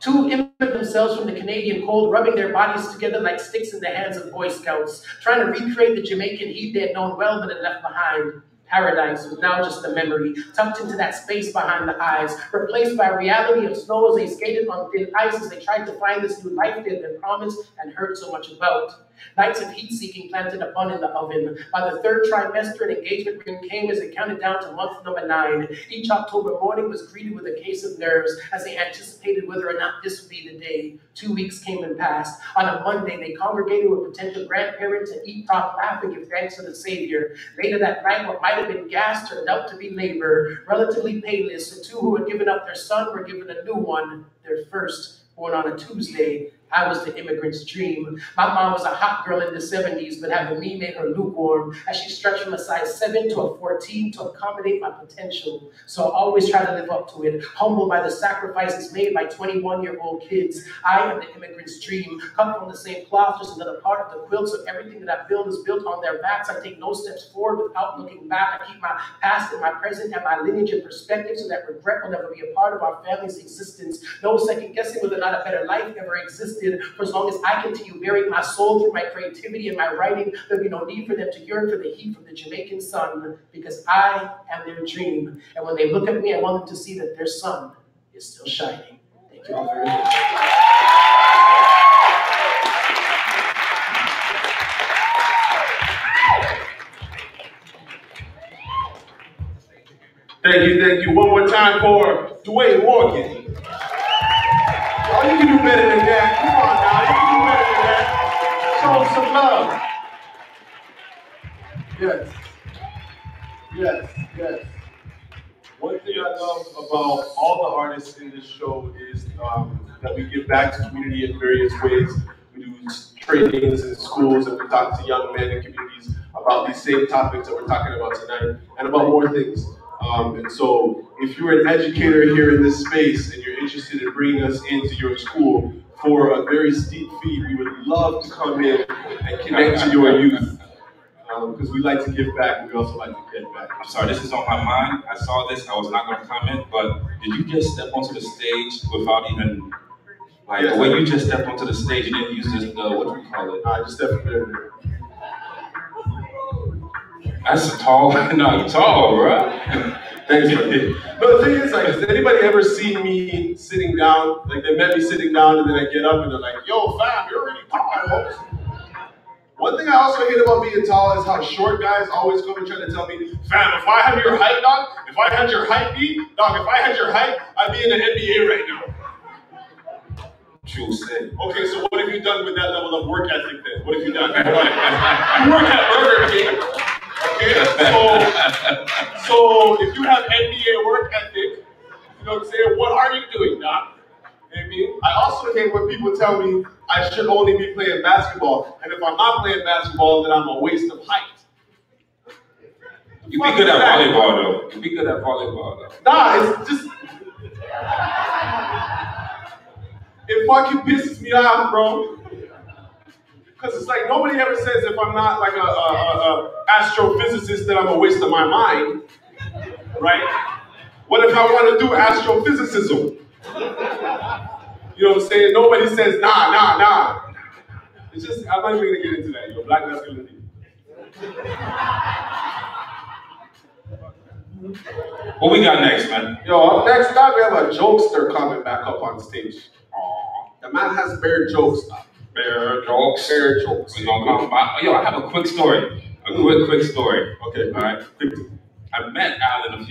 Two immigrant themselves from the Canadian cold, rubbing their bodies together like sticks in the hands of Boy Scouts, trying to recreate the Jamaican heat they had known well but had left behind. Paradise was now just a memory, tucked into that space behind the eyes, replaced by a reality of snow as they skated on thin ice as they tried to find this new life they had been promised and heard so much about. Nights of heat-seeking planted a bun in the oven. By the third trimester, an engagement ring came as it counted down to month number 9. Each October morning was greeted with a case of nerves as they anticipated whether or not this would be the day. 2 weeks came and passed. On a Monday, they congregated with potential grandparents and eat, talk, laugh, and give thanks to the Savior. Later that night, what might have been gas turned out to be labor, relatively painless. The two who had given up their son were given a new one, their first, born on a Tuesday, I was the immigrant's dream. My mom was a hot girl in the 70s, but having me made her lukewarm as she stretched from a size 7 to a 14 to accommodate my potential. So I always try to live up to it, humbled by the sacrifices made by 21-year-old kids. I am the immigrant's dream, cut from the same cloth, just another part of the quilt, so everything that I build is built on their backs. I take no steps forward without looking back. I keep my past and my present and my lineage in perspective so that regret will never be a part of our family's existence. No second guessing whether or not a better life ever existed. For as long as I continue bearing my soul through my creativity and my writing, there'll be no need for them to yearn for the heat from the Jamaican sun, because I am their dream. And when they look at me, I want them to see that their sun is still shining. Thank you all very much. Thank you. One more time for Dwayne Morgan. Oh, you can do better than that. Come on now, you can do better than that. Show some love. Yes. One thing I love about all the artists in this show is that we give back to community in various ways. We do trainings in schools and we talk to young men in communities about these same topics that we're talking about tonight and about more things. And so if you're an educator here in this space and you're interested in bringing us into your school for a very steep fee, we would love to come in and connect to your youth. Because we like to give back, and we also like to get back. I'm sorry, this is on my mind. I saw this, I was not going to comment, but did you just step onto the stage without even, like, the way you just stepped onto the stage, you didn't use this, what do we call it? I just stepped there. That's a tall, no, you're tall, bro. Thanks, bro. But the thing is, like, has anybody ever seen me sitting down? Like, they met me sitting down, and then I get up, and they're like, yo, fam, you're really tall. One thing I also hate about being tall is how short guys always come and try to tell me, fam, if I have your height, dog, if I had your height, I'd be in the NBA right now. True say. Okay, so what have you done with that level of work ethic then? What have you done? You work at Burger King. Okay, so if you have NBA work ethic, you know what I'm saying, what are you doing, doc? You know what I mean? I also hate when people tell me I should only be playing basketball, and if I'm not playing basketball, then I'm a waste of height. You be good at volleyball, though. You be good at volleyball, though. Nah, it's just... It fucking pisses me off, bro. Because it's like nobody ever says if I'm not like a astrophysicist that I'm a waste of my mind, right? What if I want to do astrophysicism? You know what I'm saying? Nobody says nah. It's just, I'm not even gonna get into that, black masculinity. What we got next, man? Up next time we have a jokester coming back up on stage. The man has bare jokes. Bare jokes. We gonna come about. I have a quick story. A quick story. Okay. All right. I met Alan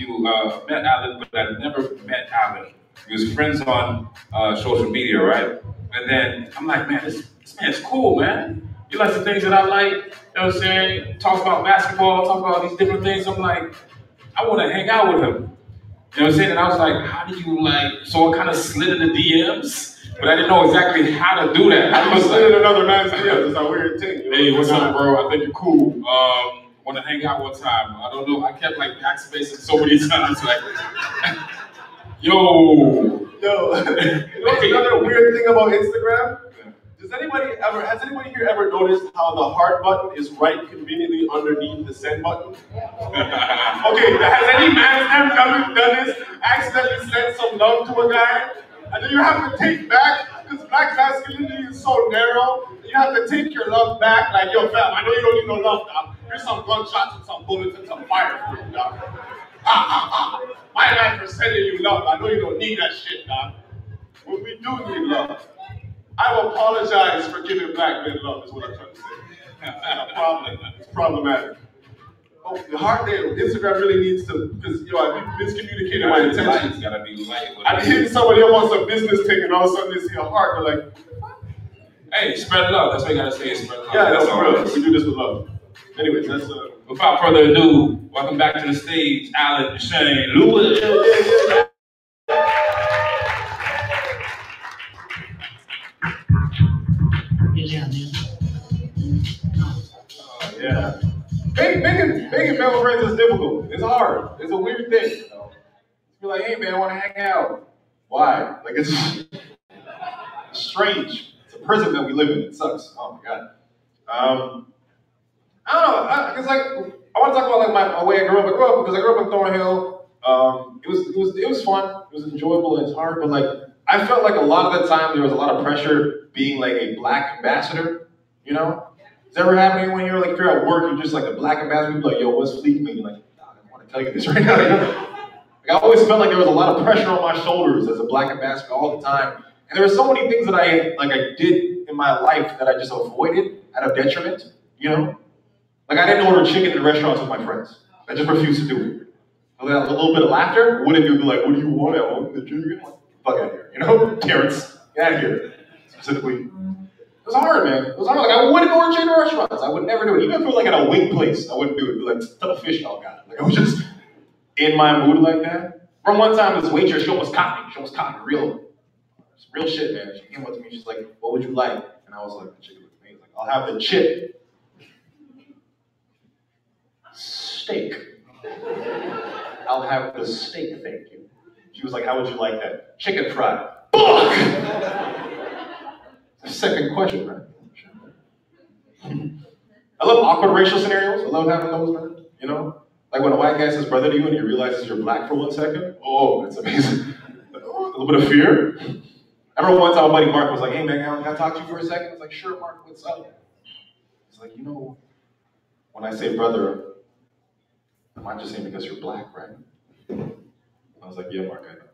but I never met Alan. We was friends on social media, right? And then I'm like, man, this man's cool, man. He likes the things that I like. You know what I'm saying? Talks about basketball, talk about these different things. I'm like, I want to hang out with him. You know what I'm saying? And I was like, how do you so I kind of slid in the DMs. But I didn't know exactly how to do that. I was slid in another man's DMs. It's a weird thing. Hey, what's up, bro? I think you're cool. Want to hang out one time? I don't know. I kept backspacing so many times. Yo. Another weird thing about Instagram? Has anybody here ever noticed how the heart button is right conveniently underneath the send button? Okay, has any man done this? Accidentally sent some love to a guy? And then you have to take back, because black masculinity is so narrow, you have to take your love back, like, yo, fam, I know you don't need no love, dog. Here's some gunshots and some bullets and some fire for you, dog. My man for sending you love. I know you don't need that shit, dog. But we do need love. I apologize for giving black men love, is what I'm trying to say. It's problematic. Oh, the heart day, Instagram really needs to, because I've been miscommunicating my intentions. Gotta be light. I've been hitting somebody up on some business thing, and all of a sudden they see a heart, they're like, hey, spread love. That's what you gotta say, spread love. Yeah, that's real. We do this with love. Anyways, that's without further ado, welcome back to the stage, Alan Shane Lewis. female friends is difficult. It's hard. It's a weird thing. You know? You're like, hey man, I want to hang out. Why? Like it's strange. It's a prison that we live in. It sucks. Oh my god. I don't know. Cause like I want to talk about like my way I grew up. Because I grew up in Thornhill. It was fun. It was enjoyable and it's hard. But like I felt like a lot of the time there was a lot of pressure being like a black ambassador. You know? Does that ever happen to you when you're like if you're at work, you're just like a black ambassador? People like, yo, what's fleet mean? Like, I want to tell you this right now. You know? I always felt like there was a lot of pressure on my shoulders as a black ambassador all the time. And there were so many things that I did in my life that I just avoided out of detriment, you know? Like I didn't order chicken in restaurants with my friends. I just refused to do it. A little bit of laughter, wouldn't you be like, what do you want? I want the chicken? Fuck out of here, you know? Terrence, get out of here. Specifically. It was hard, man. It was hard. Like I wouldn't order chicken in restaurants. I would never do it. Even if it was like at a wing place, I wouldn't do it. It'd be like, ton of fish y'all got. Like I was just in my mood like that. From one time, this waitress, she almost caught me. Real shit, man. She came up to me, she's like, what would you like? And I was like, the chicken with me. Like, I'll have the chip. Steak. I'll have the steak, thank you. She was like, how would you like that? Chicken fried. Fuck! Second question, right? I love awkward racial scenarios. I love having those, man. You know? Like when a white guy says brother to you and he realizes you're black for 1 second. Oh, that's amazing. A little bit of fear. I remember one time my buddy Mark was like, hey man, can I talk to you for a second? I was like, sure, Mark, what's up? He's like, you know, when I say brother, am I just saying because you're black, right? I was like, yeah, Mark, I know.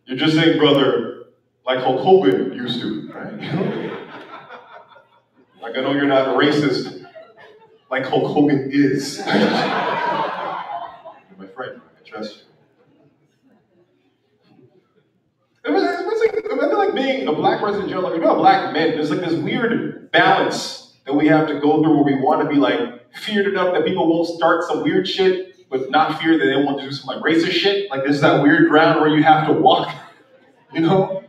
You're just saying brother like Hulk Hogan used to, right? Like I know you're not racist like Hulk Hogan is. You're my friend, I trust you. I feel like being a black person in general, like we're black men, there's like this weird balance that we have to go through where we want to be like feared enough that people won't start some weird shit, but not fear that they won't do some like racist shit. Like there's that weird ground where you have to walk, you know?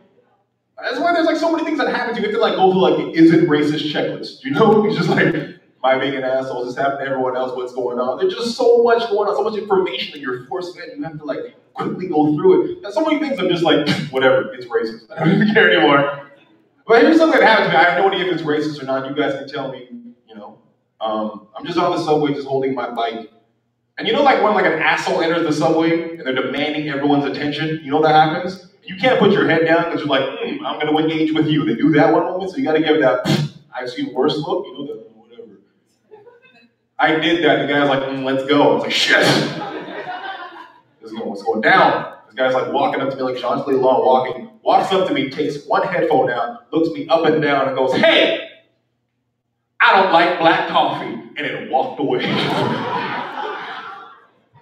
That's why there's like so many things that happen to you. You have to like go through like an isn't racist checklist, you know? It's just like, am I being an asshole? Is this happening to everyone else? What's going on? There's just so much going on, so much information that you're forced in. You have to like quickly go through it. And so many things I'm just like, whatever, it's racist. I don't even care anymore. But here's something that happened to me. I have no idea if it's racist or not. You guys can tell me, you know. I'm just on the subway, just holding my bike. And you know like when like an asshole enters the subway and they're demanding everyone's attention? You know that happens? You can't put your head down because you're like, I'm going to engage with you. They do that one moment, so you got to give that I've seen worse look. You know that, whatever. I did that. The guy was like, let's go. I was like, shit. What's going down? This guy's like walking up to me like Chauncey Long walking, walks up to me, takes one headphone out, looks me up and down and goes, hey, I don't like black coffee. And then walked away. And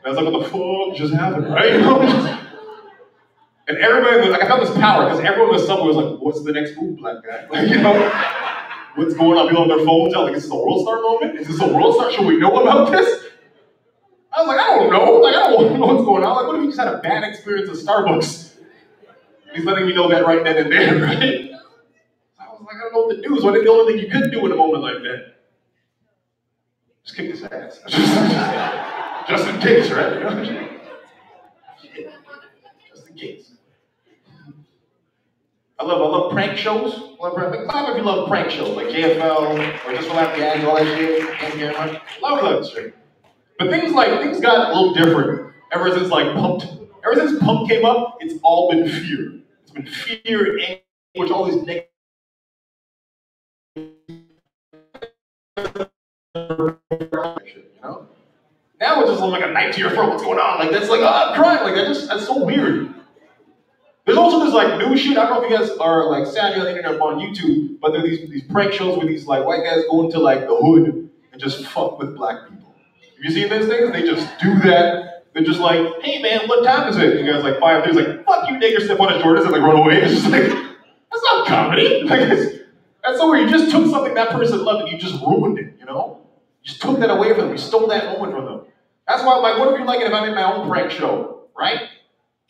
I was like, what the fuck just happened, right? You know? And everybody, like I felt this power because everyone in the subway was like, what's the next move, black guy? Like, you know, what's going on? People on their phones out, like, is this a world star moment? Is this a world star? Should we know about this? I was like, I don't know. Like, I don't know what's going on. Like, what if he just had a bad experience at Starbucks? He's letting me know that right then and there, right? I was like, I don't know what to do. So I think the only thing you could do in a moment like that, just kick his ass. Just in case, right? Just in case. I love prank shows. Clap if you love prank shows, like JFL, or Just for Laugh Gags, all that shit. Love that shit. But things got a little different ever since Pumped. Ever since Pumped came up, it's all been fear. It's been fear, anguish, all these negative. You know? Now it's just like a knife to your throat. What's going on? Like that's like, I'm crying. Like that's so weird. There's also this like new shit. I don't know if you guys are like savvy on the internet or on YouTube, but there are these prank shows where these like white guys go into like the hood and just fuck with black people. Have you seen those things? They just do that. They're just like, hey man, what time is it? You guys like 5 things like, fuck you nigger, step on his Jordans and like run away. It's just like, that's not comedy. Like that's so weird. You just took something that person loved and you just ruined it, you know? You just took that away from them. You stole that moment from them. That's why I'm like, what if you like it if I made my own prank show, right?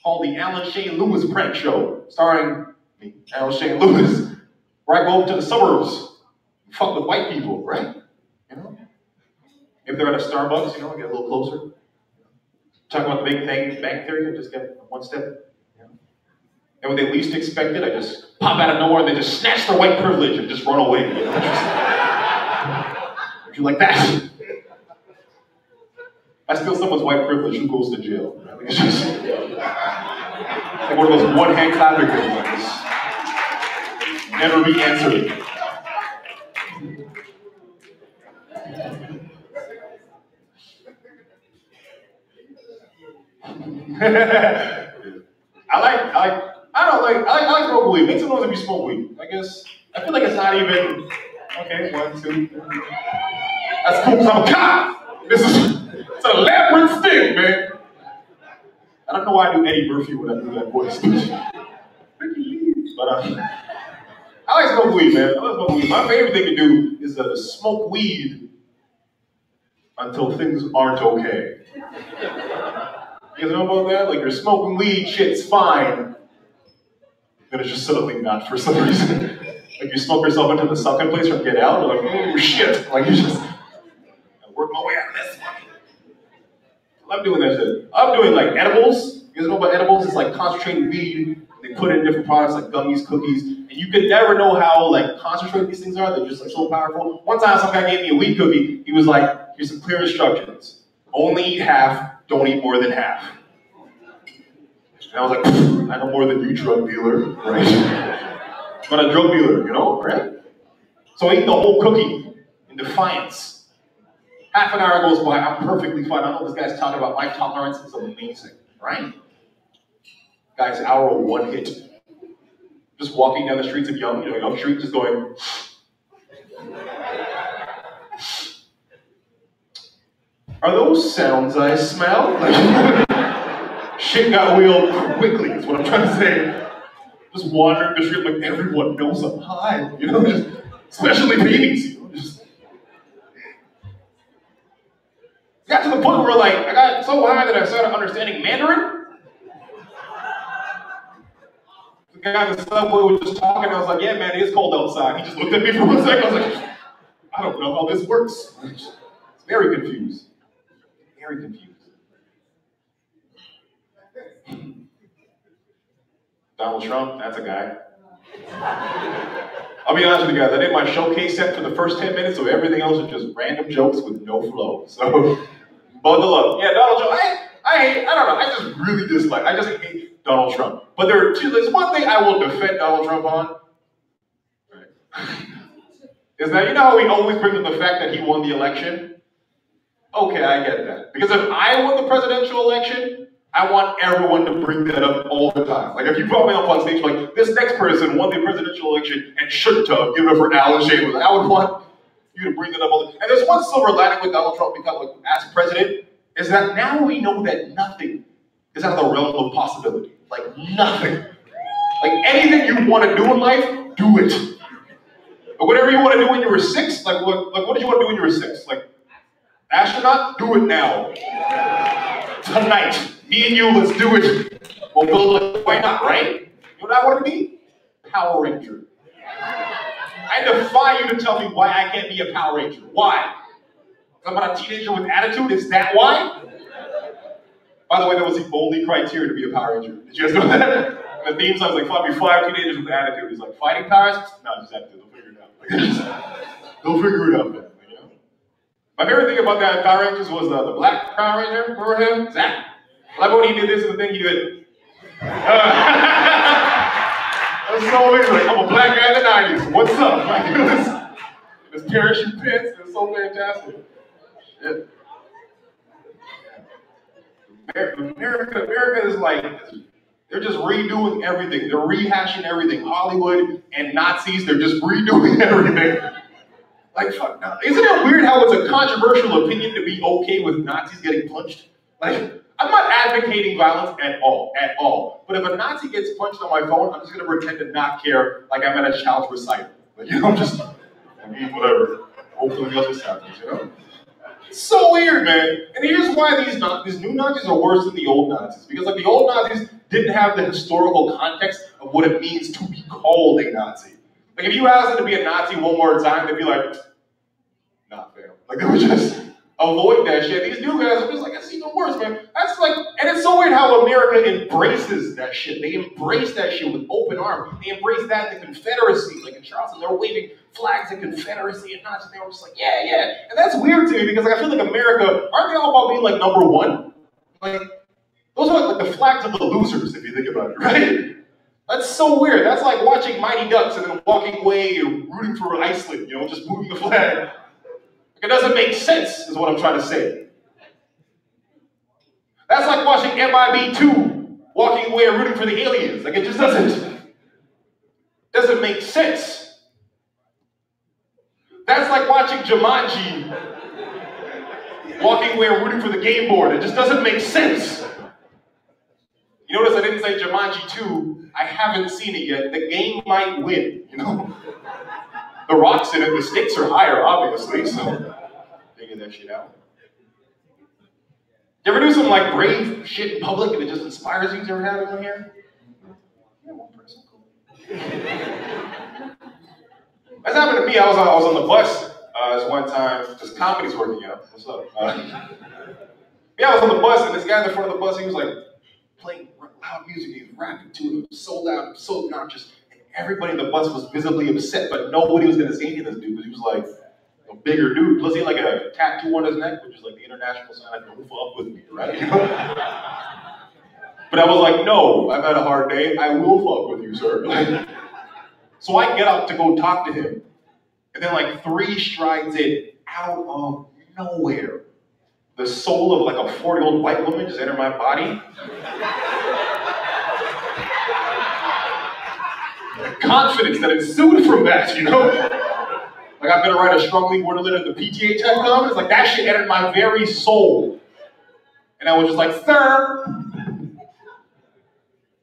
Called the Alan Shane Lewis Prank Show, starring me, Alan Shane Lewis, where I go over to the suburbs and fuck with white people, right? You know? If they're at a Starbucks, you know, get a little closer. Talk about the big thing, bang theory, and just get one step. You know? And when they least expect it, I just pop out of nowhere and they just snatch their white privilege and just run away. You know? Would you like that? I steal someone's white privilege, who goes to jail? I mean, it's just like one of those one-hand clapping things. Like this. Never be answered. I like smoke weed. Make some noise if you smoke weed. I guess, I feel like it's not even, okay, 1, 2, 3. That's cool because I'm a cop. It's a labyrinth thing, man. I don't know why I do Eddie Murphy when I do that voice. But I like smoke weed, man. I like smoke weed. My favorite thing to do is to smoke weed until things aren't okay. You guys know about that? Like you're smoking weed, shit's fine. Then it's just suddenly not for some reason. Like you smoke yourself into the sunken place from Get Out, you're like, oh shit. Like you just, I work my way out of this one. I'm doing that shit. I'm doing like edibles. You guys know about edibles? It's like concentrated weed. They put it in different products like gummies, cookies, and you could never know how like concentrated these things are. They're just like so powerful. One time some guy gave me a weed cookie. He was like, here's some clear instructions. Only eat half, don't eat more than half. And I was like, I know more than you, drug dealer, right? I'm not a drug dealer, you know, right? So I ate the whole cookie in defiance. Half an hour goes by, I'm perfectly fine. I don't know what this guy's talking about. My tolerance is amazing, right? Guy's hour of one hit. Just walking down the streets of Young Street, just going. Are those sounds I smell? Like, shit got real quickly, is what I'm trying to say. Just wandering the street like everyone knows I'm high, you know, just, especially babies, you know, just. Got to the point where like, I got so high that I started understanding Mandarin. The guy in the subway was just talking, I was like, yeah man, it is cold outside. He just looked at me for 1 second, I was like, I don't know how this works. It's very confused. Very confused. Donald Trump, that's a guy. I'll be honest with you guys, I did my showcase set for the first 10 minutes, so everything else was just random jokes with no flow. So, buckle up. Yeah, Donald Trump, I don't know, I just really dislike, I just hate Donald Trump. But there's one thing I will defend Donald Trump on, right? Is that, you know how we always bring up the fact that he won the election? Okay, I get that. Because if I won the presidential election, I want everyone to bring that up all the time. Like if you brought me up on stage like, this next person won the presidential election and shouldn't have, give it up for Alan Shaver. I would want you to bring that up all the time. And there's one silver lining with Donald Trump becoming as president, is that now we know that nothing is out of the realm of possibility. Like nothing. Like anything you want to do in life, do it. Or whatever you want to do when you were 6, like what did you want to do when you were 6? Like astronaut, do it now. Tonight. Me and you, let's do it. Well, why not, right? You know what I want to be? Power Ranger. I defy you to tell me why I can't be a Power Ranger. Why? I'm not a teenager with attitude, is that why? By the way, that was the only criteria to be a Power Ranger. Did you guys know that? The theme song was like, find me 5 teenagers with attitude. It's like, fighting powers? No, just attitude. They'll figure it out. They'll figure it out, man. You know? My favorite thing about that Power Rangers was the black Power Ranger. Remember him? Zach. Like when he did this and the thing he did. That's so weird. Like, I'm a black guy in the 90s. What's up? Like, this parachute pants. It's so fantastic. Shit. America is like, they're just redoing everything. They're rehashing everything. Hollywood and Nazis, they're just redoing everything. Like, fuck, isn't it weird how it's a controversial opinion to be okay with Nazis getting punched? Like, I'm not advocating violence at all. But if a Nazi gets punched on my phone, I'm just gonna pretend to not care like I'm at a child's recital. Like, you know, I'm just, whatever. Hopefully justice happens, you know? It's so weird, man. And here's why these new Nazis are worse than the old Nazis. Because like the old Nazis didn't have the historical context of what it means to be called a Nazi. Like if you asked them to be a Nazi one more time, they'd be like, nah, fam. Like they would just avoid that shit. These new guys are just like, it's even worse, man. That's like, and it's so weird how America embraces that shit. They embrace that shit with open arms. They embrace that in the Confederacy. Like in Charleston, they were waving flags of Confederacy and Nazis. They were just like, yeah, yeah. And that's weird to me because like I feel like America, aren't they all about being like number one? Like, those are like the flags of the losers, if you think about it, right? That's so weird. That's like watching Mighty Ducks and then walking away and rooting for Iceland, you know, just moving the flag. It doesn't make sense, is what I'm trying to say. That's like watching MIB2, walking away and rooting for the aliens. Like, it just doesn't make sense. That's like watching Jumanji, walking away and rooting for the game board. It just doesn't make sense. You notice I didn't say Jumanji 2. I haven't seen it yet. The game might win, you know? The rocks in it, the stakes are higher, obviously, so figure that shit out. You ever do some like brave shit in public and it just inspires you? You ever have anyone here? Yeah, one person, cool. That's happened to me. I was on the bus this one time. This comedy's working out. What's up? Yeah, I was on the bus and this guy in the front of the bus, he was like playing loud music. He was rapping to it. It was so loud, so obnoxious. Everybody in the bus was visibly upset, but nobody was going to say anything to this dude because he was like a bigger dude. Plus, he had like a tattoo on his neck, which is like the international sign of "Move up with me," right? You know? But I was like, no, I've had a hard day. I will fuck with you, sir. Like, so I get up to go talk to him, and then like 3 strides in, out of nowhere, the soul of like a 40-year-old white woman just entered my body. The confidence that ensued from that, you know? Like I'm gonna write a strongly worded letter to the PTA type comments. Like that shit entered my very soul. And I was just like,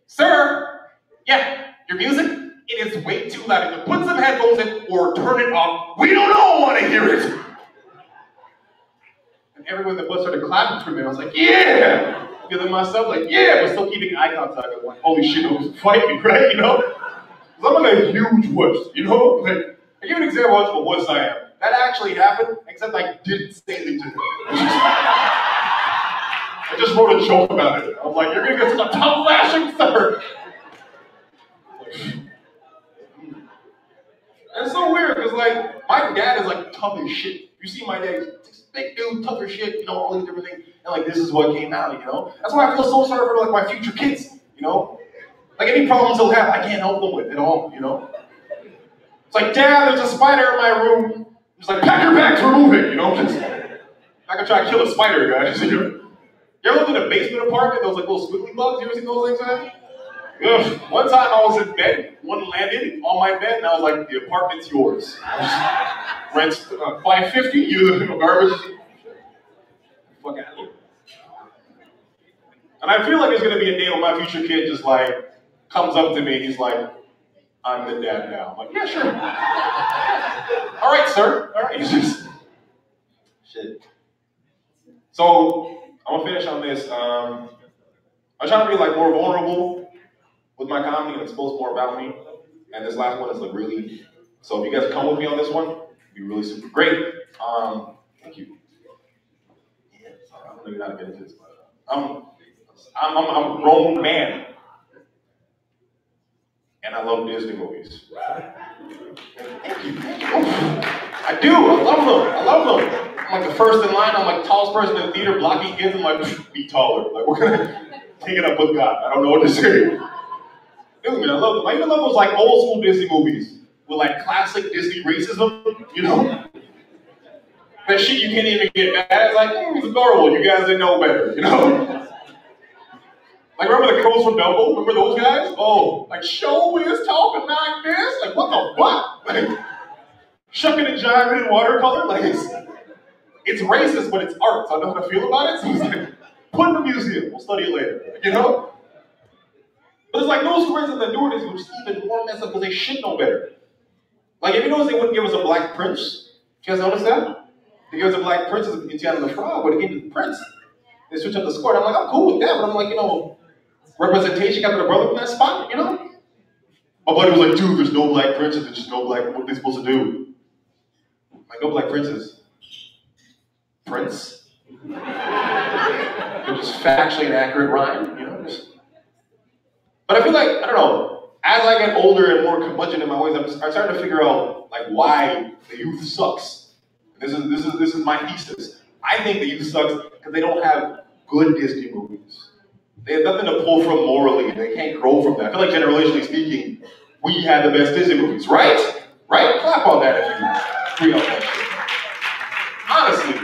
sir, yeah, your music, it is way too loud. Either put some headphones in or turn it off. We don't all want to hear it. And everyone in the bus started clapping for me. I was like, yeah! Feeling myself like, yeah, but still keeping eye contact. I'm like, holy shit, nobody's fighting me, right? You know? I'm like a huge wuss, you know? Like, I give an example of what wuss I am. That actually happened, except I didn't say anything to him. I just wrote a joke about it. I was like, you're gonna get such a tough lashing, sir. And it's so weird, because like, my dad is like tough as shit. You see my dad, he's a big dude, tough as shit, you know, all these different things. And like, this is what came out, you know? That's why I feel so sorry for like my future kids, you know? Like any problems they'll have, I can't help them with at all, you know? It's like, Dad, there's a spider in my room. Just like, pack your bags, remove it, you know? Just, I can try to kill a spider, guys. You know? You ever lived in a basement apartment, those like little squiggly bugs? You ever seen those things, man? Ugh. One time I was in bed, one landed on my bed, and I was like, the apartment's yours. Rent's $550, you live in the garbage. Fuck out of here. And I feel like there's gonna be a day when my future kid just like, comes up to me and he's like, I'm the dad now. I'm like, yeah, sure. All right, sir. All right. Shit. So, I'm gonna finish on this. I'm trying to be like more vulnerable with my comedy and expose more about me. And this last one is like really, so if you guys come with me on this one, it'd be really super great. Thank you. Yeah, sorry, I don't know how to get into this, but I'm a grown man. And I love Disney movies. Thank you. I do. I love them. I'm like the first in line. I'm like the tallest person in the theater, blocking kids. I'm like, be taller. Like we're gonna take it up with God. I don't know what to say. Dude, man, I love them. I even love those like old school Disney movies with like classic Disney racism. You know, that shit you can't even get mad. It's like it's adorable. You guys didn't know better. You know. Like, remember the Crows from Dumbo? Remember those guys? Oh, like, show is talking like this? Like, what the fuck? Like, shucking and jiving in watercolor? Like, it's racist, but it's art, so I know how to feel about it. So it's like, put in the museum. We'll study it later, you know? But it's like those friends in the newer Disney, which is even more messed up because they should know better. Like, if you notice they wouldn't give us a black prince. You guys notice that? They gave us a black prince in Tiana the Frog, but they gave us the prince. They switched up the score. I'm like, I'm cool with that, but I'm like, you know, representation got their brother in that spot, you know? My buddy was like, dude, there's no black princes, there's just no black, what are they supposed to do? I'm like, no black princes. Prince. Just factually an accurate rhyme, you know. But I feel like, I don't know, as I get older and more curmudgeon in my ways, I'm starting to figure out like why the youth sucks. This is my thesis. I think the youth sucks because they don't have good Disney movies. They have nothing to pull from morally, and they can't grow from that. I feel like generationally speaking, we had the best Disney movies, right? Right? Clap on that if you agree on that shit. Honestly,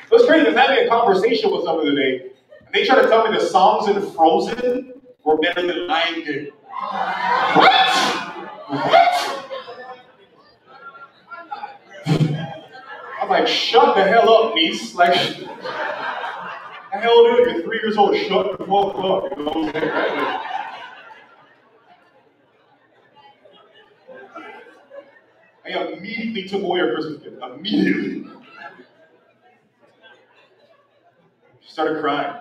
it was crazy. I was having a conversation with someone today, and they tried to tell me the songs in Frozen were better than Lion King. What? What? I'm like, shut the hell up, niece. Like, the hell, dude? You're 3 years old. Shut the fuck up. You know what I'm saying, right? I immediately took away her Christmas gift. Immediately. She started crying.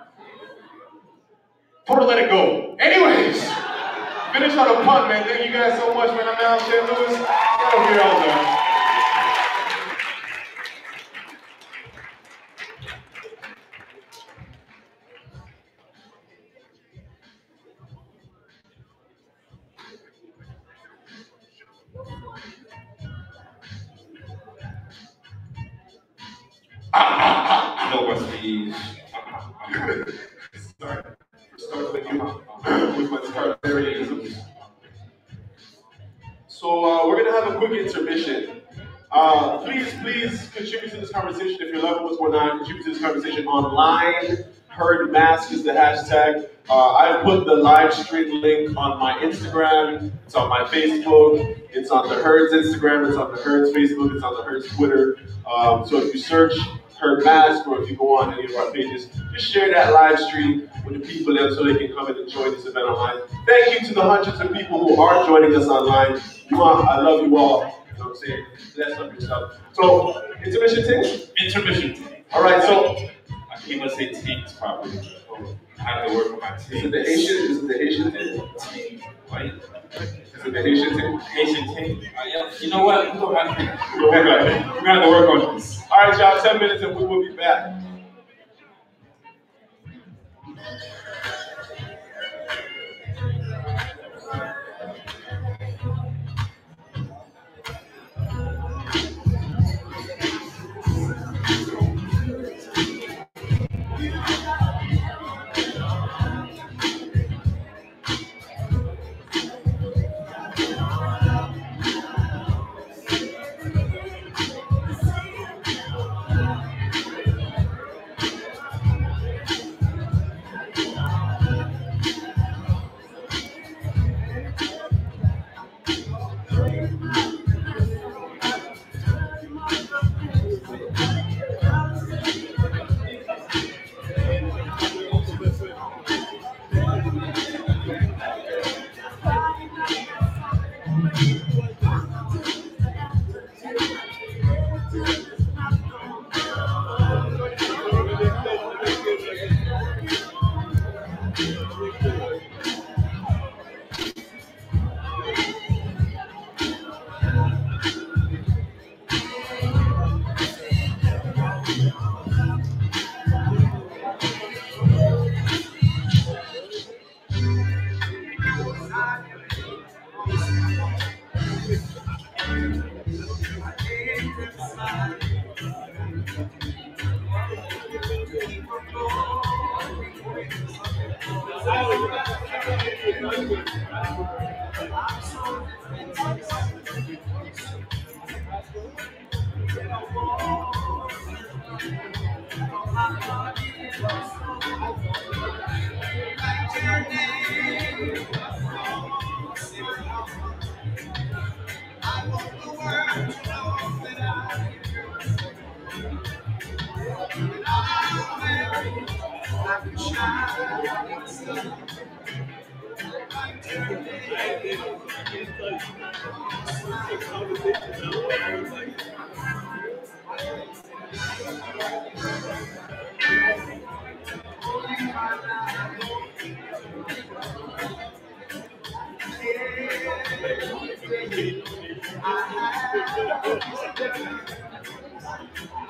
Told her to let it go. Anyways, finish on a pun, man. Thank you guys so much, man. I'm down St. Louis. Get over here, all done. No recipes. Sorry. Start with my Scarparianisms. So we're gonna have a quick intermission. Please contribute to this conversation. If your loved ones were not, contribute to this conversation online. Heard MASC is the hashtag. I've put the live stream link on my Instagram. It's on my Facebook. It's on the Herd's Instagram. It's on the Herd's Facebook. It's on the Herd's Twitter. So if you search Herd MASC, or if you go on any of our pages, just share that live stream with the people there so they can come and enjoy this event online. Thank you to the hundreds of people who are joining us online. I love you all. You know what I'm saying? Bless up yourself. So, intermission team? Intermission team. All right, so. I can't even say teams properly. I have to work on my team. Is it the Haitian team? What? Is it the Haitian team? Haitian team? Yeah. You know what? We're gonna have to work on this. All right, y'all, 10 minutes and we will be back.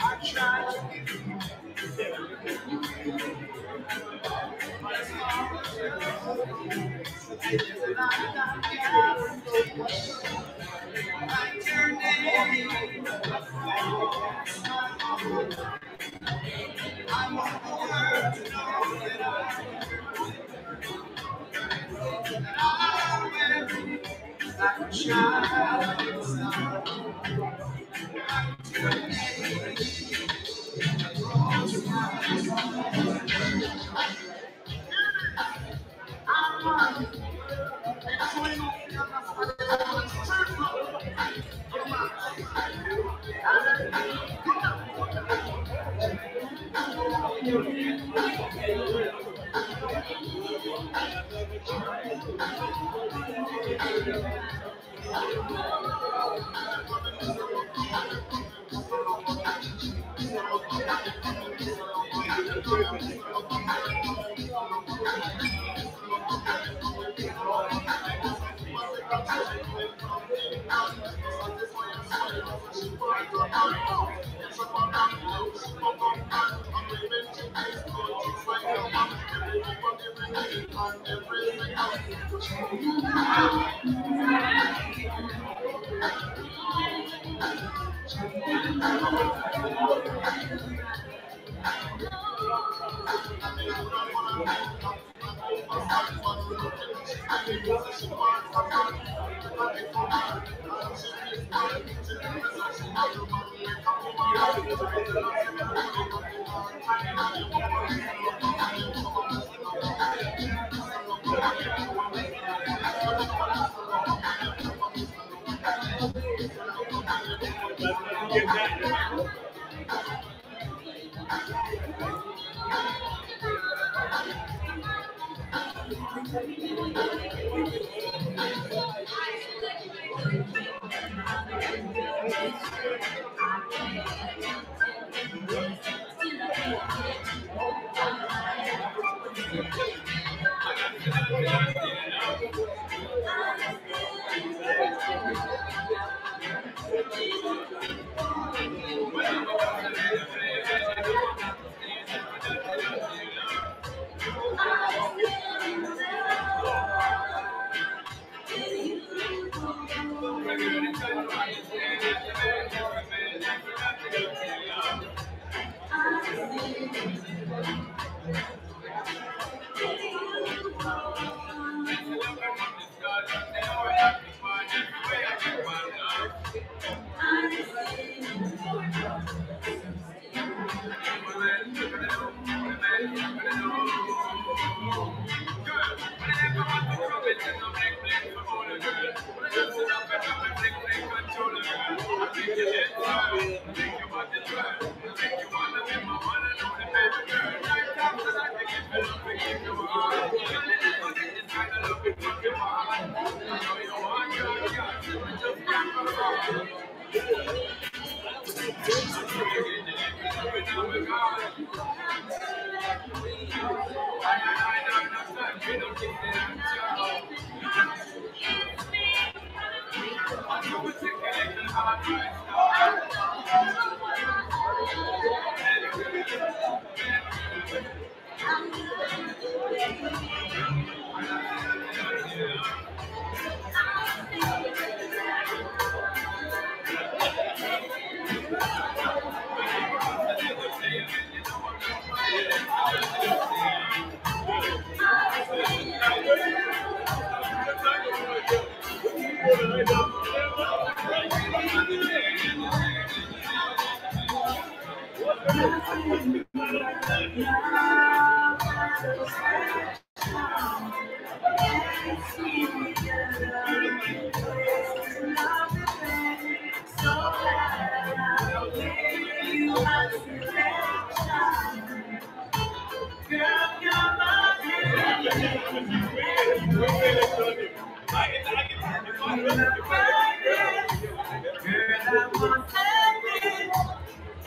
I tried to give you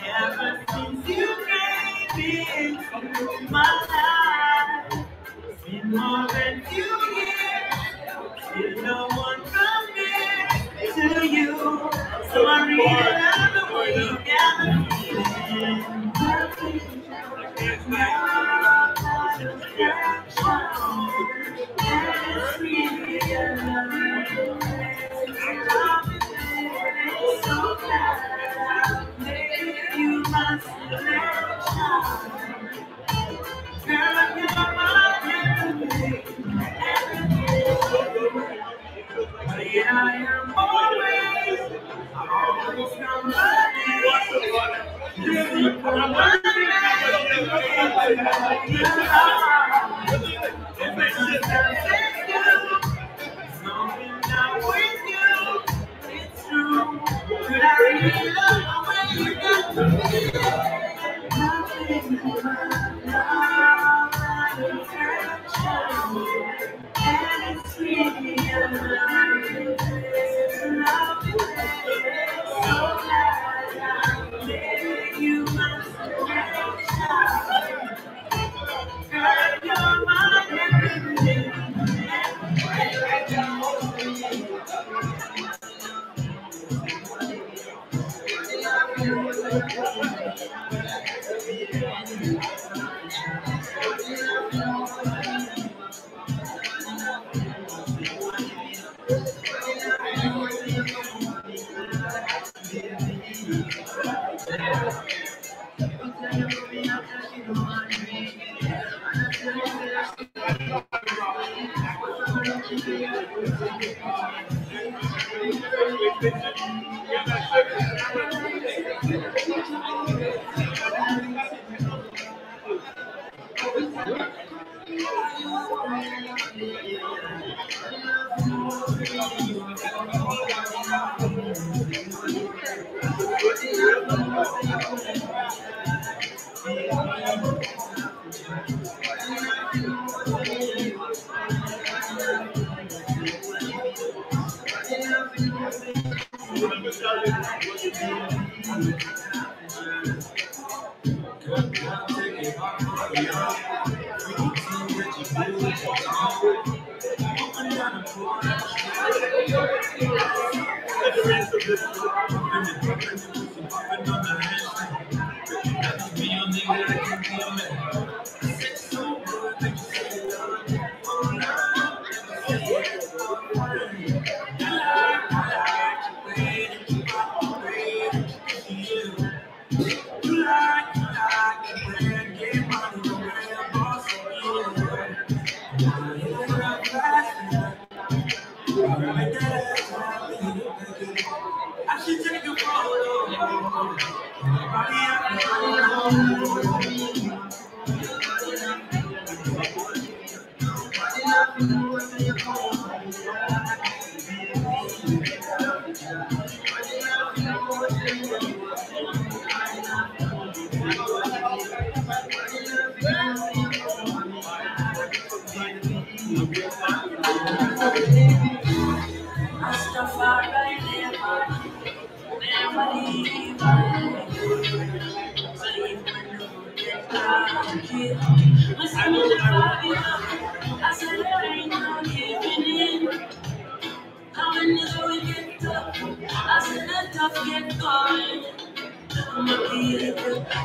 Ever since you came into my life, it's been more than 2 years. There's no one compares to you. So I realize the way you got me feeling. It's not a satisfaction. am always it's true. Could I really love the way you got to be? Nothing but love and affection. And it's really a love. So glad I made you my selection. Girl, you're my everything.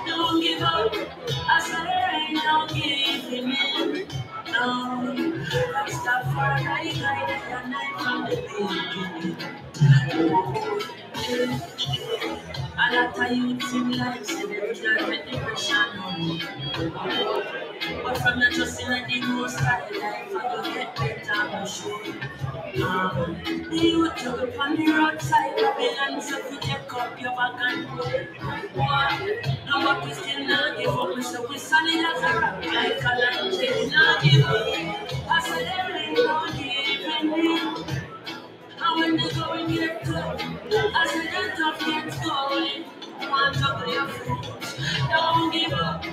Don't give up. I said there ain't no giving in. No, stop for a night and night from the beginning. A lot of youths in life say they don't get depression. But from the just in the most style life, I go get better for sure. The youth jump on the roadside, ambulance if you take up your back and go. No, but we still not give up, so we solid as a rock, like a lion, still not give up. I said there ain't no giving in. And when the going get tough, I said the tough gets going. Want to play your fruit, don't give up.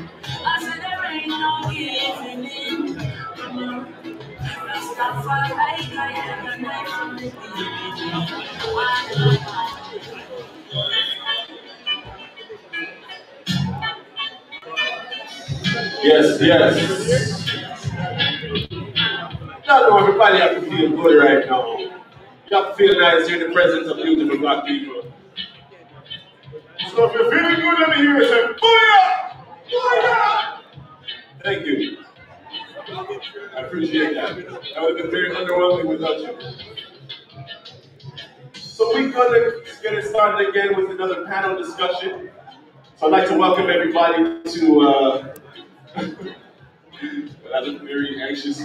I said there ain't no giving in. Rastafari guide the night from the Yes, yes. I know everybody have to feel good right now. You have to feel nice here in the presence of beautiful black people. So if you're feeling good, let me hear you say, booyah! Booyah! Thank you. I appreciate that. That would have been very underwhelming without you. So we're gonna get it started again with another panel discussion. So I'd like to welcome everybody to I look very anxious.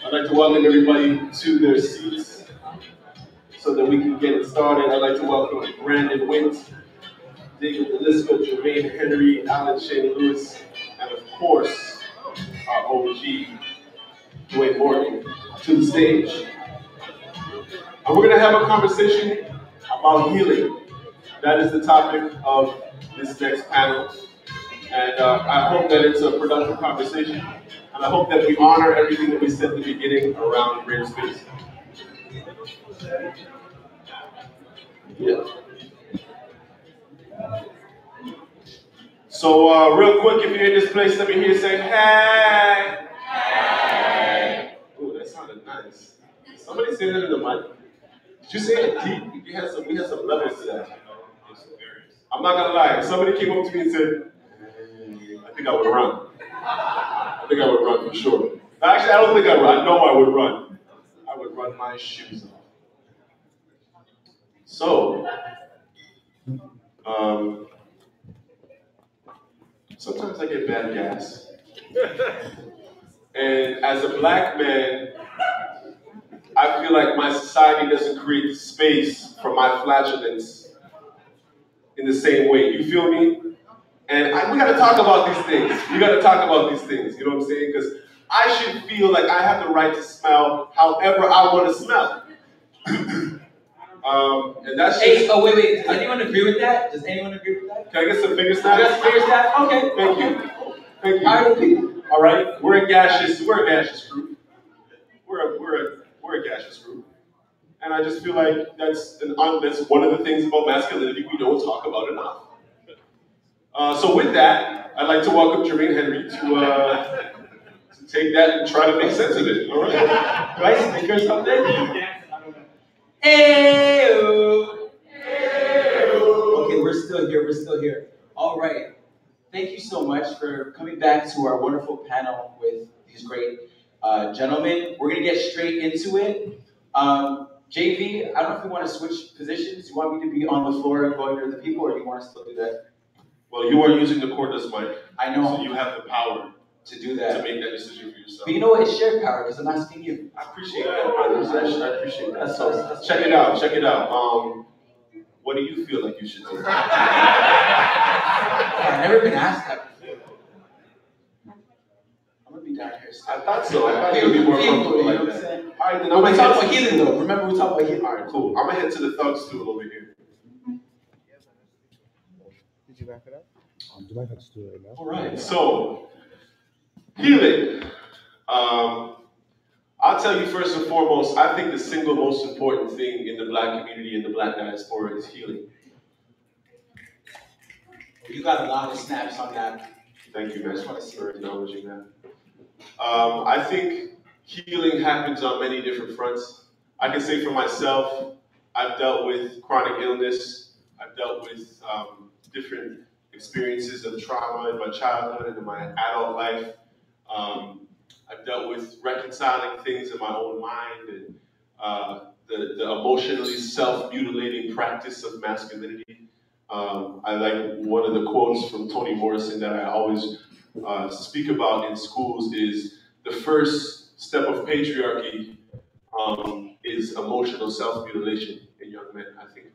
I'd like to welcome everybody to their seats. so that we can get it started. I'd like to welcome Brandon Wint, Delisca, Jordon, Henry, Alan Shane Lewis, and of course, our OG, Dwayne Morgan, to the stage. And we're going to have a conversation about healing. That is the topic of this next panel. And I hope that it's a productive conversation. And I hope that we honor everything that we said at the beginning around rare space. Yeah. So real quick, if you're in this place, let me hear you say, hey. Hey. Ooh, that sounded nice. Somebody say that in the mic. Did you say it deep? We had some levels to that. I'm not gonna lie. If somebody came up to me and said, I think I would run. I think I would run for sure. Actually, I don't think I would. I know I would run. I would run my shoes off. So, sometimes I get bad gas. And as a black man, I feel like my society doesn't create the space for my flatulence in the same way. You feel me? And we gotta talk about these things. We gotta talk about these things, you know what I'm saying? Because I should feel like I have the right to smell however I want to smell. And that's just... Hey, oh wait. Does anyone agree with that? Does anyone agree with that? Can I get some finger snaps? Just finger snaps? Okay. Thank you. Thank you. All right, people. All right. We're a gaseous group. We're a gaseous group. And I just feel like that's one of the things about masculinity we don't talk about enough. So with that, I'd like to welcome Jermaine Henry to take that and try to make sense of it. All right? Do I speak or something? Hey-o. Okay, we're still here. All right. Thank you so much for coming back to our wonderful panel with these great gentlemen. We're going to get straight into it. JV, I don't know if you want to switch positions. You want me to be on the floor and going to the people, or do you want to still do that? Well, you are using the cordless mic. I know. So you have the power to do that. To make that decision for yourself. But you know what? It's shared power because I'm asking you. I appreciate that, brothers. I appreciate that. So check it out. What do you feel like you should do? I've never been asked that before. I'm gonna be down here. I thought so. I thought you'd be more comfortable like that. All right, then I'm gonna talk about healing though. Remember, we talk about healing. All right, cool. I'm gonna head to the thug stool over here. Did you back it up? Do I have to do it right now? All right. So healing. I'll tell you first and foremost, I think the single most important thing in the black community and the black diaspora is healing. You got a lot of snaps on that. Thank you, man, for acknowledging that. I think healing happens on many different fronts. I can say for myself, I've dealt with chronic illness. I've dealt with different experiences of trauma in my childhood and in my adult life. I've dealt with reconciling things in my own mind and the emotionally self-mutilating practice of masculinity. I like one of the quotes from Toni Morrison that I always speak about in schools is the first step of patriarchy is emotional self-mutilation in young men. I think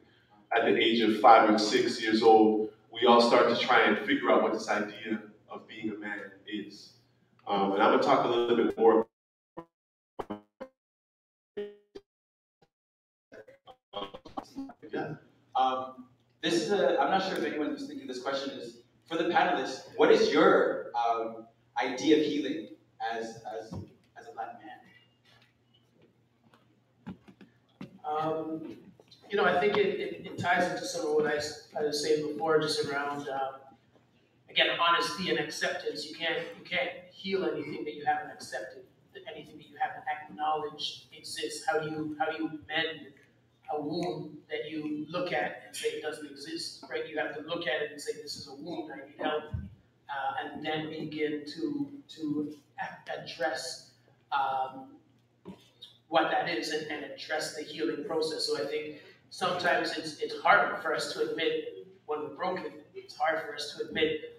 at the age of 5 or 6 years old, we all start to try and figure out what this idea of being a man is. And I'm going to talk a little bit more. This is I'm not sure if anyone who's thinking this question is, for the panelists, what is your idea of healing as a black man? I think it ties into some of what I was saying before, just around again, honesty and acceptance. You can't heal anything that you haven't accepted, anything that you haven't acknowledged exists. How do you mend a wound that you look at and say it doesn't exist, right? You have to look at it and say this is a wound, I need help, and then begin to address what that is and address the healing process. So I think sometimes it's hard for us to admit when we're broken. It's hard for us to admit,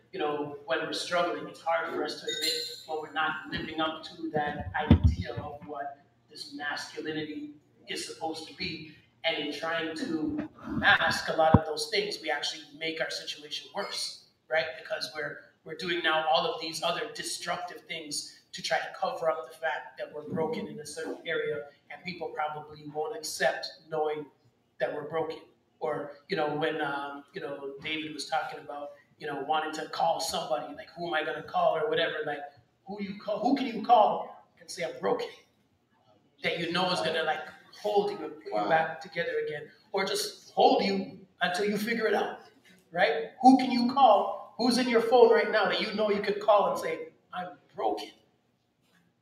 when we're struggling. It's hard for us to admit when we're not living up to that idea of what this masculinity is supposed to be. And in trying to mask a lot of those things, we actually make our situation worse, right? Because we're doing now all of these other destructive things to try to cover up the fact that we're broken in a certain area, and people probably won't accept knowing that we're broken. Or, when, David was talking about, wanting to call somebody, like, who am I going to call or whatever, like, who can you call and say I'm broken? That is going to, like, hold you and put you back together again. Or just hold you until you figure it out, right? Who can you call? Who's in your phone right now that you could call and say, I'm broken?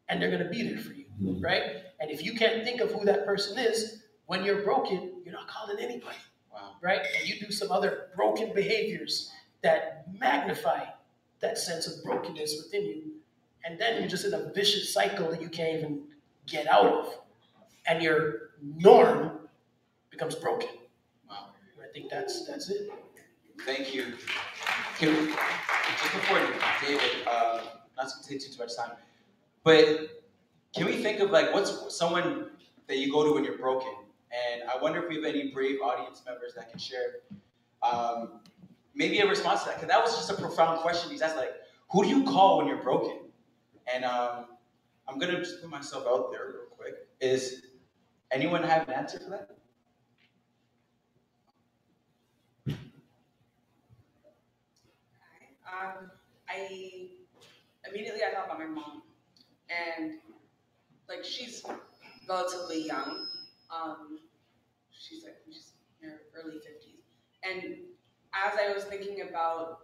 And they're going to be there for you, right? And if you can't think of who that person is, when you're broken, you're not calling anybody, right? And you do some other broken behaviors that magnify that sense of brokenness within you. And then you're just in a vicious cycle that you can't even get out of. And your norm becomes broken. Wow. I think that's it. Thank you. Just before David, not to take too much time, but can we think of like what's someone that you go to when you're broken? And I wonder if we have any brave audience members that can share maybe a response to that, because that was just a profound question. He's asked, like, who do you call when you're broken? And I'm gonna just put myself out there real quick. Is anyone have an answer for that? I immediately thought about my mom, and like she's relatively young. She's in her early 50s, and as I was thinking about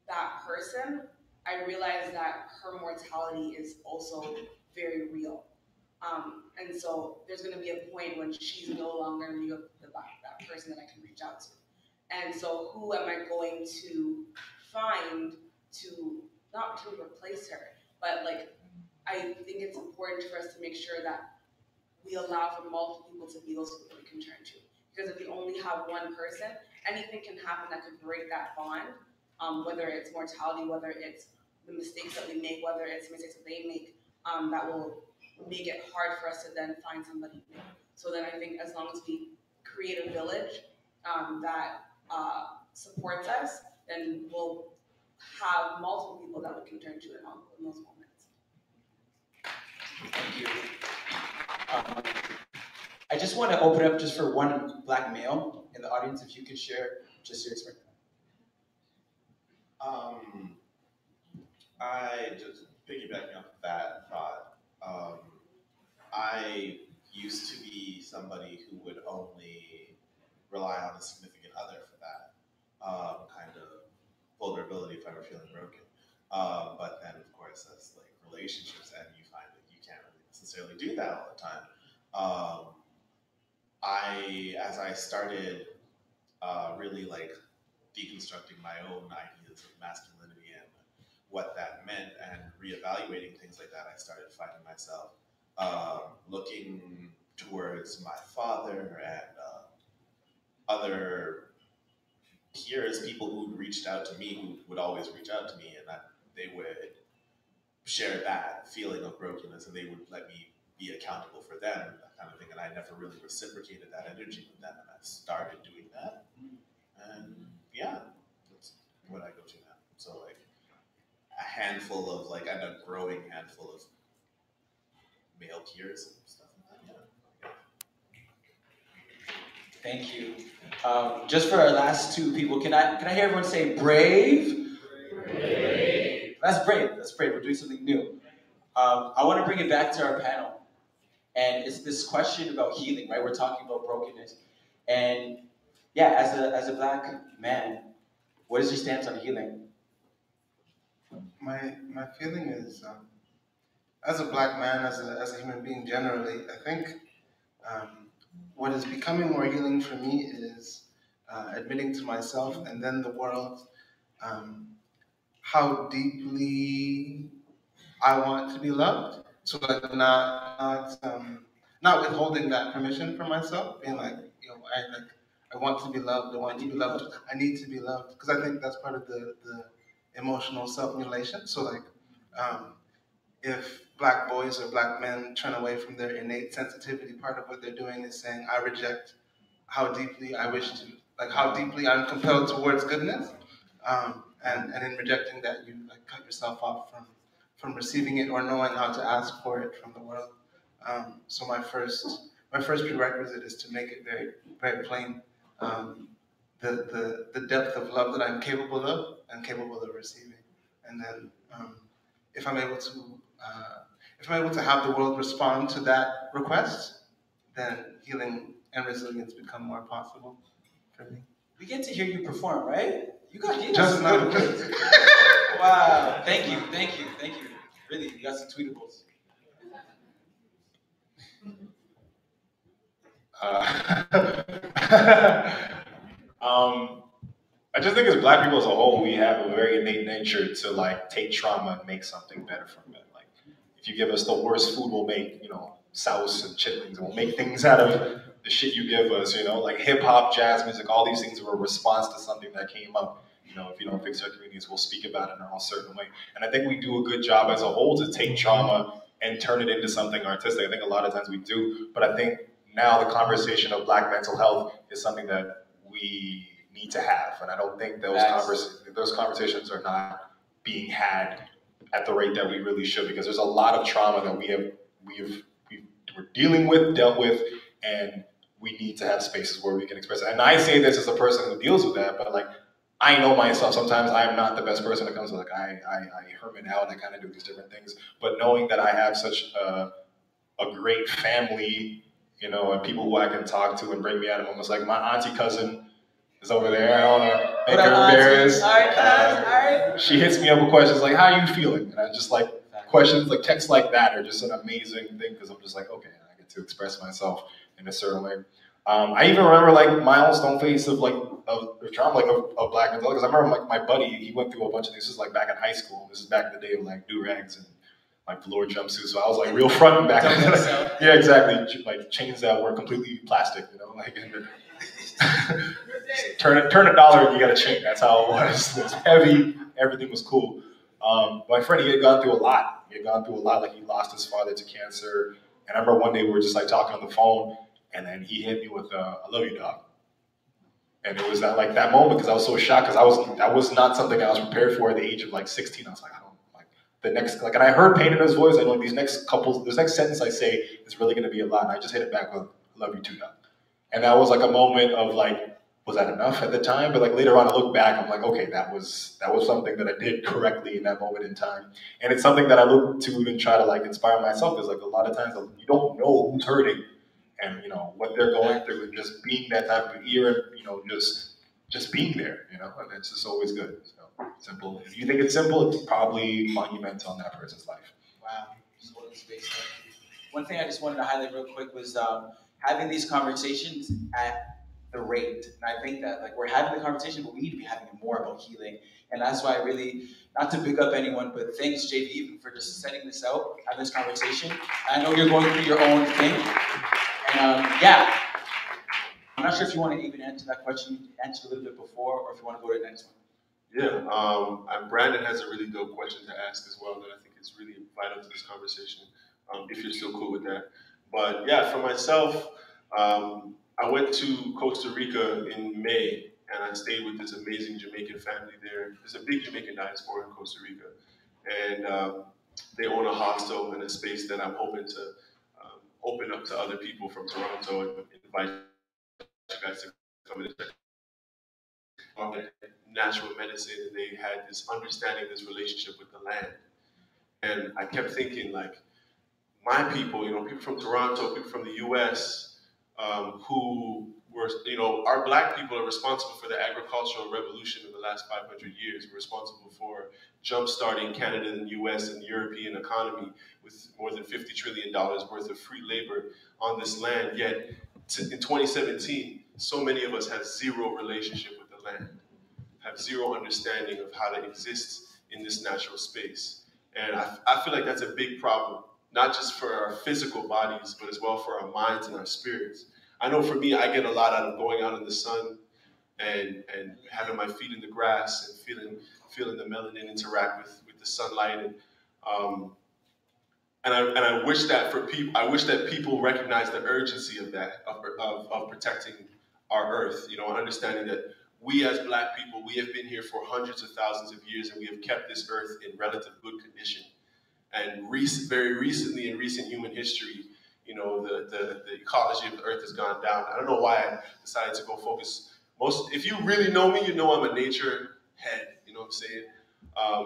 that person, I realized that her mortality is also very real. And so there's going to be a point when she's no longer going to be that person that I can reach out to. And so who am I going to find to, not to replace her, but like, I think it's important for us to make sure that we allow for multiple people to be those people we can turn to. Because if we only have one person, anything can happen that could break that bond, whether it's mortality, whether it's the mistakes that we make, whether it's mistakes that they make, that will make it hard for us to then find somebody new. So then I think as long as we create a village that supports us, then we'll have multiple people that we can turn to in those moments. Thank you. I just want to open up just for one black male in the audience, if you could share just your experience. I just piggybacking off that thought. I used to be somebody who would only rely on a significant other for that kind of vulnerability if I were feeling broken. But then, of course, as like relationships end, you find that you can't really necessarily do that all the time. As I started really like deconstructing my own ideas of masculinity and what that meant and reevaluating things like that, I started finding myself looking towards my father and other peers, people who reached out to me, who would always reach out to me, and that they would share that feeling of brokenness and they would let me be accountable for them, that kind of thing. And I never really reciprocated that energy with them, and I started doing that. And yeah, that's what I go to now. So like a handful of like, and a growing handful of male peers and stuff like that. Yeah. Thank you. Just for our last two people, can I hear everyone say brave? Brave. That's brave. That's brave. We're doing something new. I want to bring it back to our panel. And it's this question about healing, right? We're talking about brokenness. And yeah, as a black man, what is your stance on healing? My feeling is, as a black man, as a human being generally, I think what is becoming more healing for me is admitting to myself and then the world how deeply I want to be loved. So like not withholding that permission from myself, being like, I want to be loved, I want to be loved, I need to be loved, because I think that's part of the emotional self-mutilation. So like, if black boys or black men turn away from their innate sensitivity, part of what they're doing is saying, I reject how deeply I wish to, like how deeply I'm compelled towards goodness, and in rejecting that, you like cut yourself off from receiving it or knowing how to ask for it from the world. So my first prerequisite is to make it very very plain, the depth of love that I'm capable of and capable of receiving, and then if I'm able to have the world respond to that request, then healing and resilience become more possible for me. We get to hear you perform, right? You got Just some now. good words. Wow. Thank you. Really, you got some tweetables. I just think as Black people as a whole, we have a very innate nature to like take trauma and make something better from it. Like, if you give us the worst food, we'll make, sauce and chitlins, and we'll make things out of the shit you give us, like hip hop, jazz music, all these things were a response to something that came up. If you don't fix our communities, we'll speak about it in a certain way. And I think we do a good job as a whole to take trauma and turn it into something artistic. I think a lot of times we do, but I think now the conversation of Black mental health is something that we need to have. And I don't think those conversations are not being had at the rate that we really should, because there's a lot of trauma that we're dealing with, dealt with, and we need to have spaces where we can express it. And I say this as a person who deals with that, but like, I know myself, sometimes I am not the best person when it comes to like, I hermit out, I kind of do these different things, but knowing that I have such a great family, and people who I can talk to and bring me out of moments, like my auntie cousin is over there, I don't want to make her embarrassed. All right. She hits me up with questions like, how are you feeling? And I just like, questions like texts like that are just an amazing thing, because I'm just like, okay, I get to express myself in a certain way. I even remember like my own stone face of trauma, like of Black mental health, because I remember like my buddy, he went through a bunch of things. This was like back in high school. This is back in the day of like do-rags and like velour jumpsuits. So I was like real front and back. Yeah, exactly. Like chains that were completely plastic, like turn $1 and you got a chain. That's how it was. It was heavy. Everything was cool. My friend, he had gone through a lot. Like he lost his father to cancer. And I remember one day we were just like talking on the phone, and then he hit me with I love you, dog. And it was that moment, because I was so shocked, because that was not something I was prepared for at the age of like 16. I was like, I don't like the next, like, and I heard pain in his voice. I know this next sentence I say is really going to be a lot. And I just hit it back with, I love you too, dog. And that was like a moment of like, was that enough at the time? But like later on, I look back, I'm like, okay, that was something that I did correctly in that moment in time. And it's something that I look to and try to like inspire myself, because like a lot of times you don't know who's hurting and what they're going through, and just being that type of ear, and just being there, and it's just always good. So simple. If you think it's simple, it's probably monumental in that person's life. Wow. One thing I just wanted to highlight real quick was having these conversations at the rate. And I think that like we're having the conversation, but we need to be having more about healing. And that's why I really, not to pick up anyone, but thanks JV even for just setting this out, having this conversation. I know you're going through your own thing. And yeah, I'm not sure if you want to even answer that question. You answered a little bit before, or if you want to go to the next one. Yeah, Brandon has a really dope question to ask as well that I think is really vital to this conversation, if you're still cool with that. But yeah, for myself, I went to Costa Rica in May, and I stayed with this amazing Jamaican family there. There's a big Jamaican diaspora in Costa Rica, and they own a hostel and a space that I'm hoping to open up to other people from Toronto and invite you guys to come and check out natural medicine. And they had this understanding, this relationship with the land. And I kept thinking, like, my people, people from Toronto, people from the US, who were, our Black people are responsible for the agricultural revolution in the last 500 years. We're responsible for jump-starting Canada and US and European economy with more than $50 trillion worth of free labor on this land. Yet, in 2017, so many of us have zero relationship with the land, have zero understanding of how to exist in this natural space. And I feel like that's a big problem, not just for our physical bodies, but as well for our minds and our spirits. I know for me, I get a lot out of going out in the sun and having my feet in the grass and feeling the melanin interact with the sunlight. And I wish that for people, I wish that people recognize the urgency of that, of protecting our earth, you know, and understanding that we as Black people, we have been here for hundreds of thousands of years, and we have kept this earth in relative good condition. And very recently in recent human history, you know, the ecology of the earth has gone down. I don't know why I decided to go focus. If you really know me, you know I'm a nature head, you know what I'm saying?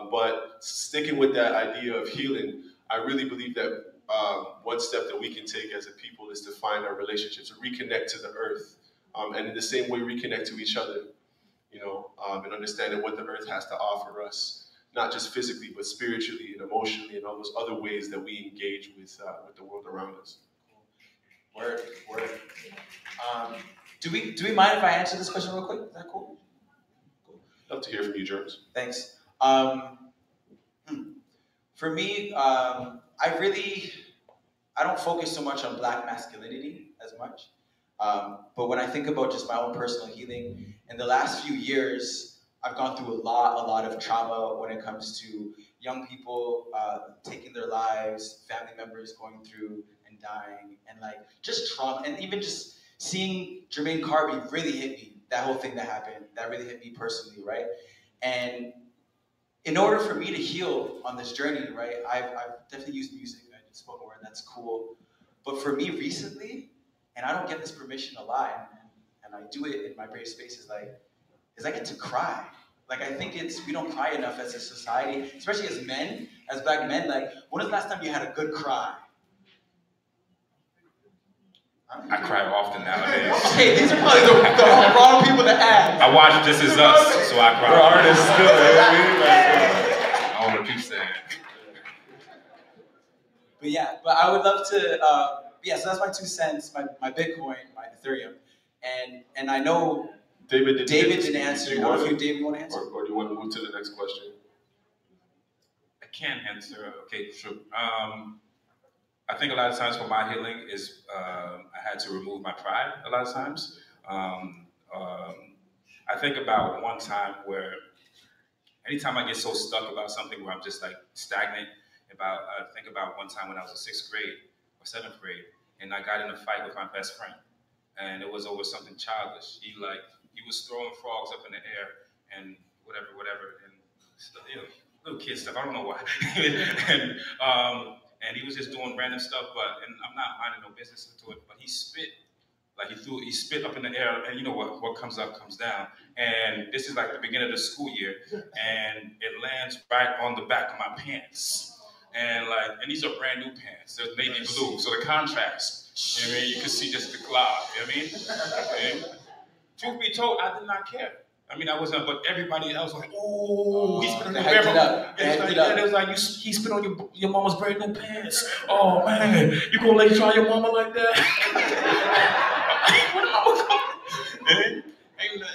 But sticking with that idea of healing, I really believe that one step that we can take as a people is to find our relationships, to reconnect to the earth, and in the same way reconnect to each other, you know, and understanding what the earth has to offer us. Not just physically, but spiritually and emotionally, and all those other ways that we engage with the world around us. Word. Do we mind if I answer this question real quick? Is that cool? Love to hear from you, Jerms. Thanks. For me, I don't focus so much on Black masculinity as much. But when I think about just my own personal healing, in the last few years, I've gone through a lot of trauma when it comes to young people taking their lives, family members going through and dying, and like just trauma, and even just seeing Jermaine Carby really hit me. That whole thing that happened, that really hit me personally, right? And in order for me to heal on this journey, right, I've definitely used music, I did spoken word, that's cool. But for me recently, and I don't get this permission a lot, and I do it in my brave spaces, is I get to cry. Like, I think we don't cry enough as a society, especially as men, as Black men. Like, when was the last time you had a good cry? I cry often nowadays. Okay, these are probably the wrong people to ask. I watch This Is Us, so I cry. We're artists still, I don't know what you're saying. But yeah, I would love to, so that's my 2 cents, my Bitcoin, my Ethereum. And I know David didn't answer. David, you want to answer? Or do you want to move to the next question? I can answer. Okay, sure. I think a lot of times for my healing is I had to remove my pride a lot of times. I think about one time where anytime I get so stuck about something where I'm just like stagnant, I think about one time when I was in 6th grade or 7th grade, and I got in a fight with my best friend. And it was over something childish. He was throwing frogs up in the air and whatever, and stuff, you know, little kid stuff. I don't know why. and he was just doing random stuff. And I'm not minding no business into it. But he spit, he spit up in the air, and you know what comes up comes down. And this is like the beginning of the school year, and it lands right on the back of my pants. And these are brand new pants. They're navy blue, so the contrast. You know what I mean? You can see just the glob. You know what I mean? And truth be told, I did not care. I mean, I wasn't, but everybody else was like, "Oh, he spit on your bare." It was like, he spit on your mama's brand new pants. Oh man, you gonna let try your mama like that? What am I going?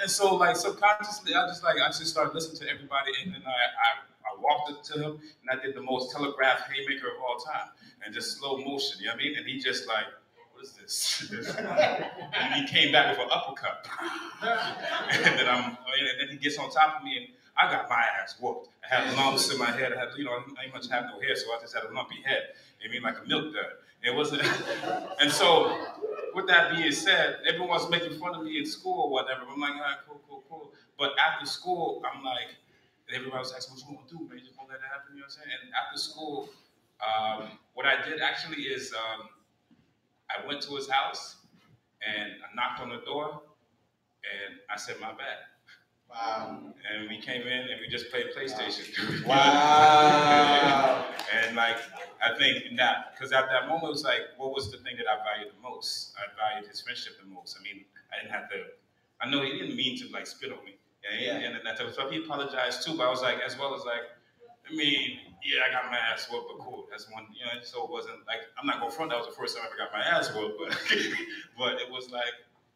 And so, subconsciously, I just started listening to everybody, and then I walked up to him, and I did the most telegraph haymaker of all time, and just slow motion, you know what I mean? And he just what is this? And he came back with an uppercut. And then he gets on top of me, and I got my ass whooped. I had lumps in my head. I didn't much have no hair, so I just had a lumpy head. You know what I mean? Like a milk dud. It wasn't. And so, with that being said, everyone's making fun of me in school or whatever. I'm like, all right, cool. But after school, I'm like, and everybody was asking, what you gonna do, man? You just gonna let that happen, you know what I'm saying? And after school, what I did actually is I went to his house and I knocked on the door and I said, my bad. Wow. And we came in and we just played PlayStation. Wow. And I think that, because at that moment it was like, what was the thing that I valued the most? I valued his friendship the most. I mean, I didn't have to, I know he didn't mean to spit on me. And that type of stuff. He apologized too, but I was like, I got my ass whooped, but cool. That's one, so it wasn't I'm not going to front, that was the first time I ever got my ass whooped, but it was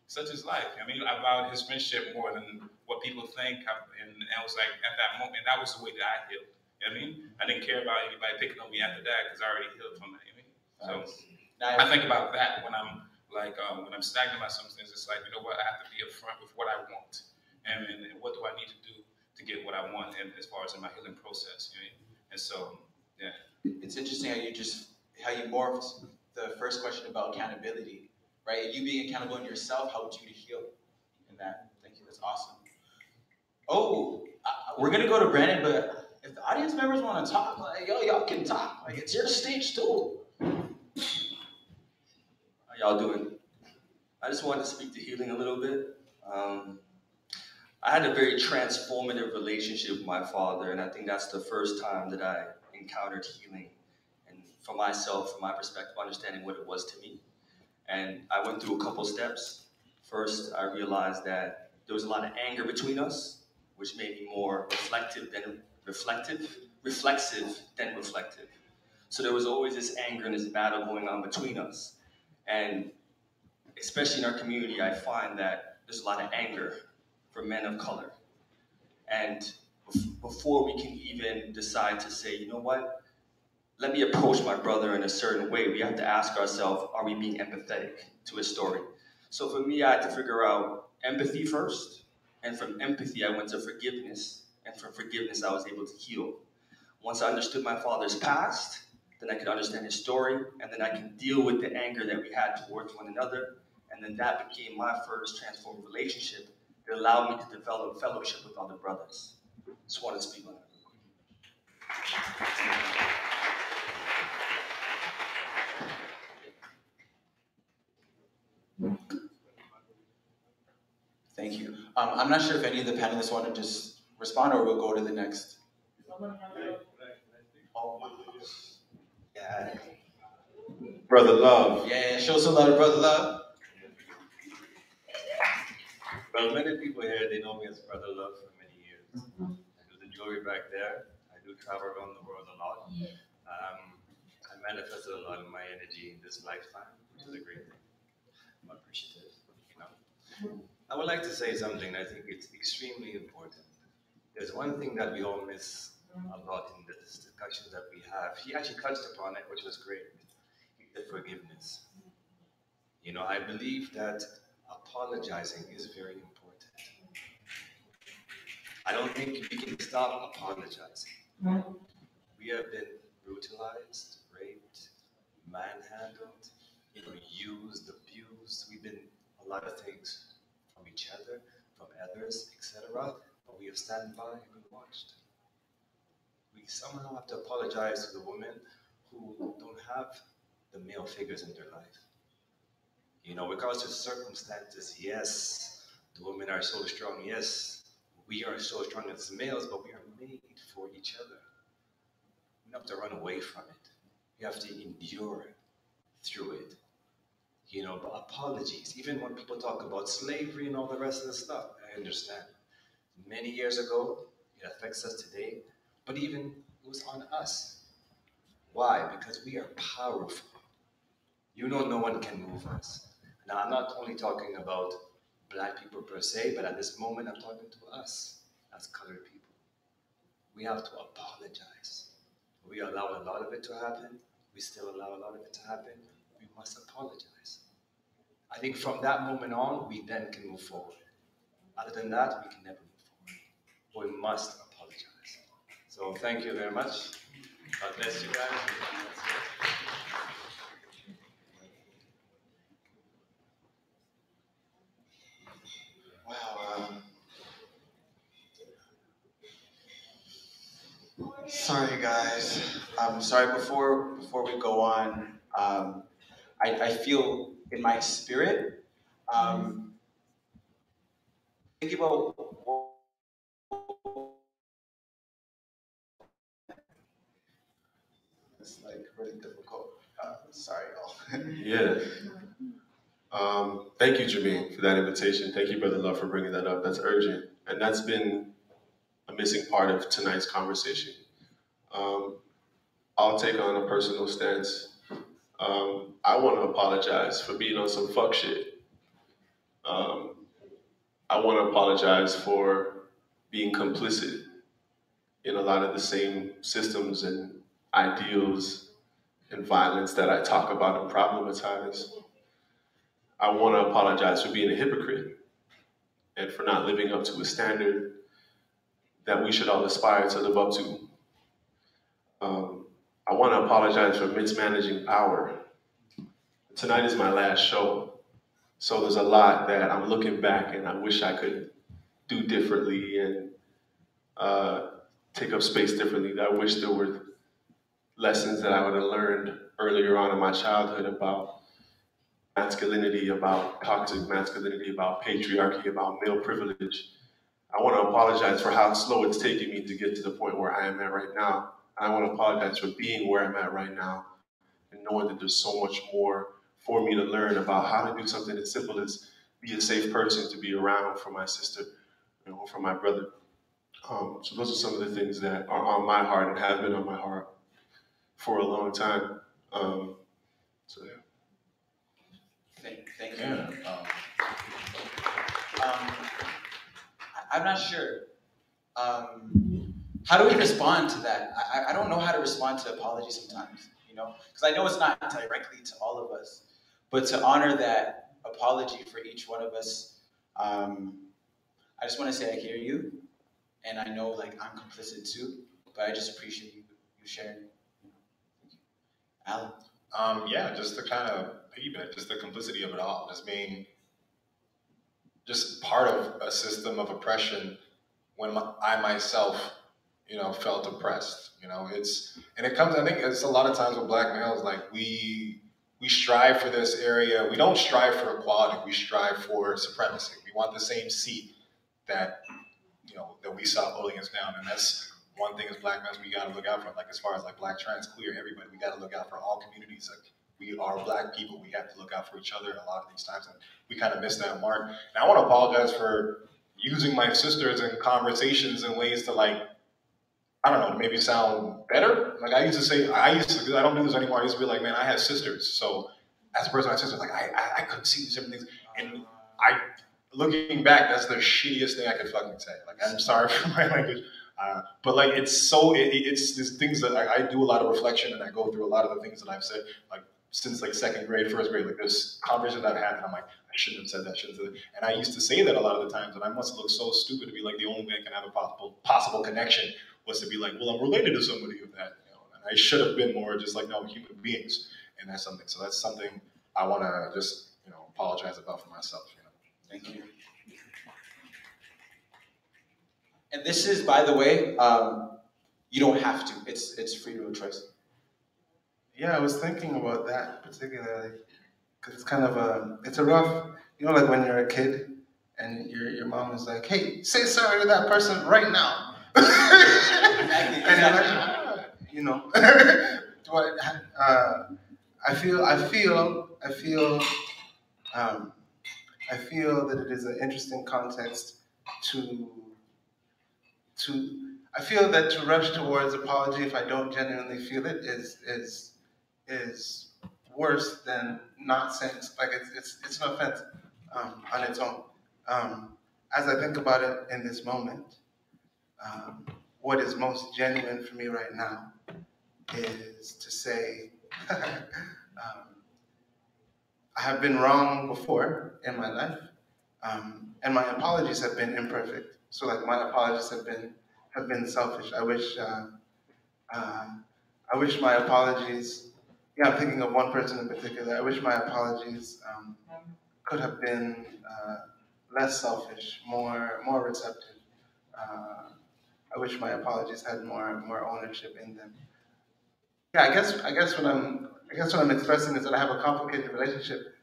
such is life. I mean, I valued his friendship more than what people think, and I was at that moment, that was the way that I healed. You know what I mean? I didn't care about anybody picking on me after that, because I already healed from that. You know what I mean? So I think about that when I'm when I'm stagnant about some things. It's you know what, I have to be upfront with what I want. And what do I need to do to get what I want, and as far as in my healing process, you know? And so, yeah. It's interesting how you morphed the first question about accountability, right? You being accountable in yourself helped you to heal, that. Thank you. That's awesome. Oh, we're gonna go to Brandon, but if the audience members want to talk, like, yo, y'all can talk. Like, it's your stage too. How y'all doing? I just wanted to speak to healing a little bit. I had a very transformative relationship with my father, and I think that's the first time that I encountered healing. And for myself, from my perspective, understanding what it was to me. And I went through a couple steps. First, I realized that there was a lot of anger between us, which made me more reflexive than reflective. So there was always this anger and this battle going on between us. And especially in our community, I find that there's a lot of anger for men of color. And before we can even decide to say, you know what, let me approach my brother in a certain way, we have to ask ourselves, are we being empathetic to his story? So for me, I had to figure out empathy first. And from empathy, I went to forgiveness. And from forgiveness, I was able to heal. Once I understood my father's past, then I could understand his story, and then I can deal with the anger that we had towards one another. And then that became my first transformed relationship that allowed me to develop fellowship with other brothers. Just wanted to speak on that. Thank you. I'm not sure if any of the panelists want to just respond, or we'll go to the next. Oh, yeah. Brother Love. Yeah, show some love to Brother Love. Well, many people here, they know me as Brother Love for many years. I do the jewelry back there. I do travel around the world a lot. I manifested a lot of my energy in this lifetime, which is a great thing. I'm appreciative, you know. I would like to say something. I think it's extremely important. There's one thing that we all miss a lot in the discussions that we have. He actually touched upon it, which was great. The forgiveness. You know, I believe that apologizing is very important. I don't think we can stop apologizing. We have been brutalized, raped, manhandled, used, abused. We've been a lot of things from each other, from others, etc. But we have stand by and watched. We somehow have to apologize to the women who don't have the male figures in their life. You know, because of circumstances, yes, the women are so strong, yes, we are so strong as males, but we are made for each other. We don't have to run away from it. We have to endure through it. You know, but apologies, even when people talk about slavery and all the rest of the stuff, I understand. Many years ago, it affects us today, but even it was on us. Why? Because we are powerful. You know, no one can move us. Now, I'm not only talking about black people per se, but at this moment, I'm talking to us as colored people. We have to apologize. We allow a lot of it to happen. We still allow a lot of it to happen. We must apologize. I think from that moment on, we then can move forward. Other than that, we can never move forward. We must apologize. So thank you very much. God bless you guys. Wow. Sorry, guys. Sorry, before we go on, I feel in my spirit, think about It's like really difficult. Sorry, y'all. Yeah. Thank you, Jermaine, for that invitation. Thank you, Brother Love, for bringing that up. That's urgent. And that's been a missing part of tonight's conversation. I'll take on a personal stance. I want to apologize for being on some fuck shit. I want to apologize for being complicit in a lot of the same systems and ideals and violence that I talk about and problematize. I want to apologize for being a hypocrite and for not living up to a standard that we should all aspire to live up to. I want to apologize for mismanaging power. Tonight is my last show, So there's a lot that I'm looking back and I wish I could do differently and take up space differently. I wish there were lessons that I would have learned earlier on in my childhood about masculinity, about toxic masculinity, about patriarchy, about male privilege. I want to apologize for how slow it's taken me to get to the point where I am at right now. I want to apologize for being where I'm at right now and knowing that there's so much more for me to learn about how to do something as simple as be a safe person to be around for my sister, you know, for my brother. So those are some of the things that are on my heart and have been on my heart for a long time. So yeah. Thank you. I'm not sure. How do we respond to that? I don't know how to respond to apology sometimes, you know? Because I know it's not directly to all of us, but to honor that apology for each one of us, I just want to say I hear you, and I know like I'm complicit too, but I just appreciate you sharing. Alan? Yeah, just to kind of piggyback, just the complicity of it all, just being just part of a system of oppression when I myself, you know, felt oppressed. You know, and it comes, I think it's a lot of times with Black males, like we strive for this area. We don't strive for equality. We strive for supremacy. We want the same seat that, you know, that we saw holding us down. And that's one thing as Black males we got to look out for. Like as far as like Black, trans, queer, everybody, we got to look out for all communities. Like we are Black people. We have to look out for each other a lot of these times. And we kind of miss that mark. And I want to apologize for using my sisters in conversations in ways to like, I don't know, to maybe sound better. Like I used to say, I don't do this anymore. I used to be like, man, I had sisters. So as a person, I had sisters, like I couldn't see these different things. And looking back, that's the shittiest thing I could fucking say. Like I'm sorry for my language. But like it's these things that I do a lot of reflection and I go through a lot of the things that I've said, like since like second grade, first grade, like this conversation that I've had and I'm like, I shouldn't have said that, shouldn't have said that. And I used to say that a lot of the times and I must look so stupid to be like the only way I can have a possible connection was to be like, well, I'm related to somebody of that, you know, and I should have been more just like, no, human beings, and that's something. So that's something I want to just, you know, apologize about for myself, you know. Thank you. And this is, by the way, you don't have to. It's freedom of choice. Yeah, I was thinking about that particularly because it's kind of it's a rough, you know, like when you're a kid and your mom is like, hey, say sorry to that person right now. Exactly. And you're like, you know, I feel that it is an interesting context I feel that to rush towards apology if I don't genuinely feel it is worse than not saying, like it's an offense on its own. As I think about it in this moment, what is most genuine for me right now is to say, I have been wrong before in my life, and my apologies have been imperfect. So like my apologies have been selfish. I wish my apologies. Yeah, I'm thinking of one person in particular. I wish my apologies could have been less selfish, more receptive. I wish my apologies had more ownership in them. Yeah, I guess what I'm expressing is that I have a complicated relationship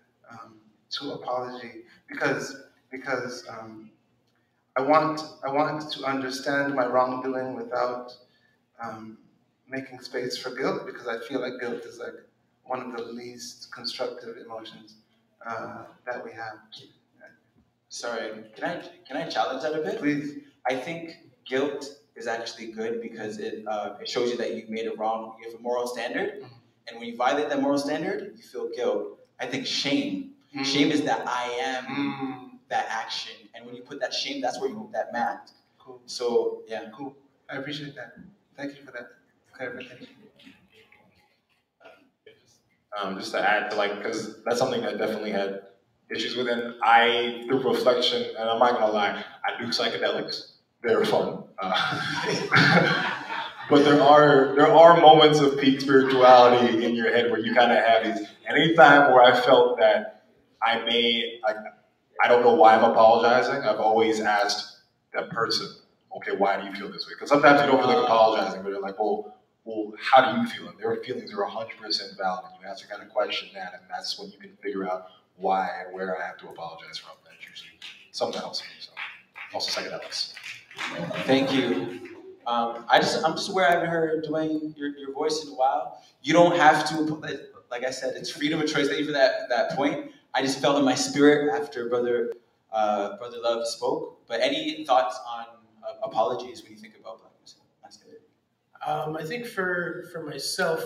to apology because I want to understand my wrongdoing without making space for guilt, because I feel like guilt is like one of the least constructive emotions that we have. Sorry, can I challenge that a bit? Please. I think guilt is actually good because it shows you that you've made it wrong. You have a moral standard, and when you violate that moral standard, you feel guilt. I think shame. Shame is that I am that action, and when you put that shame, that's where you put that mask. Cool. So yeah. Cool. I appreciate that. Thank you for that clarification. Just to add to like, because that's something I definitely had issues with, and I, through reflection, and I'm not gonna lie, I do psychedelics. They're fun, but there are moments of peak spirituality in your head where you kind of have these. And anytime where I felt that I don't know why I'm apologizing. I've always asked that person, okay, why do you feel this way? Because sometimes you don't feel like apologizing, but you're like, well, how do you feel? And their feelings are 100% valid. And you ask to kind of question that, and that's when you can figure out why and where I have to apologize from. That's usually something else. So, also psychedelics. Thank you. I'm just aware I haven't heard, Dwayne, your voice in a while. You don't have to, like I said, it's freedom of choice. Thank you for that point. I just felt in my spirit after Brother Love spoke. But any thoughts on apologies when you think about Black masculinity? I think for myself,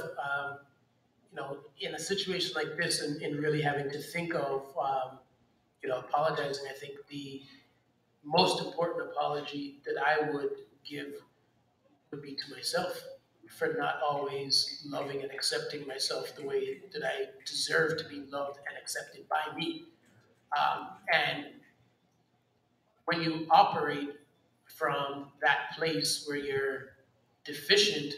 in a situation like this and really having to think of, apologizing, I think the most important apology that I would give would be to myself for not always loving and accepting myself the way that I deserve to be loved and accepted by me. And when you operate from that place where you're deficient,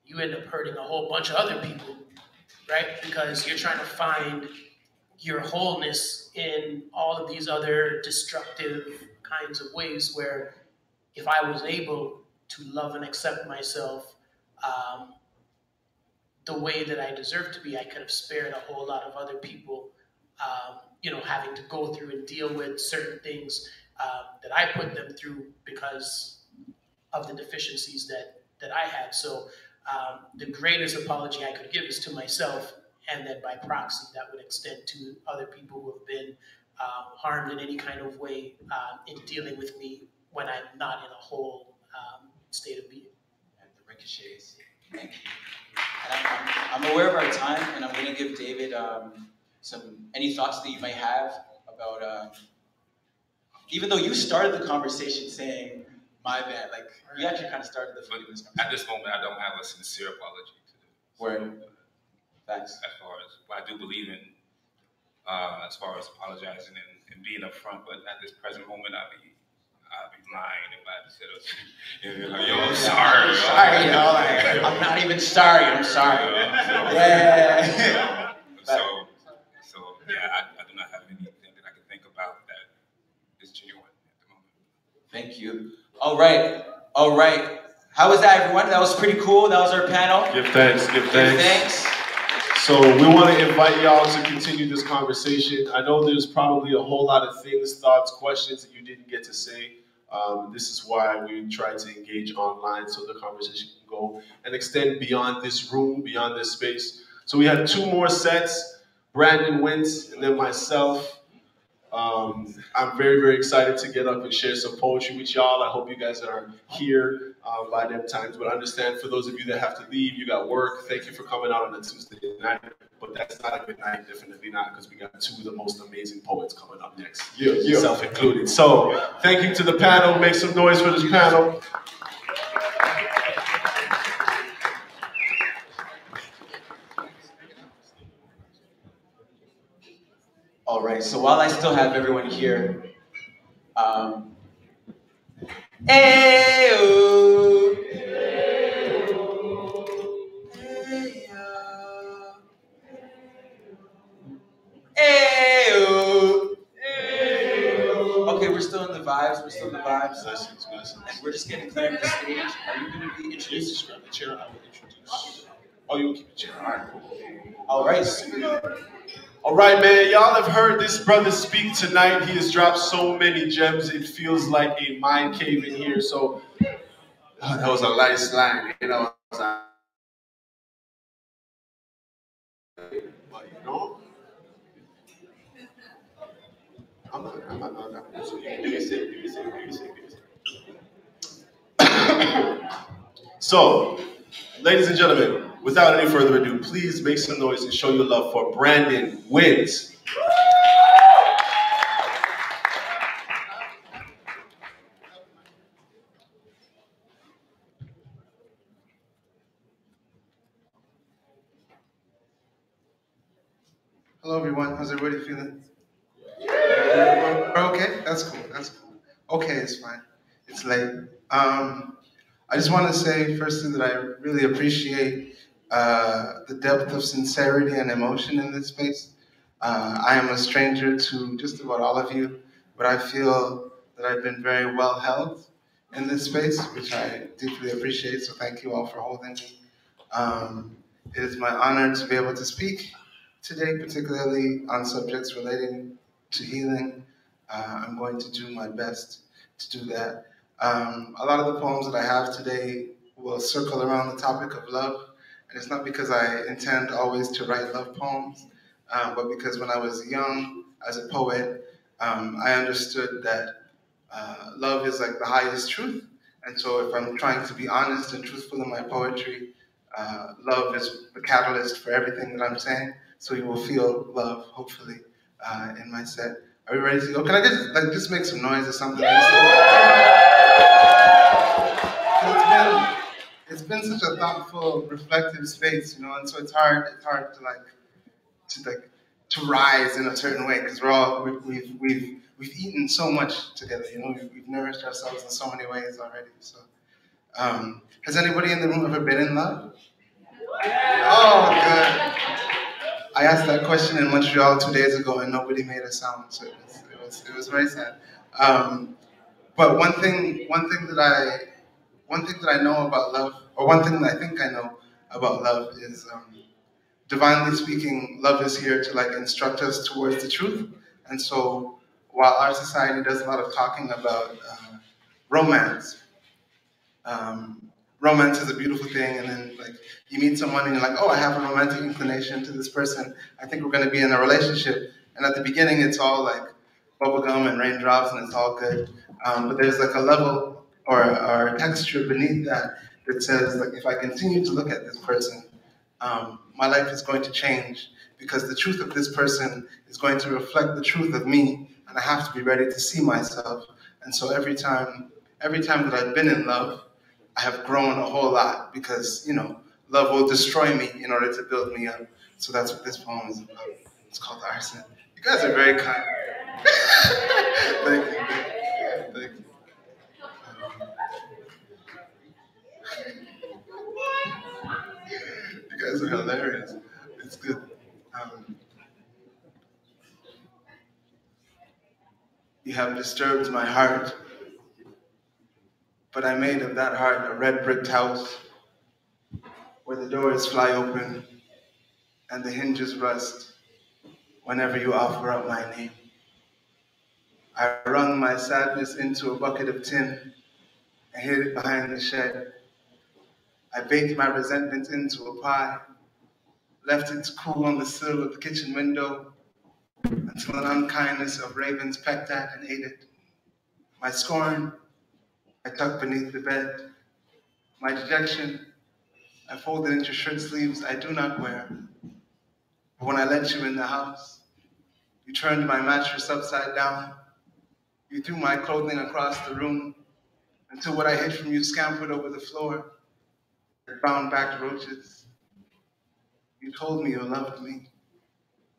you end up hurting a whole bunch of other people, right? Because you're trying to find your wholeness in all of these other destructive kinds of ways where if I was able to love and accept myself the way that I deserve to be, I could have spared a whole lot of other people, having to go through and deal with certain things that I put them through because of the deficiencies that I had. So the greatest apology I could give is to myself, and then by proxy, that would extend to other people who have been harmed in any kind of way in dealing with me when I'm not in a whole state of being. And the ricochets. Thank you. And I'm aware of our time, and I'm going to give David any thoughts that you might have about, even though you started the conversation saying, my bad, like, you actually kind of started the flow of this conversation. At this moment, I don't have a sincere apology to do. Word. Thanks. As far as what I do believe in, as far as apologizing and being upfront, but at this present moment, I'd be lying if I said, I'm sorry. Sorry, I'm not even sorry, I'm sorry. Yeah. So yeah, I do not have anything that I can think about that is genuine at the moment. Thank you. All right. How was that, everyone? That was pretty cool. That was our panel. Give thanks. So we want to invite y'all to continue this conversation. I know there's probably a whole lot of things, thoughts, questions that you didn't get to say. This is why we try to engage online so the conversation can go and extend beyond this room, beyond this space. So we have 2 more sets, Brandon, Wint, and then myself. I'm very, very excited to get up and share some poetry with y'all. I hope you guys are here by them times, but understand for those of you that have to leave, you got work. Thank you for coming out on a Tuesday night, but that's not a good night, definitely not, because we got 2 of the most amazing poets coming up next, yourself included. So thank you to the panel. Make some noise for this panel. All right, so while I still have everyone here, okay, we're still in the vibes. And we're just getting clear to the stage. Are you going to be introduced? Just grab the chair. I will introduce. Oh, you'll keep the chair. All right, cool. All right. All right, man. Y'all have heard this brother speak tonight. He has dropped so many gems. It feels like a mind cave in here. So that was a nice line, But I'm not. So, ladies and gentlemen, without any further ado, please make some noise and show your love for Brandon Wint. Hello, everyone. How's everybody feeling? Okay, that's cool. Okay, it's fine. It's late. I just want to say, firstly, that I really appreciate the depth of sincerity and emotion in this space. I am a stranger to just about all of you, but I feel that I've been very well held in this space, which I deeply appreciate, so thank you all for holding me. It is my honor to be able to speak today, particularly on subjects relating to healing. I'm going to do my best to do that. A lot of the poems that I have today will circle around the topic of love, and it's not because I intend always to write love poems, but because when I was young as a poet, I understood that love is like the highest truth. And so if I'm trying to be honest and truthful in my poetry, love is the catalyst for everything that I'm saying. So you will feel love, hopefully, in my set. Are we ready to go? Can I just make some noise or something? It's been such a thoughtful, reflective space, you know, and so it's hard to rise in a certain way because we've eaten so much together, you know, we've nourished ourselves in so many ways already. So, has anybody in the room ever been in love? Oh, good. I asked that question in Montreal 2 days ago and nobody made a sound, so it was very sad. But one thing that I know about love, or one thing that I think I know about love is, divinely speaking, love is here to like instruct us towards the truth. And so while our society does a lot of talking about romance, romance is a beautiful thing, and then like you meet someone and you're like, oh, I have a romantic inclination to this person. I think we're going to be in a relationship. And at the beginning, it's all like bubblegum and raindrops, and it's all good. But there's like a level or a texture beneath that that says, like, if I continue to look at this person, my life is going to change because the truth of this person is going to reflect the truth of me, and I have to be ready to see myself. And so every time that I've been in love, I have grown a whole lot because, you know, love will destroy me in order to build me up. So that's what this poem is about. It's called Arson. You guys are very kind. Thank you. Thank you. You guys are hilarious. It's good. You have disturbed my heart, but I made of that heart a red bricked house where the doors fly open and the hinges rust whenever you offer up my name. I wrung my sadness into a bucket of tin and hid it behind the shed. I baked my resentment into a pie, left it to cool on the sill of the kitchen window until an unkindness of ravens pecked at and ate it. My scorn, I tucked beneath the bed. My dejection, I folded into shirt sleeves I do not wear. But when I let you in the house, you turned my mattress upside down. You threw my clothing across the room until what I hid from you scampered over the floor. It bound back roaches. You told me you loved me,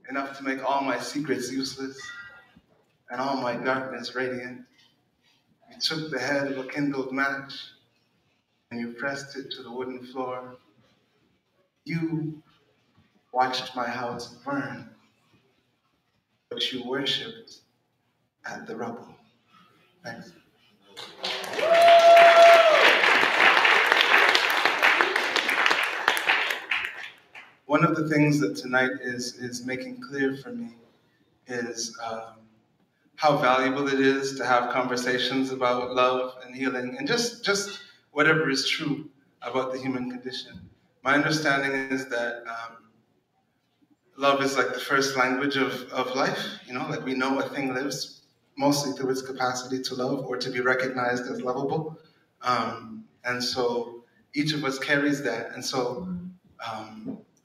enough to make all my secrets useless and all my darkness radiant. You took the head of a kindled match and you pressed it to the wooden floor. You watched my house burn, but you worshipped at the rubble. Thanks. One of the things that tonight is making clear for me is how valuable it is to have conversations about love and healing and just whatever is true about the human condition. My understanding is that love is like the first language of life, you know, like we know a thing lives mostly through its capacity to love or to be recognized as lovable. And so each of us carries that. And so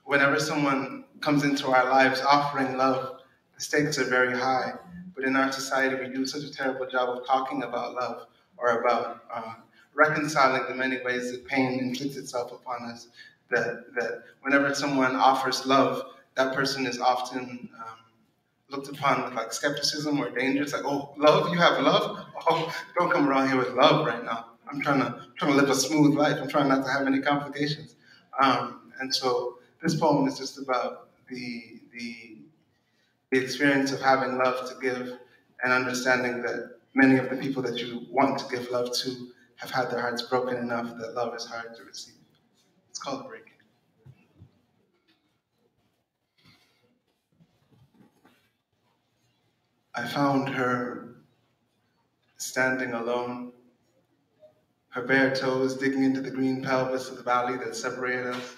whenever someone comes into our lives offering love, the stakes are very high. But in our society, we do such a terrible job of talking about love or about reconciling the many ways that pain inflicts itself upon us, that whenever someone offers love, that person is often looked upon with like skepticism or danger. It's like, oh, love? You have love? Oh, don't come around here with love right now. I'm trying to live a smooth life. I'm trying not to have any complications. And so this poem is just about the the experience of having love to give and understanding that many of the people that you want to give love to have had their hearts broken enough that love is hard to receive. It's called breaking. I found her standing alone, her bare toes digging into the green pelvis of the valley that separated us,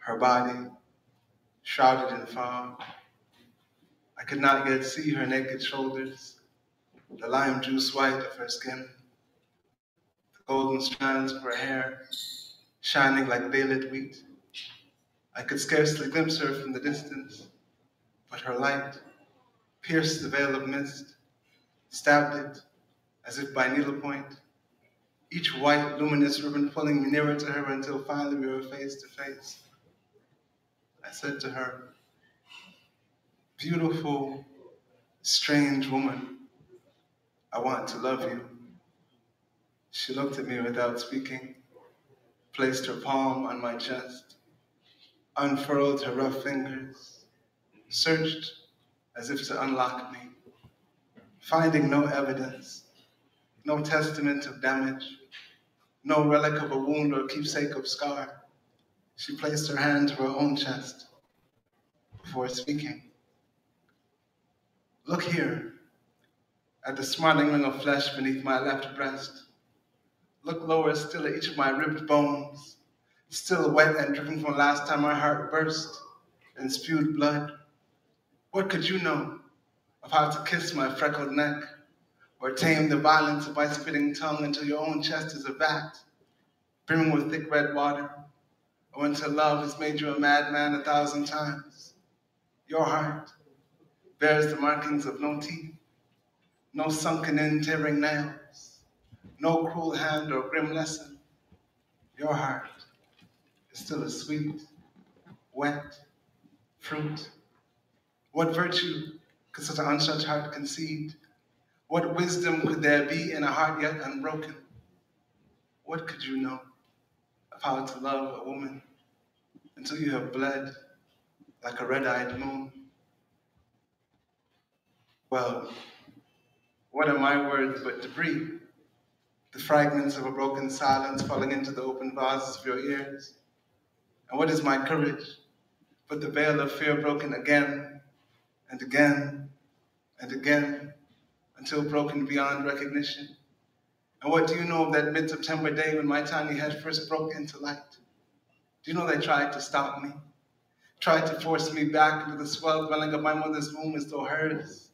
her body shrouded in fog. I could not yet see her naked shoulders, the lime juice white of her skin, the golden strands of her hair shining like day-lit wheat. I could scarcely glimpse her from the distance, but her light pierced the veil of mist, stabbed it as if by needlepoint, each white, luminous ribbon pulling me nearer to her until finally we were face to face. I said to her, "Beautiful, strange woman, I want to love you." She looked at me without speaking, placed her palm on my chest, unfurled her rough fingers, searched as if to unlock me, finding no evidence, no testament of damage, no relic of a wound or keepsake of scar. She placed her hand to her own chest before speaking. "Look here, at the smarting ring of flesh beneath my left breast. Look lower still at each of my ribbed bones, still wet and dripping from last time my heart burst and spewed blood. What could you know of how to kiss my freckled neck, or tame the violence of my spitting tongue until your own chest is a vat, brimming with thick red water, or until love has made you a madman 1,000 times? Your heart bears the markings of no teeth, no sunken-in tearing nails, no cruel hand or grim lesson. Your heart is still a sweet, wet fruit. What virtue could such an unshut heart concede? What wisdom could there be in a heart yet unbroken? What could you know of how to love a woman until you have bled like a red-eyed moon? Well, what are my words but debris? The fragments of a broken silence falling into the open vases of your ears. And what is my courage but the veil of fear broken again and again and again until broken beyond recognition? And what do you know of that mid-September day when my tiny head first broke into light? Do you know they tried to stop me? Tried to force me back into the swell dwelling of my mother's womb as though hers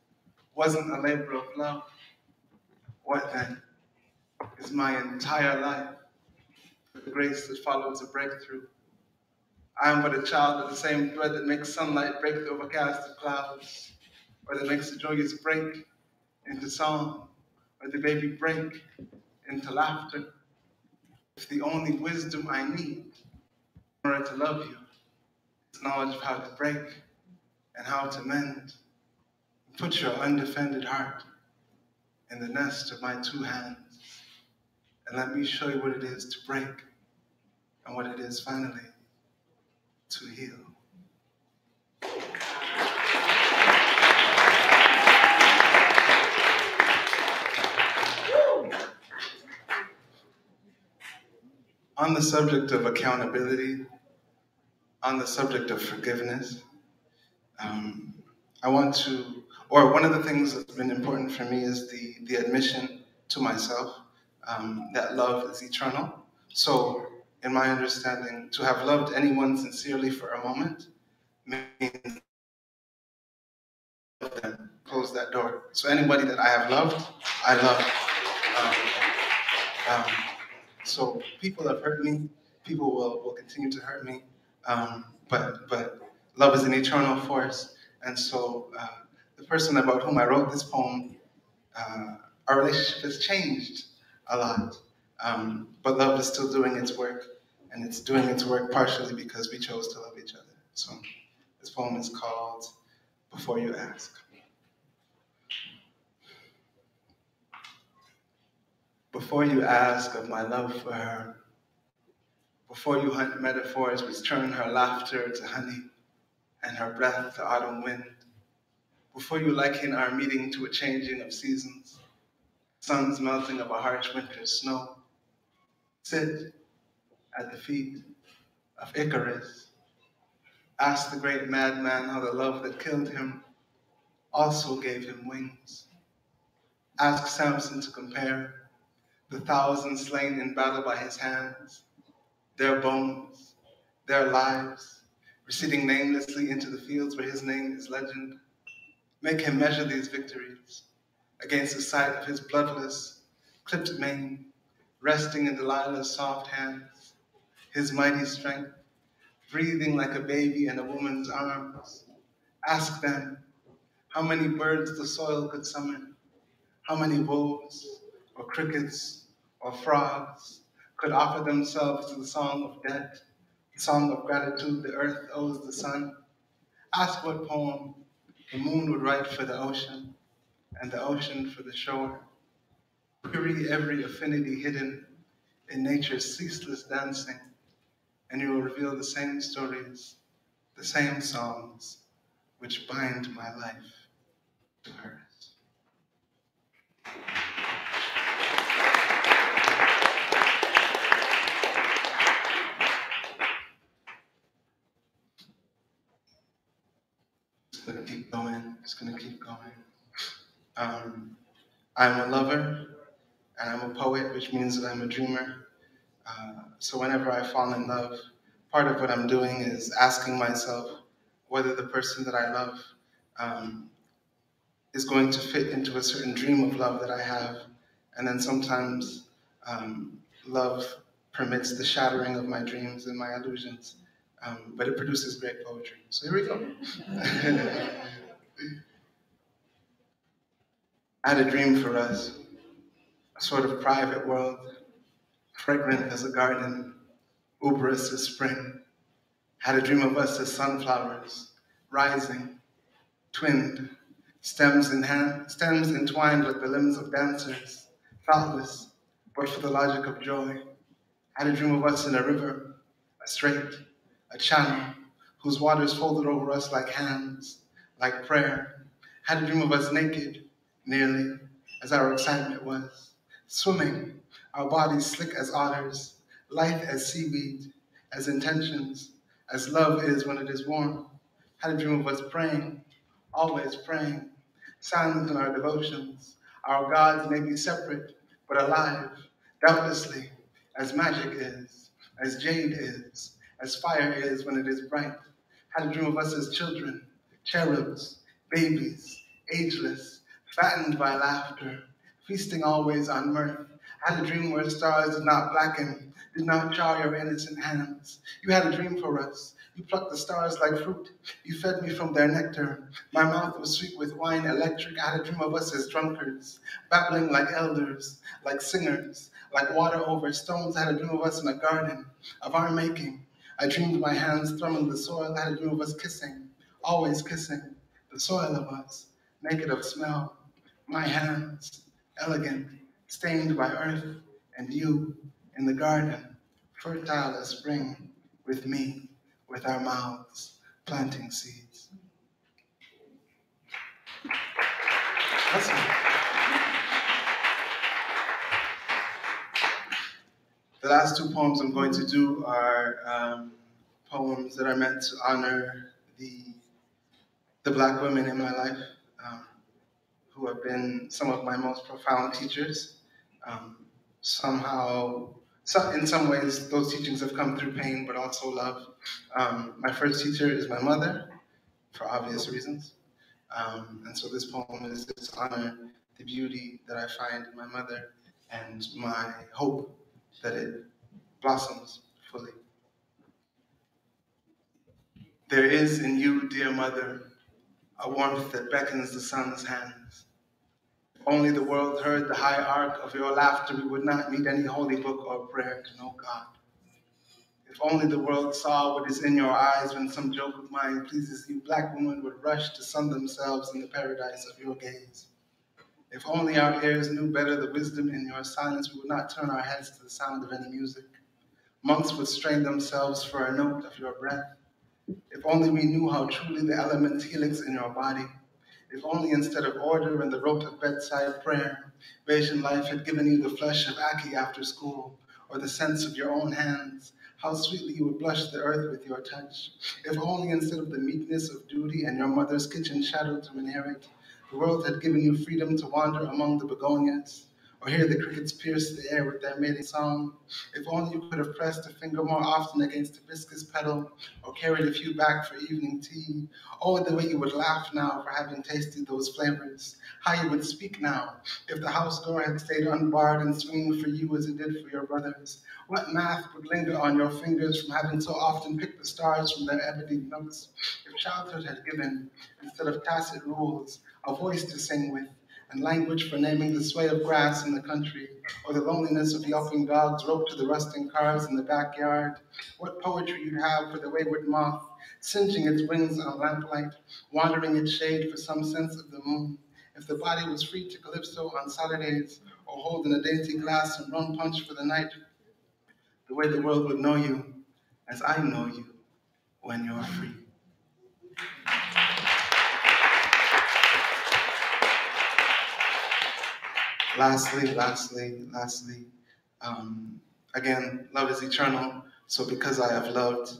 wasn't a labor of love? What then is my entire life but the grace that follows a breakthrough? I am but a child of the same thread that makes sunlight break the overcast of clouds, or that makes the joyous break into song, or the baby break into laughter. If the only wisdom I need in order to love you is knowledge of how to break and how to mend, put your undefended heart in the nest of my two hands, and let me show you what it is to break and what it is finally to heal. On the subject of accountability, on the subject of forgiveness, one of the things that's been important for me is the admission to myself that love is eternal. So, in my understanding, to have loved anyone sincerely for a moment means close that door. So anybody that I have loved, I love. So people have hurt me, people will continue to hurt me, but love is an eternal force. And so the person about whom I wrote this poem, our relationship has changed a lot, but love is still doing its work, and it's doing its work partially because we chose to love each other. So this poem is called Before You Ask. Before you ask of my love for her, before you hunt metaphors which turn her laughter to honey and her breath to autumn wind, before you liken our meeting to a changing of seasons, suns melting of a harsh winter's snow, sit at the feet of Icarus. Ask the great madman how the love that killed him also gave him wings. Ask Samson to compare the thousands slain in battle by his hands, their bones, their lives, receding namelessly into the fields where his name is legend. Make him measure these victories against the sight of his bloodless, clipped mane, resting in Delilah's soft hands, his mighty strength, breathing like a baby in a woman's arms. Ask them how many birds the soil could summon, how many wolves or crickets or frogs could offer themselves to the song of death, the song of gratitude the earth owes the sun. Ask what poem the moon would write for the ocean and the ocean for the shore. Query every affinity hidden in nature's ceaseless dancing, and you will reveal the same stories, the same songs, which bind my life to hers. Just gonna keep going, just gonna keep going. I'm a lover, and I'm a poet, which means that I'm a dreamer. So whenever I fall in love, part of what I'm doing is asking myself whether the person that I love is going to fit into a certain dream of love that I have. And then sometimes love permits the shattering of my dreams and my illusions, but it produces great poetry. So here we go. I had a dream for us, a sort of private world, fragrant as a garden, uberous as spring. Had a dream of us as sunflowers, rising, twinned, stems entwined like the limbs of dancers, thoughtless, but for the logic of joy. Had a dream of us in a river, a strait, a channel, whose waters folded over us like hands, like prayer. Had a dream of us naked, nearly, as our excitement was, swimming, our bodies slick as otters, lithe as seaweed, as intentions, as love is when it is warm. Had a dream of us praying, always praying, silent in our devotions. Our gods may be separate, but alive, doubtlessly, as magic is, as jade is, as fire is when it is bright. Had a dream of us as children, cherubs, babies, ageless, fattened by laughter, feasting always on mirth. Had a dream where stars did not blacken, did not char your innocent hands. You had a dream for us. You plucked the stars like fruit. You fed me from their nectar. My mouth was sweet with wine electric. I had a dream of us as drunkards, babbling like elders, like singers, like water over stones. I had a dream of us in a garden of our making. I dreamed my hands thrumming the soil. I had a dream of us kissing, always kissing, the soil of us, naked of smell. My hands, elegant, stained by earth and you in the garden, fertile as spring, with me, with our mouths, planting seeds. Awesome. The last two poems I'm going to do are poems that are meant to honor the Black women in my life, who have been some of my most profound teachers. In some ways, those teachings have come through pain, but also love. My first teacher is my mother, for obvious reasons. And so this poem is to honor the beauty that I find in my mother and my hope that it blossoms fully. There is in you, dear mother, a warmth that beckons the sun's hands. If only the world heard the high arc of your laughter, we would not need any holy book or prayer to know God. If only the world saw what is in your eyes when some joke of mine pleases you, Black women would rush to sun themselves in the paradise of your gaze. If only our ears knew better the wisdom in your silence, we would not turn our heads to the sound of any music. Monks would strain themselves for a note of your breath. If only we knew how truly the elements helix in your body. If only instead of order and the rote of bedside prayer, Bayesian life had given you the flesh of Aki after school, or the sense of your own hands, how sweetly you would blush the earth with your touch. If only instead of the meekness of duty and your mother's kitchen shadow to inherit, the world had given you freedom to wander among the begonias, or hear the crickets pierce the air with their mating song. If only you could have pressed a finger more often against a viscous pedal, or carried a few back for evening tea. Oh, the way you would laugh now for having tasted those flavors. How you would speak now if the house door had stayed unbarred and swinging for you as it did for your brothers. What math would linger on your fingers from having so often picked the stars from their ebony notes? If childhood had given, instead of tacit rules, a voice to sing with, and language for naming the sway of grass in the country, or the loneliness of yelping dogs roped to the rusting cars in the backyard. What poetry you'd have for the wayward moth, singeing its wings on lamplight, wandering its shade for some sense of the moon. If the body was free to calypso on Saturdays, or hold in a dainty glass some rum punch for the night, the way the world would know you, as I know you, when you're free. Lastly, again, love is eternal, so because I have loved,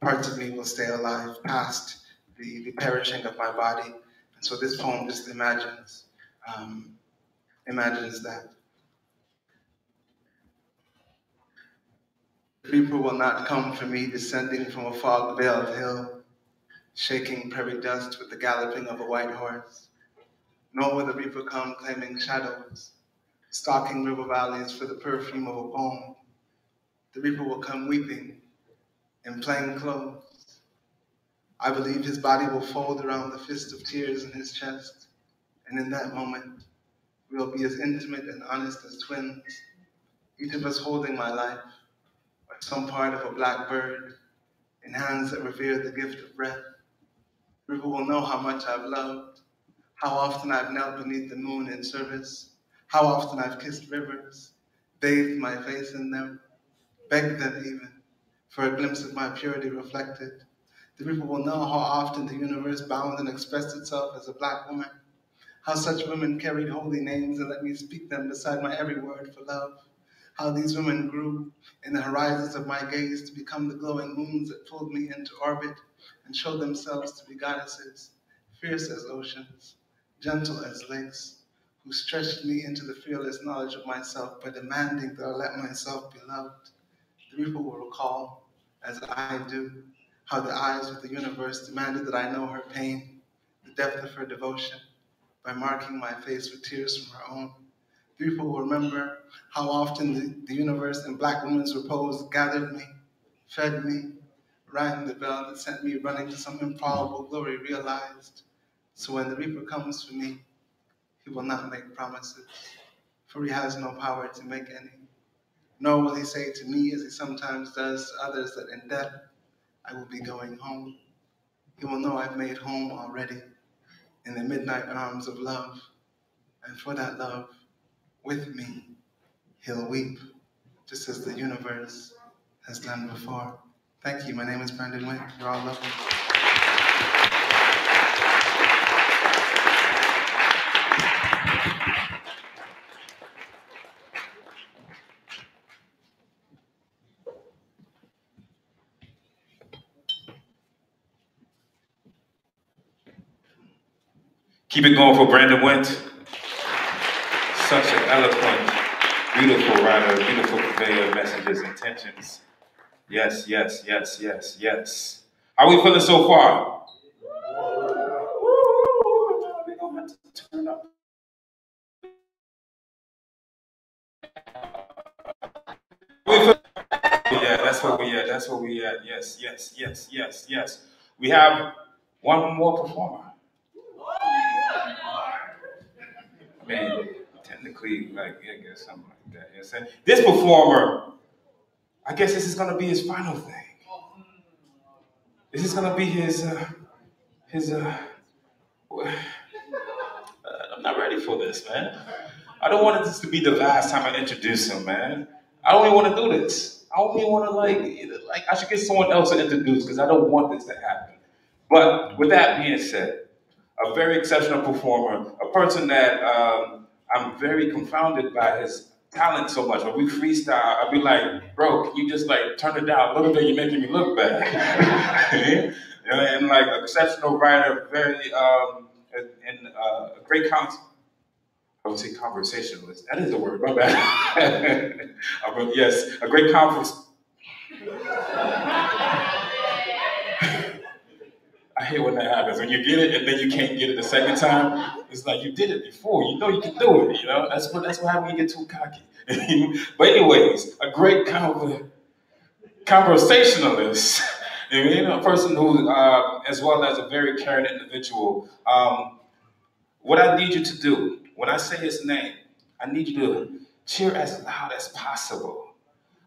parts of me will stay alive past the perishing of my body. And so this poem just imagines that. The reaper will not come for me descending from a fog-veiled hill, shaking prairie dust with the galloping of a white horse. Nor will the reaper come claiming shadows, stalking river valleys for the perfume of a poem. The reaper will come weeping in plain clothes. I believe his body will fold around the fist of tears in his chest, and in that moment, we'll be as intimate and honest as twins, each of us holding my life, or some part of a black bird, in hands that revere the gift of breath. The river will know how much I've loved, how often I've knelt beneath the moon in service, how often I've kissed rivers, bathed my face in them, begged them even, for a glimpse of my purity reflected. The river will know how often the universe bound and expressed itself as a black woman, how such women carried holy names and let me speak them beside my every word for love, how these women grew in the horizons of my gaze to become the glowing moons that pulled me into orbit and showed themselves to be goddesses, fierce as oceans, gentle as lakes, who stretched me into the fearless knowledge of myself by demanding that I let myself be loved. The reaper will recall, as I do, how the eyes of the universe demanded that I know her pain, the depth of her devotion, by marking my face with tears from her own. The reaper will remember how often the universe in black women's repose gathered me, fed me, rang the bell that sent me running to some improbable glory realized. So when the reaper comes for me, he will not make promises, for he has no power to make any. Nor will he say to me, as he sometimes does to others, that in death I will be going home. He will know I've made home already in the midnight arms of love. And for that love, with me, he'll weep, just as the universe has done before. Thank you. My name is Brandon Wint. You're all lovely. Keep it going for Brandon Wint. Such an eloquent, beautiful writer, beautiful conveyor of messages, intentions. Yes, yes, yes, yes, yes. How are we feeling so far? We're gonna have to turn up. Yeah, that's where we at. That's where we at. Yes, yes, yes, yes, yes. We have one more performer. I mean, technically, like, I guess something like that. You know what I'm saying? This performer, I guess this is gonna be his final thing. This is gonna be his. I'm not ready for this, man. I don't want this to be the last time I introduce him, man. I don't even want to do this. I don't even want to like I should get someone else to introduce because I don't want this to happen. But with that being said, a very exceptional performer, a person that I'm very confounded by his talent so much. When we freestyle, I'll be like, bro, can you just like turn it down a little bit? You're making me look bad. And like exceptional writer, very and a great I would say conversationalist. That is the word. My bad. Yes, a great conference. I hate when that happens. When you get it and then you can't get it the second time, it's like you did it before. You know you can do it. You know that's what happens when you get too cocky. But anyways, a great conversationalist. You know, a person who, as well as a very caring individual. What I need you to do when I say his name, I need you to cheer as loud as possible.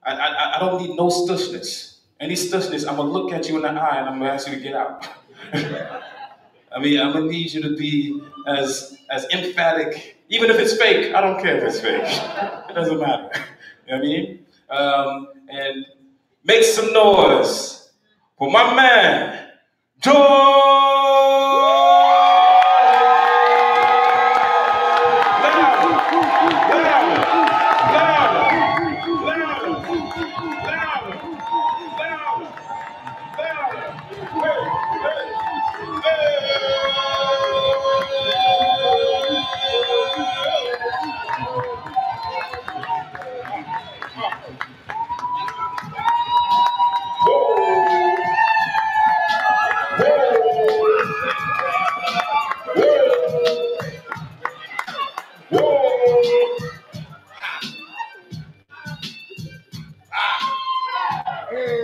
I don't need no stushness. Any stushness, I'm gonna look at you in the eye and I'm gonna ask you to get out. I mean, I'm gonna need you to be as emphatic, even if it's fake. I don't care if it's fake. It doesn't matter. You know what I mean? And make some noise for my man, Jordon.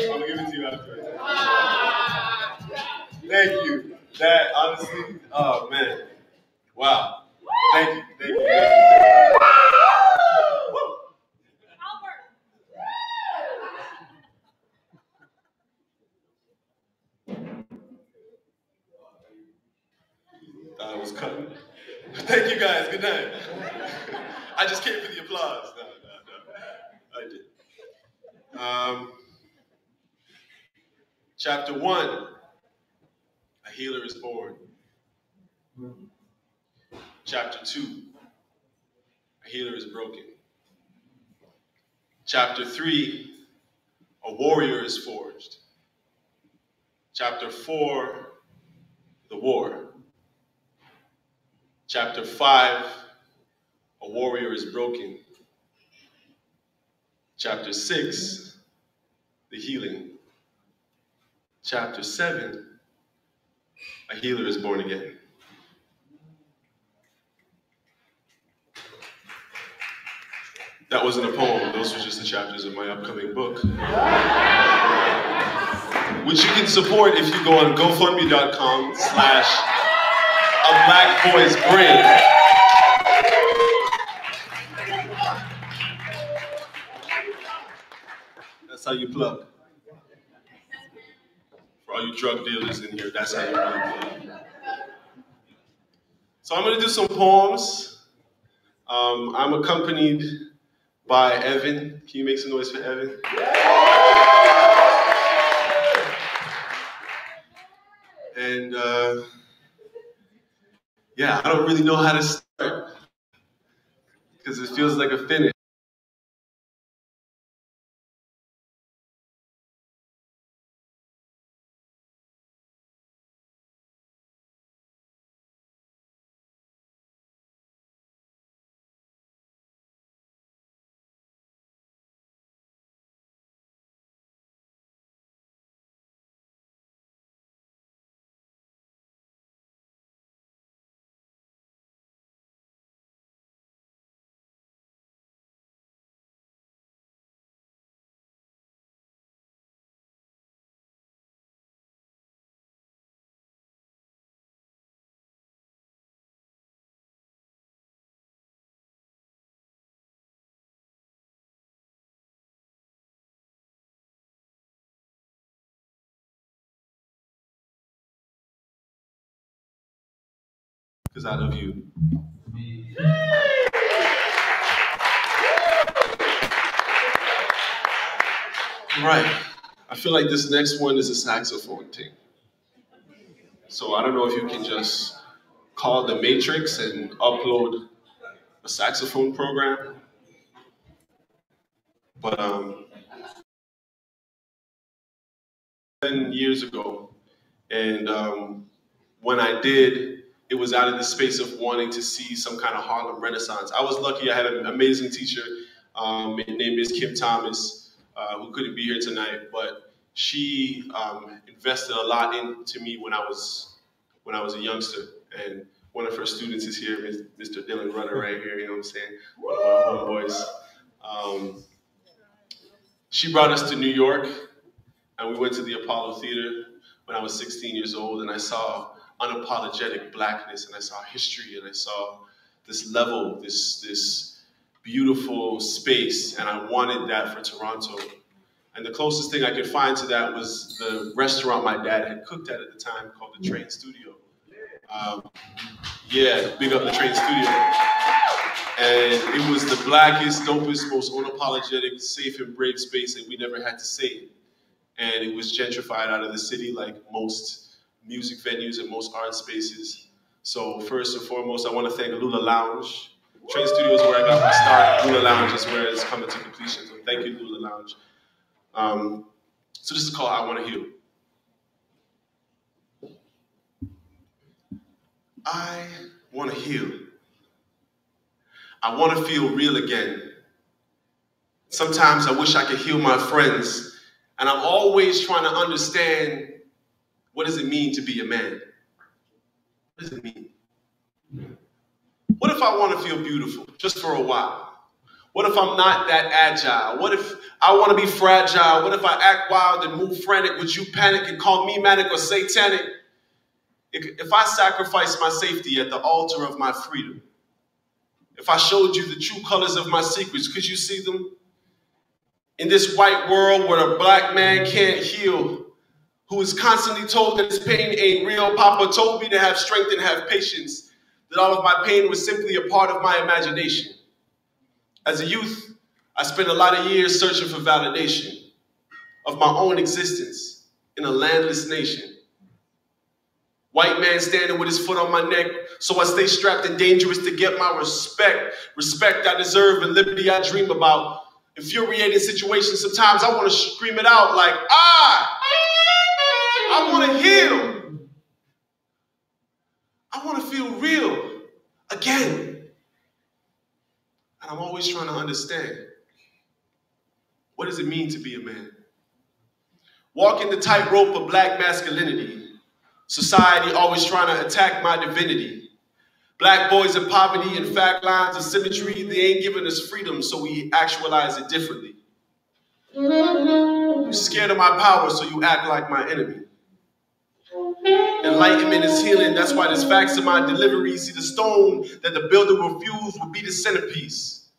I'm gonna give it to you after. Thank you. That honestly, oh man, wow. Thank you. Thank you. Thank you. Thought it was coming. Thank you guys. Good night. I just came for the applause. No. I did. Chapter 1. A healer is born. Chapter 2. A healer is broken. Chapter 3. A warrior is forged. Chapter 4. The war. Chapter 5. A warrior is broken. Chapter 6. The healing. Chapter 7. A healer is born again. That wasn't a poem. Those were just the chapters of my upcoming book. Which you can support if you go on GoFundMe.com/A-Black-Boy's-Brain. That's how you plug. For all you drug dealers in here, that's how you really plug. So I'm going to do some poems. I'm accompanied by Evan. Can you make some noise for Evan? And yeah, I don't really know how to start because it feels like a finish. Because I love you. Right. I feel like this next one is a saxophone thing. So I don't know if you can just called The Matrix and upload a saxophone program. But 10 years ago, and when I did, it was out of the space of wanting to see some kind of Harlem Renaissance. I was lucky; I had an amazing teacher named Ms. Kim Thomas, who couldn't be here tonight, but she invested a lot into me when I was a youngster. And one of her students is here, Mr. Dylan Rudder, right here. You know what I'm saying? One of our homeboys. She brought us to New York, and we went to the Apollo Theater when I was 16 years old, and I saw unapologetic blackness, and I saw history, and I saw this level, this beautiful space, and I wanted that for Toronto. And the closest thing I could find to that was the restaurant my dad had cooked at the time called the Train Studio. Yeah, big up the Train Studio. And it was the blackest, dopest, most unapologetic, safe and brave space, and we never had to say it. And it was gentrified out of the city like most music venues and most art spaces. So first and foremost, I want to thank Lula Lounge. Train Studio is where I got my start. Lula Lounge is where it's coming to completion. So thank you, Lula Lounge. So this is called I Want to Heal. I want to heal. I want to feel real again. Sometimes I wish I could heal my friends, and I'm always trying to understand, what does it mean to be a man? What does it mean? What if I want to feel beautiful just for a while? What if I'm not that agile? What if I want to be fragile? What if I act wild and move frantic? Would you panic and call me manic or satanic? If I sacrifice my safety at the altar of my freedom, if I showed you the true colors of my secrets, could you see them? In this white world where a black man can't heal, who is constantly told that his pain ain't real, Papa told me to have strength and have patience, that all of my pain was simply a part of my imagination. As a youth, I spent a lot of years searching for validation of my own existence in a landless nation. White man standing with his foot on my neck, so I stay strapped and dangerous to get my respect. Respect I deserve and liberty I dream about. Infuriating situations, sometimes I want to scream it out like, I want to heal. I want to feel real again. And I'm always trying to understand, what does it mean to be a man? Walking the tightrope of black masculinity. Society always trying to attack my divinity. Black boys in poverty and fact lines of symmetry, they ain't giving us freedom, so we actualize it differently. You're scared of my power, so you act like my enemy. Enlightenment is healing, that's why there's facts in my delivery. See, the stone that the builder refused will be the centerpiece.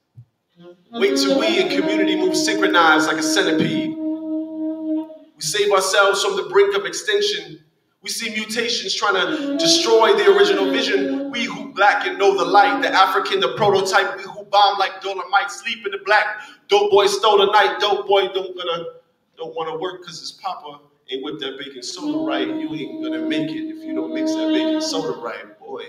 Wait till we in community move synchronized like a centipede. We save ourselves from the brink of extinction. We see mutations trying to destroy the original vision. We who black and know the light, the African, the prototype. We who bomb like Dolomite, sleep in the black. Dope boy stole the night. Dope boy don't want to work because his papa ain't whipped that baking soda right. You ain't gonna make it if you don't mix that baking soda right, boy.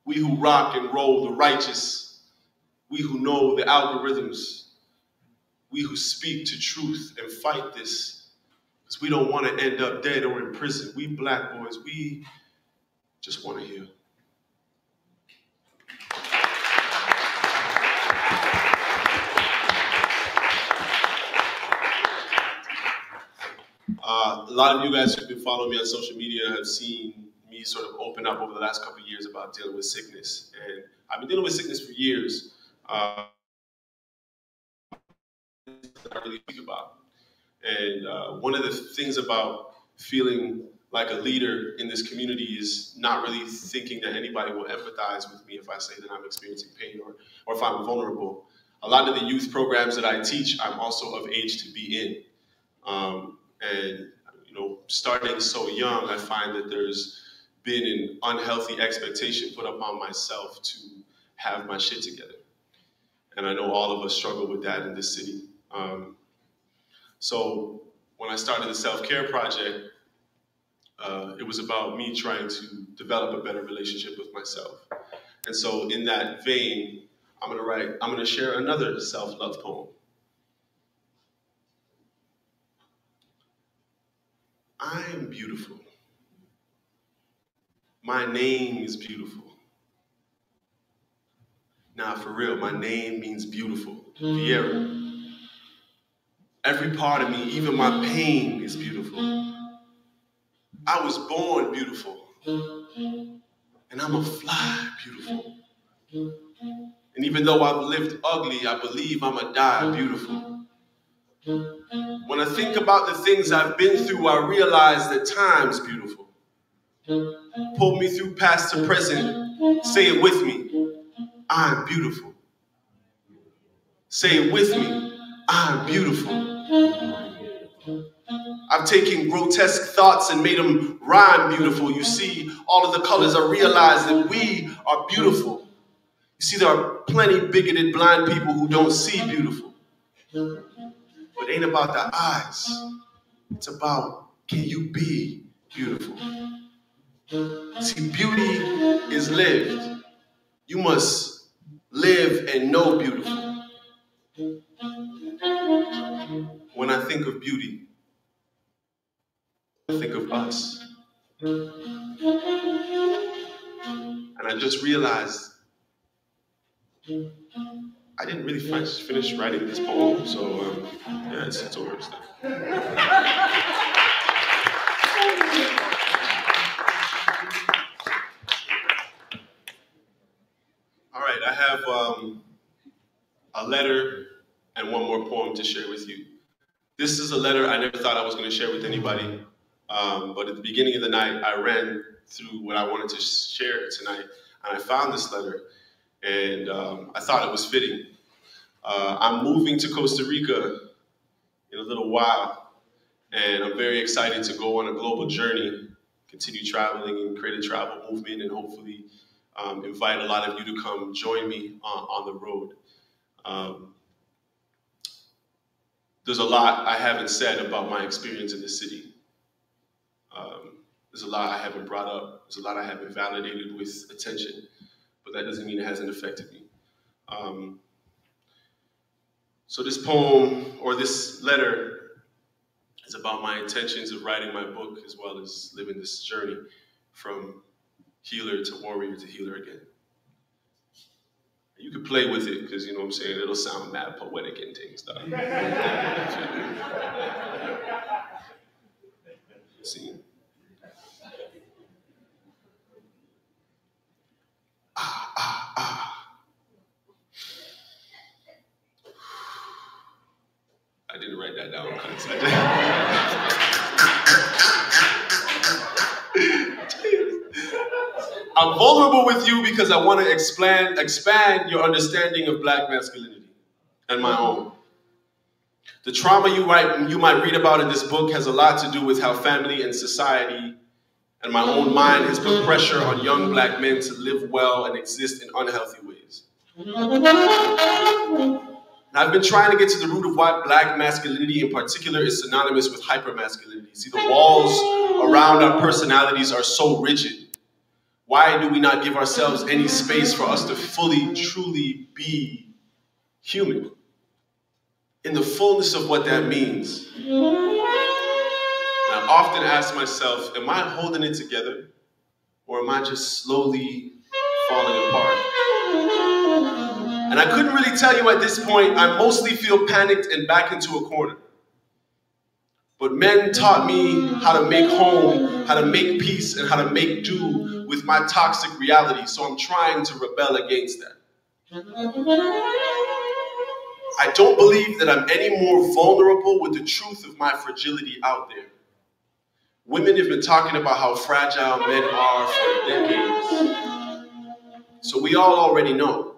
We who rock and roll the righteous. We who know the algorithms. We who speak to truth and fight this. Because we don't want to end up dead or in prison. We black boys, we just want to heal. A lot of you guys who've been following me on social media have seen me sort of open up over the last couple of years about dealing with sickness. And I've been dealing with sickness for years. I really think about. And one of the things about feeling like a leader in this community is not really thinking that anybody will empathize with me if I say that I'm experiencing pain or if I'm vulnerable. A lot of the youth programs that I teach, I'm also of age to be in. And you know, starting so young, I find that there's been an unhealthy expectation put upon myself to have my shit together. And I know all of us struggle with that in this city. So when I started the self-care project, It was about me trying to develop a better relationship with myself. And so in that vein, I'm gonna share another self-love poem. I am beautiful. My name is beautiful. Now, for real, my name means beautiful. Veira. Every part of me, even my pain, is beautiful. I was born beautiful. And I'm a fly beautiful. And even though I've lived ugly, I believe I'm a die beautiful. When I think about the things I've been through, I realize that time's beautiful. Pull me through past to present. Say it with me. I'm beautiful. Say it with me. I'm beautiful. I've taken grotesque thoughts and made them rhyme beautiful. You see, all of the colors, I realize that we are beautiful. You see, there are plenty bigoted blind people who don't see beautiful. But it ain't about the eyes. It's about, can you be beautiful? See, beauty is lived. You must live and know beautiful. When I think of beauty, I think of us. And I just realized I didn't really finish writing this poem, so yeah, it's over stuff. All right, I have a letter and one more poem to share with you. This is a letter I never thought I was going to share with anybody, but at the beginning of the night, I ran through what I wanted to share tonight, and I found this letter, and I thought it was fitting. I'm moving to Costa Rica in a little while, and I'm very excited to go on a global journey, continue traveling and create a travel movement, and hopefully invite a lot of you to come join me on the road. There's a lot I haven't said about my experience in the city. There's a lot I haven't brought up. There's a lot I haven't validated with attention, but that doesn't mean it hasn't affected me. So this poem, or this letter, is about my intentions of writing my book as well as living this journey from healer to warrior to healer again. You can play with it, because you know what I'm saying, it'll sound mad poetic and things. See? I didn't write that down. I'm vulnerable with you because I want to expand your understanding of Black masculinity and my own. The trauma you might read about in this book has a lot to do with how family and society and my own mind has put pressure on young Black men to live well and exist in unhealthy ways. And I've been trying to get to the root of why Black masculinity in particular is synonymous with hypermasculinity. See, the walls around our personalities are so rigid. Why do we not give ourselves any space for us to fully, truly be human? In the fullness of what that means. And I often ask myself, am I holding it together? Or am I just slowly falling apart? And I couldn't really tell you at this point. I mostly feel panicked and backed into a corner. But men taught me how to make home, how to make peace, and how to make do with my toxic reality. So I'm trying to rebel against that. I don't believe that I'm any more vulnerable with the truth of my fragility out there. Women have been talking about how fragile men are for decades. So we all already know.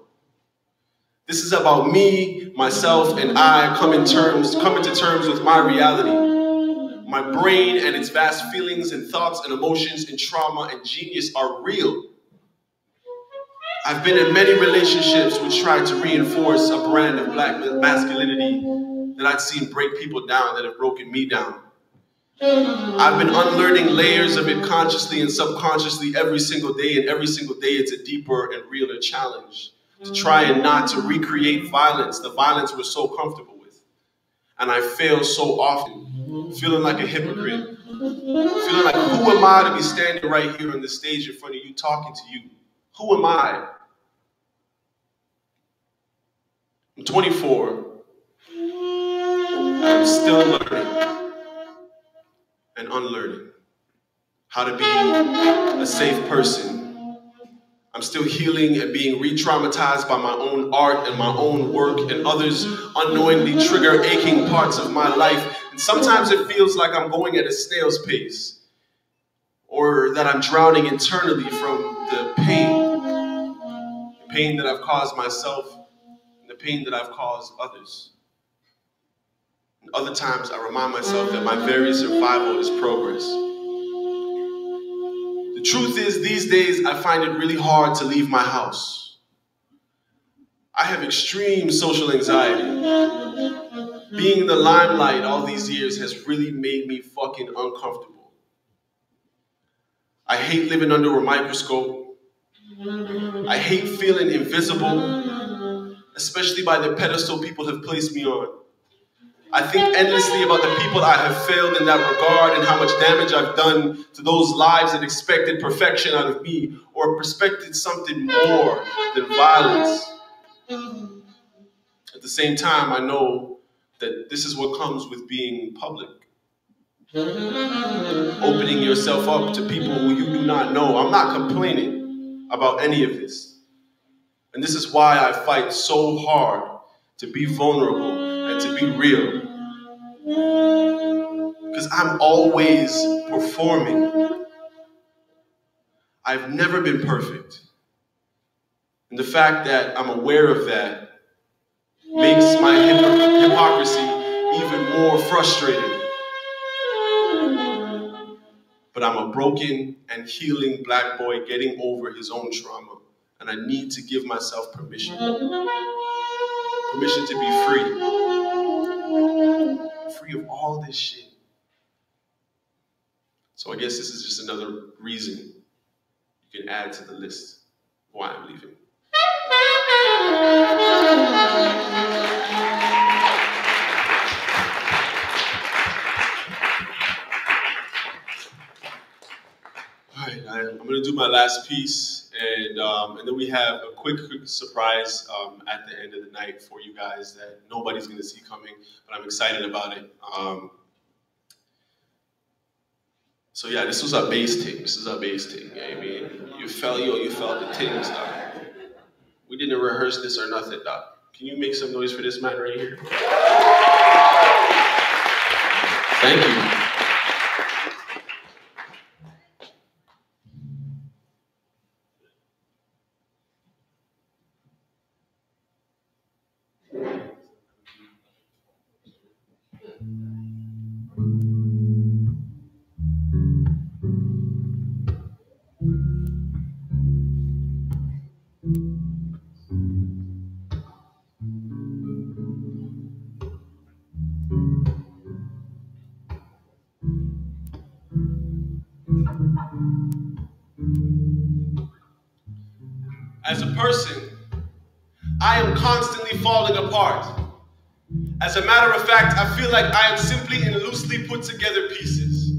This is about me, myself, and I coming to terms with my reality. My brain and its vast feelings and thoughts and emotions and trauma and genius are real. I've been in many relationships which tried to reinforce a brand of Black masculinity that I'd seen break people down, that have broken me down. I've been unlearning layers of it consciously and subconsciously every single day, and every single day it's a deeper and realer challenge to try and not to recreate violence, the violence we're so comfortable with. And I fail so often, feeling like a hypocrite, feeling like, who am I to be standing right here on the stage in front of you talking to you? Who am I? I'm 24. I'm still learning and unlearning how to be a safe person. I'm still healing and being re-traumatized by my own art and my own work, and others unknowingly trigger aching parts of my life. And sometimes it feels like I'm going at a snail's pace, or that I'm drowning internally from the pain that I've caused myself and the pain that I've caused others. And other times I remind myself that my very survival is progress. The truth is, these days I find it really hard to leave my house. I have extreme social anxiety. Being in the limelight all these years has really made me fucking uncomfortable. I hate living under a microscope. I hate feeling invisible, especially by the pedestal people have placed me on. I think endlessly about the people I have failed in that regard and how much damage I've done to those lives that expected perfection out of me or expected something more than violence. At the same time, I know that this is what comes with being public. Opening yourself up to people who you do not know. I'm not complaining about any of this. And this is why I fight so hard to be vulnerable and to be real. Because I'm always performing. I've never been perfect. And the fact that I'm aware of that makes my hypocrisy even more frustrating. But I'm a broken and healing black boy getting over his own trauma. And I need to give myself permission. Permission to be free. Free of all this shit. So I guess this is just another reason you can add to the list why I'm leaving. All right, I'm going to do my last piece, and then we have a quick surprise at the end of the night for you guys that nobody's going to see coming, but I'm excited about it. So yeah, this was our bass tape. This is our bass tape. Yeah, I mean, you felt the things, dog. We didn't rehearse this or nothing, dog. Can you make some noise for this man right here? Thank you. As a person, I am constantly falling apart. As a matter of fact, I feel like I am simply in loosely put together pieces.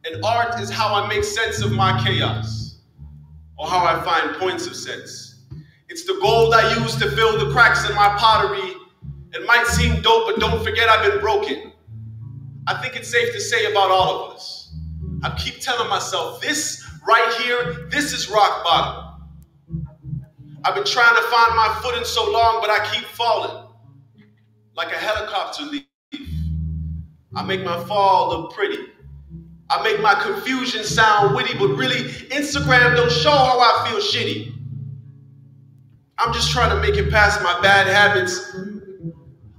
And art is how I make sense of my chaos, or how I find points of sense. It's the gold I use to fill the cracks in my pottery. It might seem dope, but don't forget I've been broken. I think it's safe to say about all of us. I keep telling myself, this right here, this is rock bottom. I've been trying to find my footing so long, but I keep falling. Like a helicopter leaf. I make my fall look pretty. I make my confusion sound witty, but really, Instagram don't show how I feel shitty. I'm just trying to make it past my bad habits.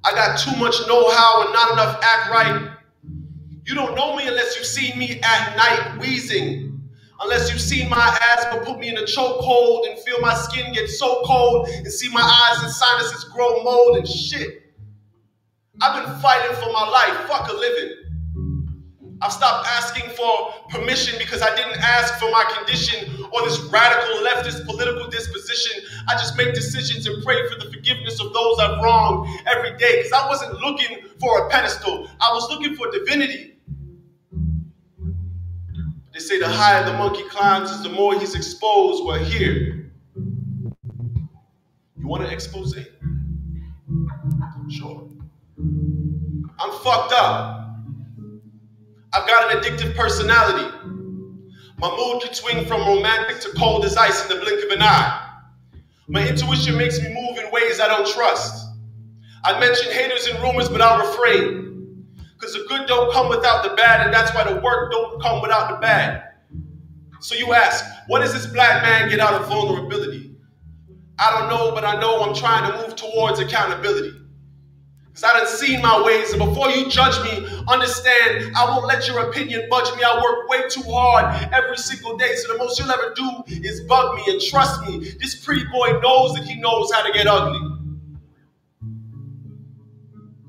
I got too much know-how and not enough act right. You don't know me unless you've seen me at night wheezing. Unless you've seen my asthma put me in a chokehold and feel my skin get so cold and see my eyes and sinuses grow mold and shit. I've been fighting for my life, fuck a living. I've stopped asking for permission because I didn't ask for my condition or this radical leftist political disposition. I just make decisions and pray for the forgiveness of those I've wronged every day because I wasn't looking for a pedestal. I was looking for divinity. They say the higher the monkey climbs is the more he's exposed. Well, here. You want an expose? Sure. I'm fucked up. I've got an addictive personality. My mood can swing from romantic to cold as ice in the blink of an eye. My intuition makes me move in ways I don't trust. I mention haters and rumors, but I'll refrain. Because the good don't come without the bad, and that's why the work don't come without the bad. So you ask, what does this black man get out of vulnerability? I don't know, but I know I'm trying to move towards accountability. Because I done seen my ways, and before you judge me, understand I won't let your opinion budge me. I work way too hard every single day, so the most you'll ever do is bug me. And trust me, this pretty boy knows that he knows how to get ugly.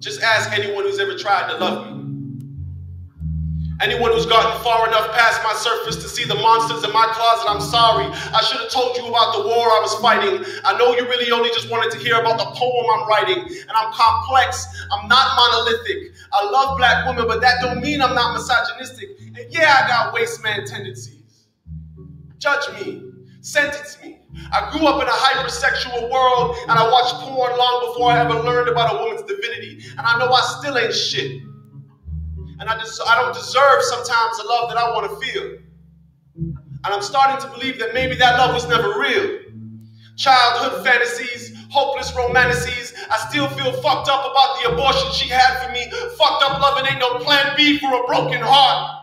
Just ask anyone who's ever tried to love me. Anyone who's gotten far enough past my surface to see the monsters in my closet, I'm sorry. I should have told you about the war I was fighting. I know you really only just wanted to hear about the poem I'm writing. And I'm complex. I'm not monolithic. I love black women, but that don't mean I'm not misogynistic. And yeah, I got waste man tendencies. Judge me. Sentence me. I grew up in a hypersexual world, and I watched porn long before I ever learned about a woman's divinity. And I know I still ain't shit. And I don't deserve sometimes the love that I want to feel. And I'm starting to believe that maybe that love was never real. Childhood fantasies, hopeless romanticides. I still feel fucked up about the abortion she had for me. Fucked up loving ain't no plan B for a broken heart.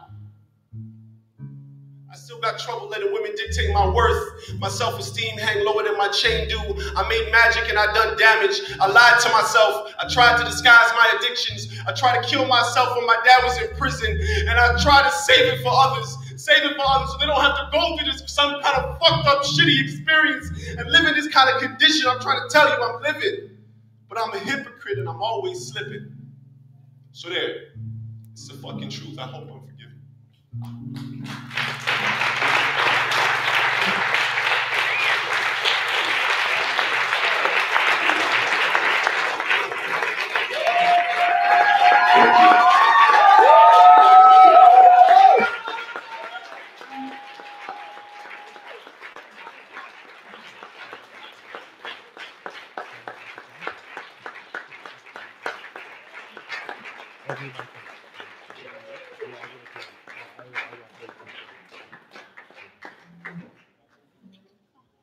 I still got trouble letting women dictate my worth. My self-esteem hang lower than my chain do. I made magic and I done damage. I lied to myself. I tried to disguise my addictions. I tried to kill myself when my dad was in prison. And I tried to save it for others. Save it for others so they don't have to go through this some kind of fucked up, shitty experience and live in this kind of condition. I'm trying to tell you I'm living. But I'm a hypocrite and I'm always slipping. So there. It's the fucking truth. I hope I'm forgiven.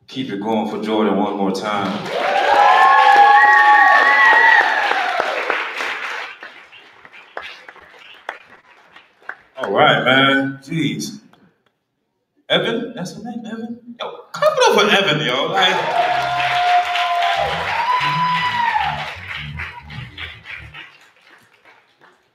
Keep it going for Jordon one more time. All right, man. Jeez. Evan? That's his name, Evan? Yo, clap it up for Evan, yo. Like,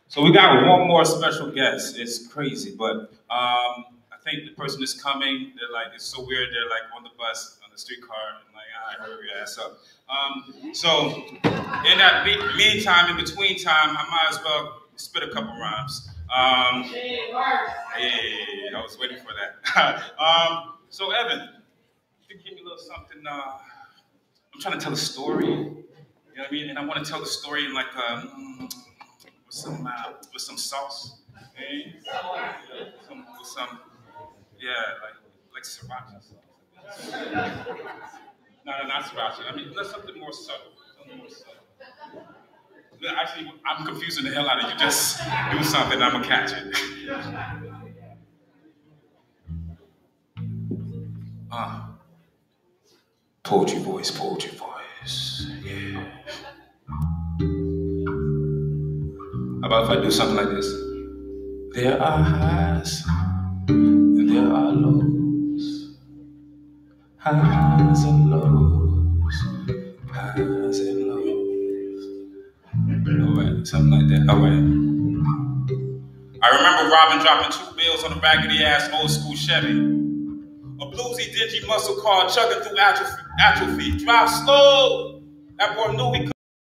so we got one more special guest. It's crazy, but I think the person is coming. They're like, it's so weird. They're like on the bus, on the streetcar, and like, all right, hurry your ass up. So in that meantime, in between time, I might as well spit a couple rhymes. Yeah, I was waiting for that. So Evan, you give me a little something. I'm trying to tell a story. You know what I mean? And I want to tell the story in like with some sauce. Okay? With some, yeah, like sriracha sauce. No, not sriracha. I mean, let's something more subtle. Something more subtle. Actually, I'm confusing the hell out of you. Just do something, I'm gonna catch it. Poetry voice, yeah. How about if I do something like this? There are highs and there are lows. Highs and lows. Highs and lows. Alright, something like that. Alright. I remember Robin dropping 2 bills on a raggedy ass old school Chevy. A bluesy, dingy muscle car chugging through atrophy. Drive slow. That boy knew he could.